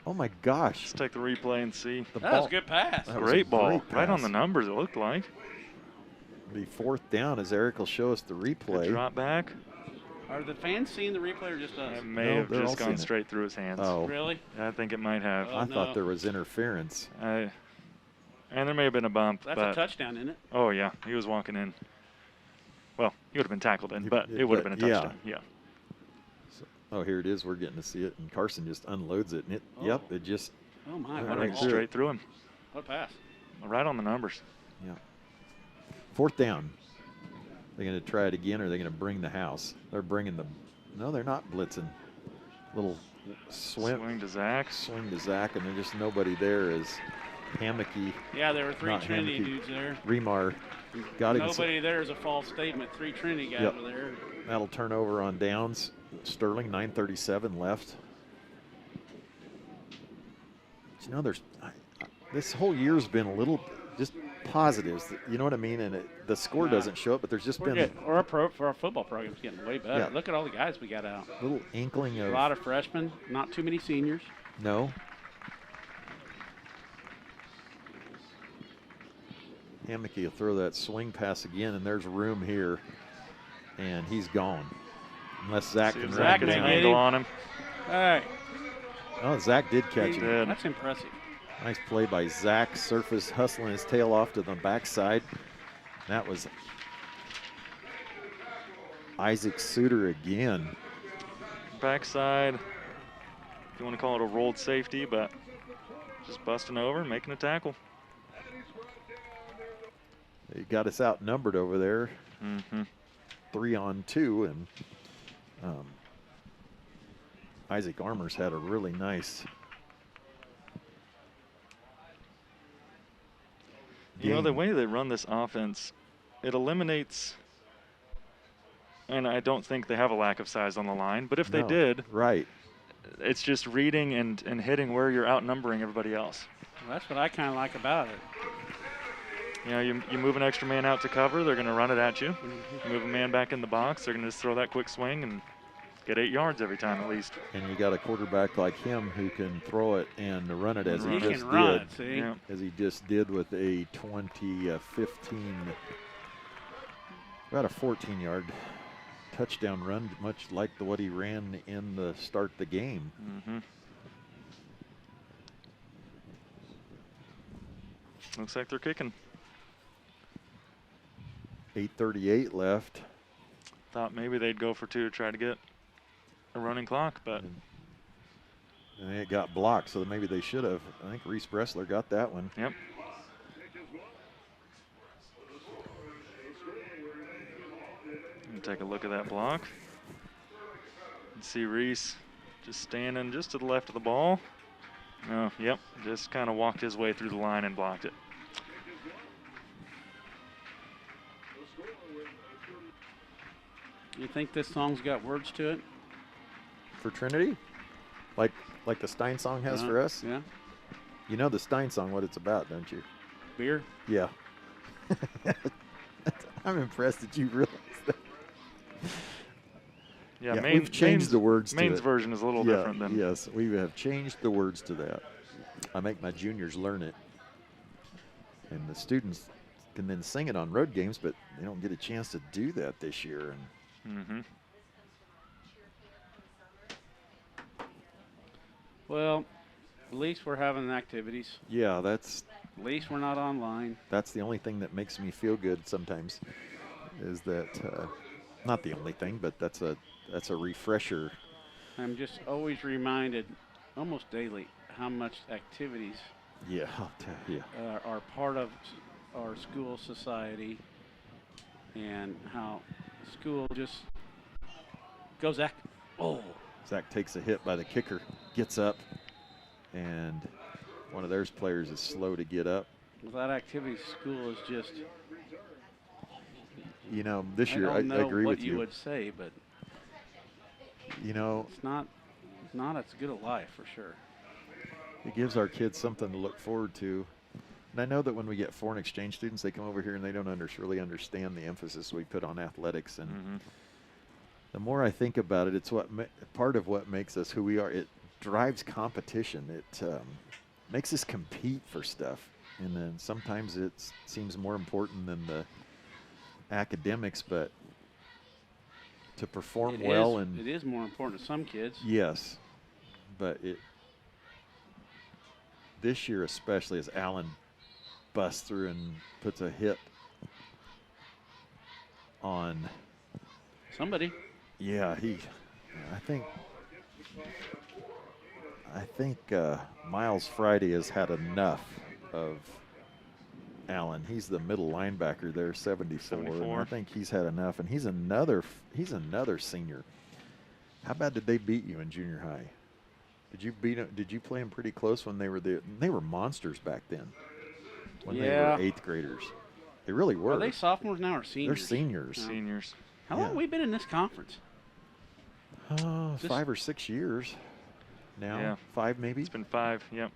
Oh my gosh. Let's take the replay and see. The That was a good pass. That was a Great ball. great Right on pass. the numbers, it looked like. Be fourth down as Eric will show us the Good replay. drop back. Are the fans seeing the replay or just us? It may No, have they're all just seeing gone it. straight through his hands. Oh, Really? I think it might have. Oh, I no. thought there was interference. And there may have been a bump. That's but a touchdown, isn't it? Oh, yeah. He was walking in. Well, he would have been tackled in, but Yeah, it would have been a yeah. touchdown. Yeah. Oh, here it is. We're getting to see it, and Carson just unloads it, and it. Oh. Yep, it just. Oh, my. Yeah, What a right ball. through it. Straight through him. What a pass. Right on the numbers. Yeah. Fourth down. They're going to try it again, or are they going to bring the house? They're bringing the. No, they're not blitzing. Little Swing to Zach. swing to Zach, and there's just nobody there. As Hammocky, Yeah, there were 3 Not Trinity Hammocky. dudes there. Remar got him. Nobody there is a false statement. 3 Trinity guys Yep. were there. That'll turn over on downs. Sterling, 9:37 left. You know, this whole year's been a little just positives. You know what I mean? And the score Nah. doesn't show it, but there's just been Our football program's getting way better. Yeah. Look at all the guys we got out. a little inkling A of lot of freshmen, not too many seniors. no. Hammocky will throw that swing pass again, and there's room here, and he's gone. Unless Zach See can if run Zach it gets an down. angle on him. All right. Oh, Zach did catch him. did. That's impressive. Nice play by Zach. Surface hustling his tail off to the backside. That was Isaac Suter again. Backside, if you want to call it a rolled safety, but just busting over, making a tackle. He got us outnumbered over there. Mm-hmm. 3-on-2, and Isaac Armour's had a really nice You know, the game. way they run this offense, it eliminates, and I don't think they have a lack of size on the line, but if they No, did, right. it's just reading and hitting where you're outnumbering everybody else. Well, that's what I kind of like about it. You know, you move an extra man out to cover, they're going to run it at you. You move a man back in the box, they're going to just throw that quick swing and get 8 yards every time at least. And you got a quarterback like him who can throw it and run it as he He just can run did. it, see? Yeah. As he just did with a 20-15, about a 14-yard touchdown run, much like what he ran in the start of the game. Mm-hmm. Looks like they're kicking. 8:38 left. Thought maybe they'd go for 2 to try to get a running clock, but And it got blocked, so maybe they should have. I think Reese Bressler got that one. yep. And take a look at that block. And see Reese just standing just to the left of the ball. Oh, yep, just kind of walked his way through the line and blocked it. You think this song's got words to it? For Trinity? Like the Stein song has for us? Yeah. You know the Stein song, what it's about, don't you? Beer? Yeah. I'm impressed that you realized that. Yeah, we've changed the words to Maine's it. version is a little different than. Yes, we have changed the words to that. I make my juniors learn it. And the students can then sing it on road games, but they don't get a chance to do that this year. And Mm-hmm. Well, at least we're having activities. yeah, that's At least we're not online. the only thing that makes me feel good sometimes is that not the only thing, but that's a refresher. I'm just always reminded, almost daily, how much activities Yeah, I'll tell you. are part of our school society, and how school just goes Zach takes a hit by the kicker, gets up, and one of their players is slow to get up. without activities, school is just. You know, this year I I don't know agree what with you you. would say, but You know, it's not as good a life for sure. it gives our kids something to look forward to. And I know that when we get foreign exchange students, they come over here and they don't really understand the emphasis we put on athletics. And Mm-hmm. the more I think about it, it's part of what makes us who we are. It drives competition. It makes us compete for stuff. And then sometimes it seems more important than the academics, but to perform It well is, and it is more important to some kids. yes, but this year especially, as Allen busts through and puts a hit on. Somebody. Yeah, I think Miles Friday has had enough of Allen. He's the middle linebacker there, 74. And 74. I think he's had enough, and he's another senior. How bad did they beat you in junior high? Did you play them pretty close when they were monsters back then? When they Yeah. were 8th graders. They really were. Are they sophomores now or seniors? They're seniors. No. Seniors. How long Yeah. have we been in this conference? 5 or 6 years now. Yeah. 5 maybe. It's been 5. Yep.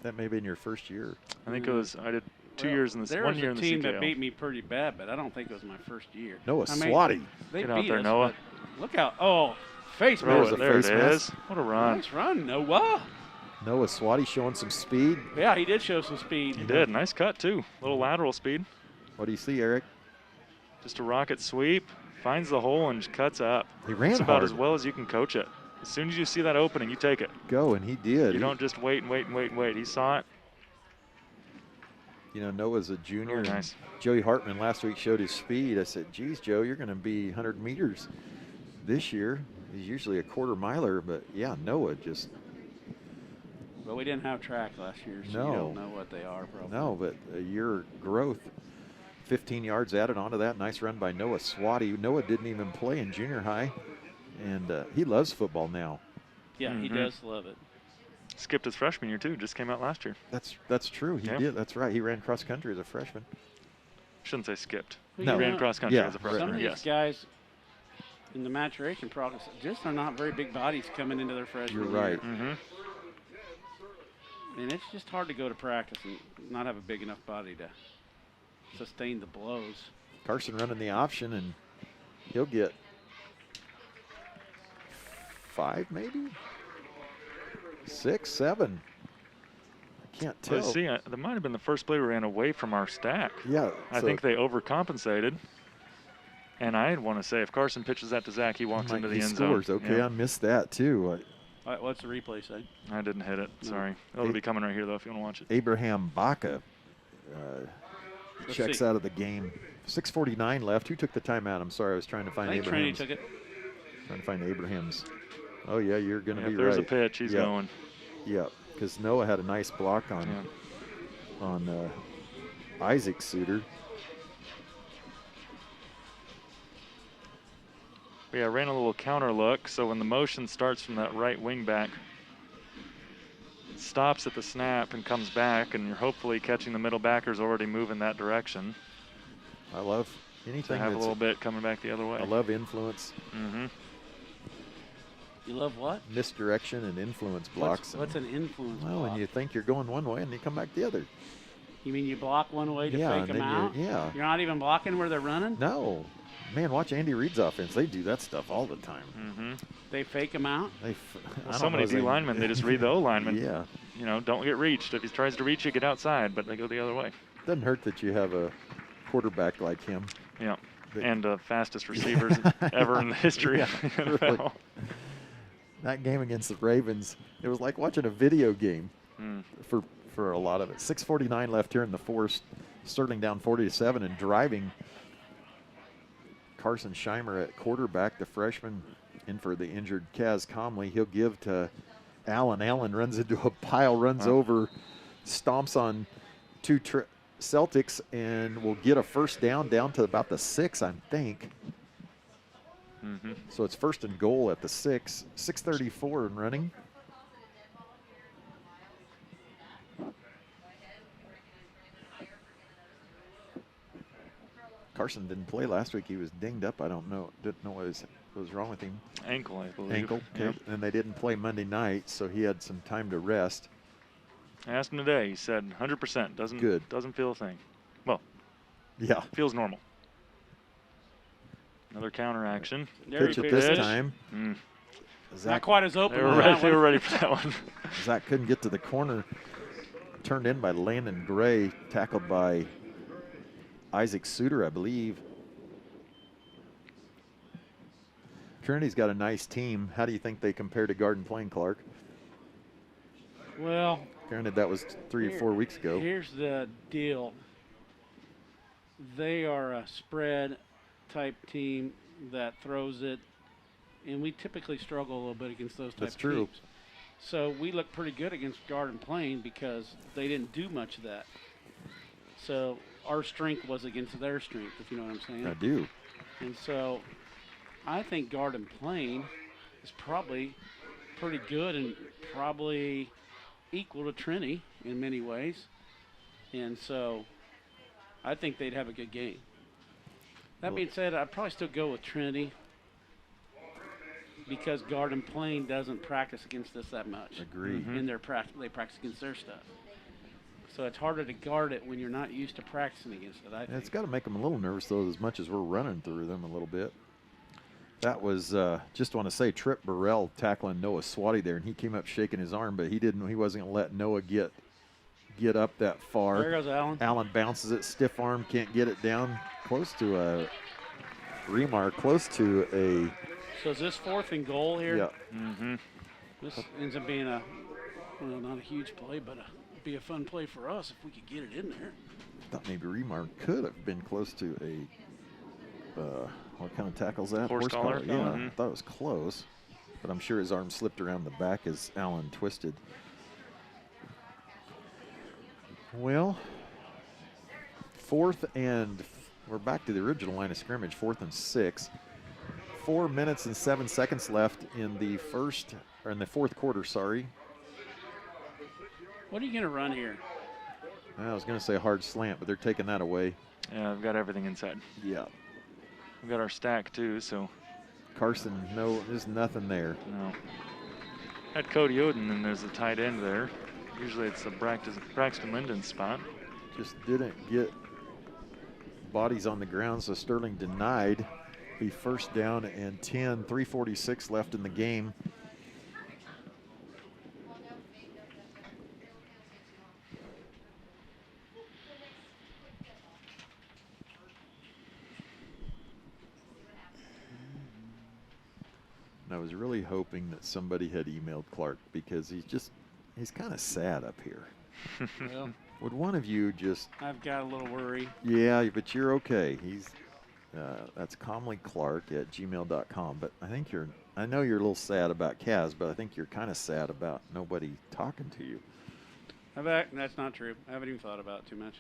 That may be in your first year. I think I did 2 Well, years in this. There 1 was year a in the team CKL. that beat me pretty bad, but I don't think it was my first year. Noah I mean, Swatty. They Get out beat there, us, Noah. but look out! Oh, face Throw There's mask. a it. There it face mask. is. What a run. Nice run, Noah. Noah Swatty showing some speed. Yeah, he did show some speed. He did. Nice cut, too. Little lateral speed. What do you see, Eric? Just a rocket sweep. Finds the hole and cuts up. He ran It's about hard. as well as you can coach it. As soon as you see that opening, you take it. Go, and he did. You don't just wait and wait and wait and wait. He saw it. You know, Noah's a junior. Really and nice. Joey Hartman last week showed his speed. I said, geez, Joe, you're going to be 100 meters this year. He's usually a quarter miler, but yeah, Noah just. But we didn't have track last year, so No. you don't know what they are probably. No, but a year growth. 15 yards added onto that. Nice run by Noah Swati. Noah didn't even play in junior high, and he loves football now. Yeah, he does love it. Skipped his freshman year too. Just came out last year. That's true. He did. That's right. He ran cross country as a freshman. Shouldn't say skipped. Well, No. He ran cross country Yeah, as a right. freshman. Some of these Yes. guys in the maturation process just are not very big bodies coming into their freshman You're year. right. And it's just hard to go to practice and not have a big enough body to sustain the blows. Carson running the option, and he'll get 5, maybe 6, 7. I can't tell. Let's see. That might have been the first play we ran away from our stack. Yeah, I think they overcompensated. And I want to say if Carson pitches that to Zach, he walks into the end scores. zone. Okay, Yeah. I missed that too. All right, what's the replay say? I didn't hit it. Sorry. It'll be coming right here, though, if you want to watch it. Abraham Baca Let's checks see. out of the game. 6:49 left. Who took the timeout? I'm sorry, I was trying to I find think Abraham's. Trinity took it. Trying to find Abraham's. Oh yeah, you're going to Yeah, be if there's right. a pitch, he's Yeah. going. Yeah, because Noah had a nice block on Isaac Suter. Yeah, I ran a little counter look, so when the motion starts from that right wing back, it stops at the snap and comes back, and you're hopefully catching the middle backers already moving that direction. I love To anything have a that's. little bit coming back the other way. I love influence, You love what? misdirection, and influence blocks. What's an influence Well, block? when you think you're going one way and you come back the other. You mean you block one way to Yeah, fake and them then out? yeah. You're not even blocking where they're running? No. Man, watch Andy Reid's offense. They do that stuff all the time. They fake them out? So many D linemen, they just read the O lineman. Yeah. You know, don't get reached. If he tries to reach you, get outside, but they go the other way. Doesn't hurt that you have a quarterback like him. Yeah. But- And fastest receivers ever in the history of the NFL. really. That game against the Ravens, it was like watching a video game for a lot of it. 6:49 left here in the fourth. Sterling down 40-7 and driving. Carson Scheimer at quarterback, the freshman, in for the injured Kaz Comley. He'll give to Allen. Allen runs into a pile, runs over, stomps on two Celtics, and will get a first down to about the 6, I think. So it's first and goal at the 6. 6:34 and running. Carson didn't play last week. He was dinged up. I don't know. Didn't know what was wrong with him. Ankle, I believe. Ankle. Okay. Yep. And they didn't play Monday night, so he had some time to rest. I asked him today. He said 100%. Doesn't feel a thing. Well, Yeah. feels normal. Another counter action. There Pitch he at this pitched. time. Not Zach, quite as open. They on were that one. ready for that one. Zach couldn't get to the corner. Turned in by Landon Gray, tackled by Isaac Suter, I believe. Trinity's got a nice team. How do you think they compare to Garden Plain, Clark? Well, Granted, that was 3 or 4 weeks ago. here's the deal. They are a spread type team that throws it, and we typically struggle a little bit against those types That's of true. teams. So we look pretty good against Garden Plain because they didn't do much of that. So our strength was against their strength, if you know what I'm saying. I do. And so I think Garden Plain is probably pretty good and probably equal to Trinity in many ways. And so I think they'd have a good game. That being said, I'd probably still go with Trinity because Garden Plain doesn't practice against us that much. Agree. In their they practice against their stuff. So it's harder to guard it when you're not used to practicing against it, I think. It's got to make them a little nervous, though, as much as we're running through them a little bit. That was, just want to say, Trip Burrell tackling Noah Swati there, and he came up shaking his arm, but he wasn't going to let Noah get up that far. There goes Allen. Allen bounces it, stiff arm, can't get it down close to a Remar, close to a, So is this 4th and goal here? yeah. This ends up being not a huge play, but be a fun play for us if we could get it in there. thought maybe Remar could have been close to a, what kind of tackle's that? Horse collar? Yeah, Mhm. I thought it was close. But I'm sure his arm slipped around the back as Allen twisted. Well, we're back to the original line of scrimmage, 4th and 6. 4 minutes and 7 seconds left in the fourth quarter, sorry. What are you going to run here? I was going to say a hard slant, but they're taking that away. Yeah, I've got everything inside. Yeah. We've got our stack too, so. Carson, no, there's nothing there. No. Had Cody Oden, and there's a tight end there. Usually it's the Braxton Linden spot. Just didn't get bodies on the ground, so Sterling denied. Be first down and 10, 3:46 left in the game. I was really hoping that somebody had emailed Clark because he's kind of sad up here. Well, Would one of you just? I've got a little worry. Yeah, but you're okay. That's calmlyclark@gmail.com. But I know you're a little sad about Kaz, but I think you're kind of sad about nobody talking to you. That's not true. I haven't even thought about it too much.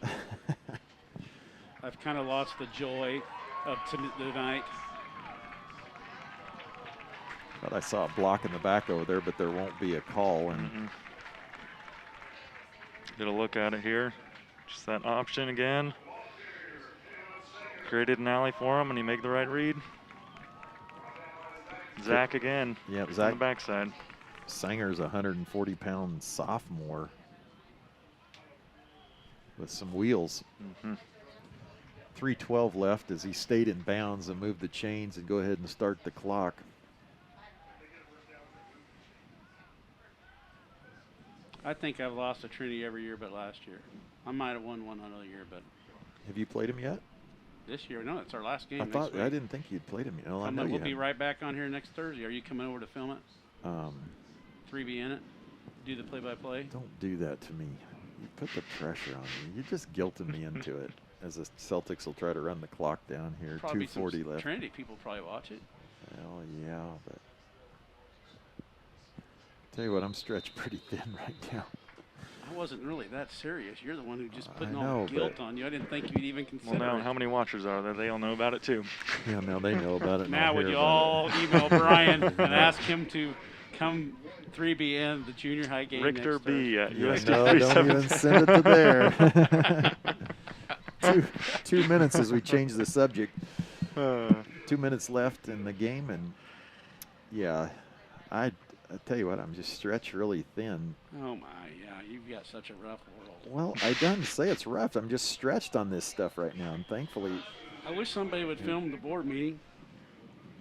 I've kind of lost the joy of tonight. Thought I saw a block in the back over there, but there won't be a call. And Get a look at it here. Just that option again. Created an alley for him, and he made the right read. Zach again. Yeah, on Zach. the backside. Sanger's a 140-pound sophomore with some wheels. 3:12 left as he stayed in bounds and moved the chains and go ahead and start the clock. I think I've lost to Trinity every year but last year. I might have won one another year, but Have you played him yet? this year, no, it's our last game. I next week. didn't think you'd played him yet. Well, I know We'll you be haven't. right back on here next Thursday. Are you coming over to film it? 3B in it? Do the play-by-play? Don't do that to me. You put the pressure on me. You're just guilting me into it. As the Celtics will try to run the clock down here. Probably 2:40 some left. Trinity people probably watch it. Well, yeah, but tell you what, I'm stretched pretty thin right now. I wasn't really that serious. You're the one who just I putting all know, the guilt but- on you. I didn't think you'd even consider Well, now, it. how many watchers are there? They all know about it too. Yeah, now they know about it. and Now I'll would hear you about all it. email Brian and ask him to come 3B in the junior high game Richter next B at Yeah, USD no, don't even 377. send it to there. two minutes as we change the subject. 2 minutes left in the game, and yeah, I tell you what, I'm just stretched really thin. Oh my, yeah, you've got such a rough world. Well, I don't say it's rough. I'm just stretched on this stuff right now, and thankfully I wish somebody would film the board meeting.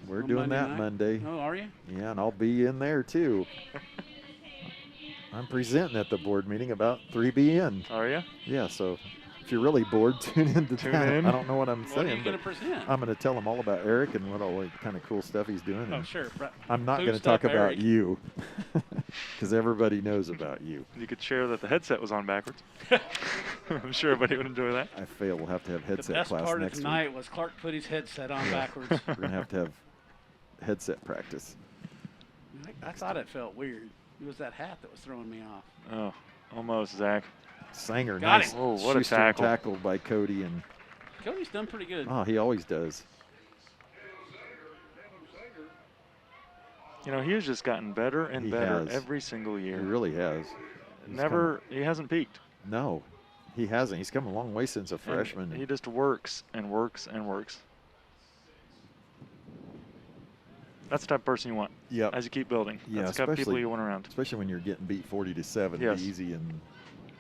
we're on doing Monday that night. Monday. Oh, are you? Yeah, and I'll be in there too. I'm presenting at the board meeting about 3B in. Are you? Yeah, so if you're really bored, tune into Tune that. in. I don't know what I'm What are you saying, going but to present? I'm going to tell them all about Eric and what all the kind of cool stuff he's doing. Oh, and sure. I'm not Food going to talk stuff, about Eric. you because everybody knows about you. You could share that the headset was on backwards. I'm sure everybody would enjoy that. I fail. We'll have to have The headset best class part of next week. tonight was Clark put his headset on backwards. We're going to have headset practice. I thought it felt weird. It was that hat that was throwing me off. Oh, almost, Zach. Got Sanger, nice him. Oh, what a shoestring tackle. by Cody, and Cody's done pretty good. he always does. You know, he has just gotten better and He better has. every single He year. really has. He's He hasn't peaked. No, he hasn't. He's come a long way since a And freshman. he just works and works and works. That's the type of person you want Yep. as you keep building. Yeah, That's the type of people especially- you want around. Especially when you're getting beat 40-7, Yes. be easy and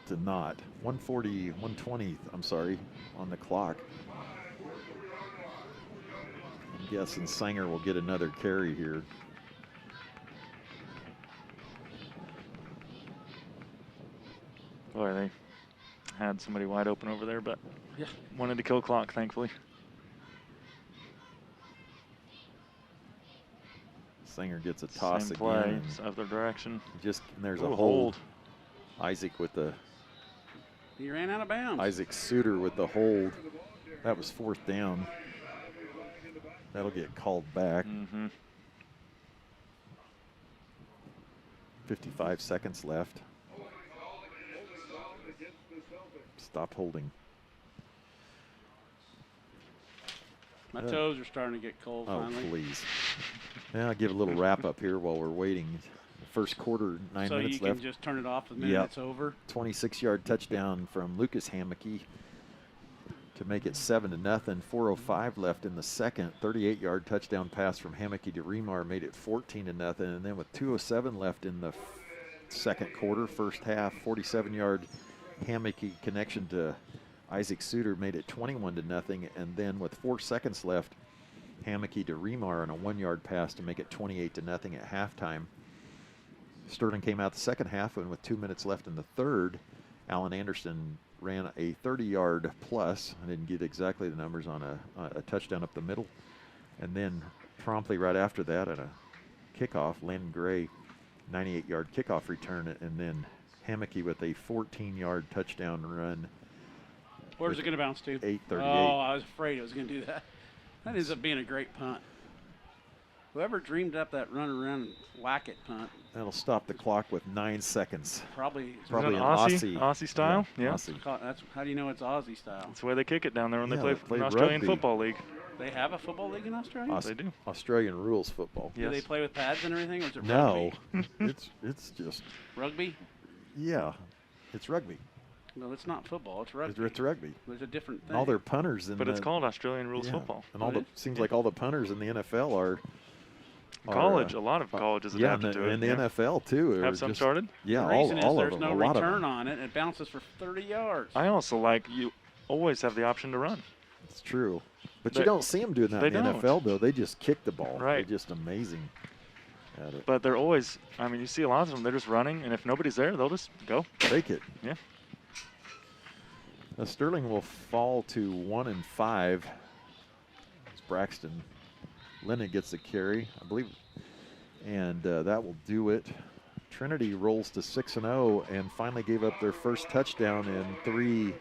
to not. 120, I'm sorry, on the clock. I'm guessing Sanger will get another carry here. Boy, they had somebody wide open over there, but Yeah. wanted to kill clock, thankfully. Sanger gets a toss Same again. play, and other direction. and there's Ooh, a hold. Isaac with the He ran out of bounds. Isaac Suter with the hold. That was 4th down. That'll get called back. 55 seconds left. Stop holding. My toes are starting to get cold Oh, finally. please. Yeah, I'll give a little wrap up here while we're waiting. First quarter, 9 So minutes you left. can just turn it off the minute Yep. it's over. 26-yard touchdown from Lucas Hammocky to make it 7-0. 4:05 left in the second. 38-yard touchdown pass from Hammocky to Remar made it 14-0. And then with 2:07 left in the second quarter, first half, 47-yard Hammocky connection to Isaac Suter made it 21-0. And then with 4 seconds left, Hammocky to Remar on a 1-yard pass to make it 28-0 at halftime. Sterling came out the second half, and with 2 minutes left in the third, Alan Anderson ran a 30-yard plus. I didn't get exactly the numbers on a touchdown up the middle. And then promptly right after that, at a kickoff, Landon Gray, 98-yard kickoff return, and then Hammocky with a 14-yard touchdown run. Where's it going to bounce to? 8:38. Oh, I was afraid it was going to do that. That ends up being a great punt. Whoever dreamed up that run around and whack it punt. That'll stop the clock with 9 seconds. Probably Probably an an Aussie style? Yeah. Aussie. That's how do you know it's Aussie style? That's the way they kick it down there when Yeah, they they play play in the Australian rugby. Football League. They have a football league in Australia? They do. Australian rules football. Do they Yes. play with pads and everything, or is it No, rugby? it's just, Rugby? yeah, it's rugby. No, it's not football. It's rugby. It's rugby. There's a different thing. And all their punters in But it's the- called Australian rules yeah, football. And all It the is? seems like all the punters in the NFL are College, a lot of colleges yeah, adapted to it. and the NFL too. are Have some just- started? Yeah, the all reason is of there's them. no a lot of return them. on it. It bounces for 30 yards. I also like you always have the option to run. It's true, but They- you don't see them doing that they in the don't. NFL though. They just kick the ball. Right. They're just amazing at it. But they're always, I mean, you see a lot of them, they're just running, and if nobody's there, they'll just go. Take it. Yeah. Now Sterling will fall to 1-5. As Braxton Lennon gets the carry, I believe, and that will do it. Trinity rolls to 6-0 and finally gave up their first touchdown in three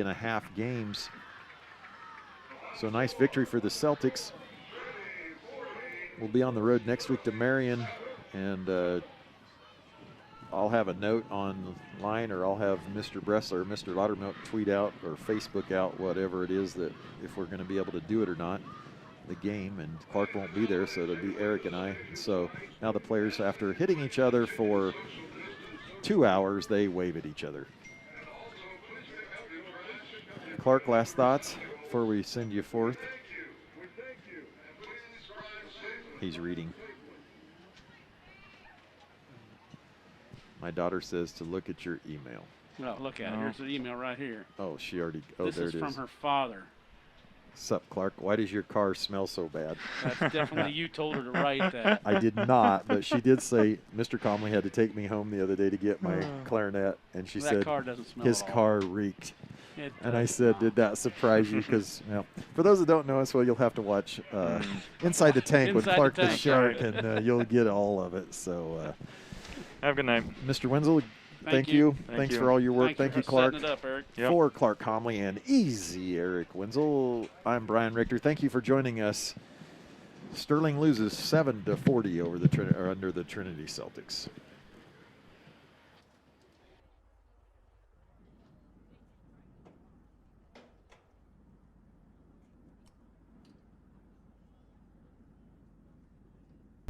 and a half games. So nice victory for the Celtics. We'll be on the road next week to Marion, and I'll have a note online, or I'll have Mr. Bressler or Mr. Laudermilk tweet out or Facebook out whatever it is, that if we're going to be able to do it or not, the game. And Clark won't be there, so it'll be Eric and I. And so now the players, after hitting each other for 2 hours, they wave at each other. Clark, last thoughts before we send you forth? He's reading. My daughter says to look at your email. No, look at it. Here's the email right here. Oh, she already, oh, This there is it from is. her father. Sup, Clark? Why does your car smell so bad? That's definitely you told her to write that. I did not, but she did say Mr. Comley had to take me home the other day to get my clarinet, and she That said car doesn't smell his at all. car reeked. It And I does said, not. did that surprise you? Because, well, for those that don't know us, well, you'll have to watch Inside the Tank with Inside the Clark the Tank, Shark, right. and you'll get all of it. So, Have a good night. Mr. Wenzel, thank you. you. Thank Thanks you. for all your work. Thank for you, Clark. setting it up, Eric. Yep. For Clark Comley and Easy Eric Wenzel, I'm Brian Richter. Thank you for joining us. Sterling loses 7-40 over the under the Trinity Celtics.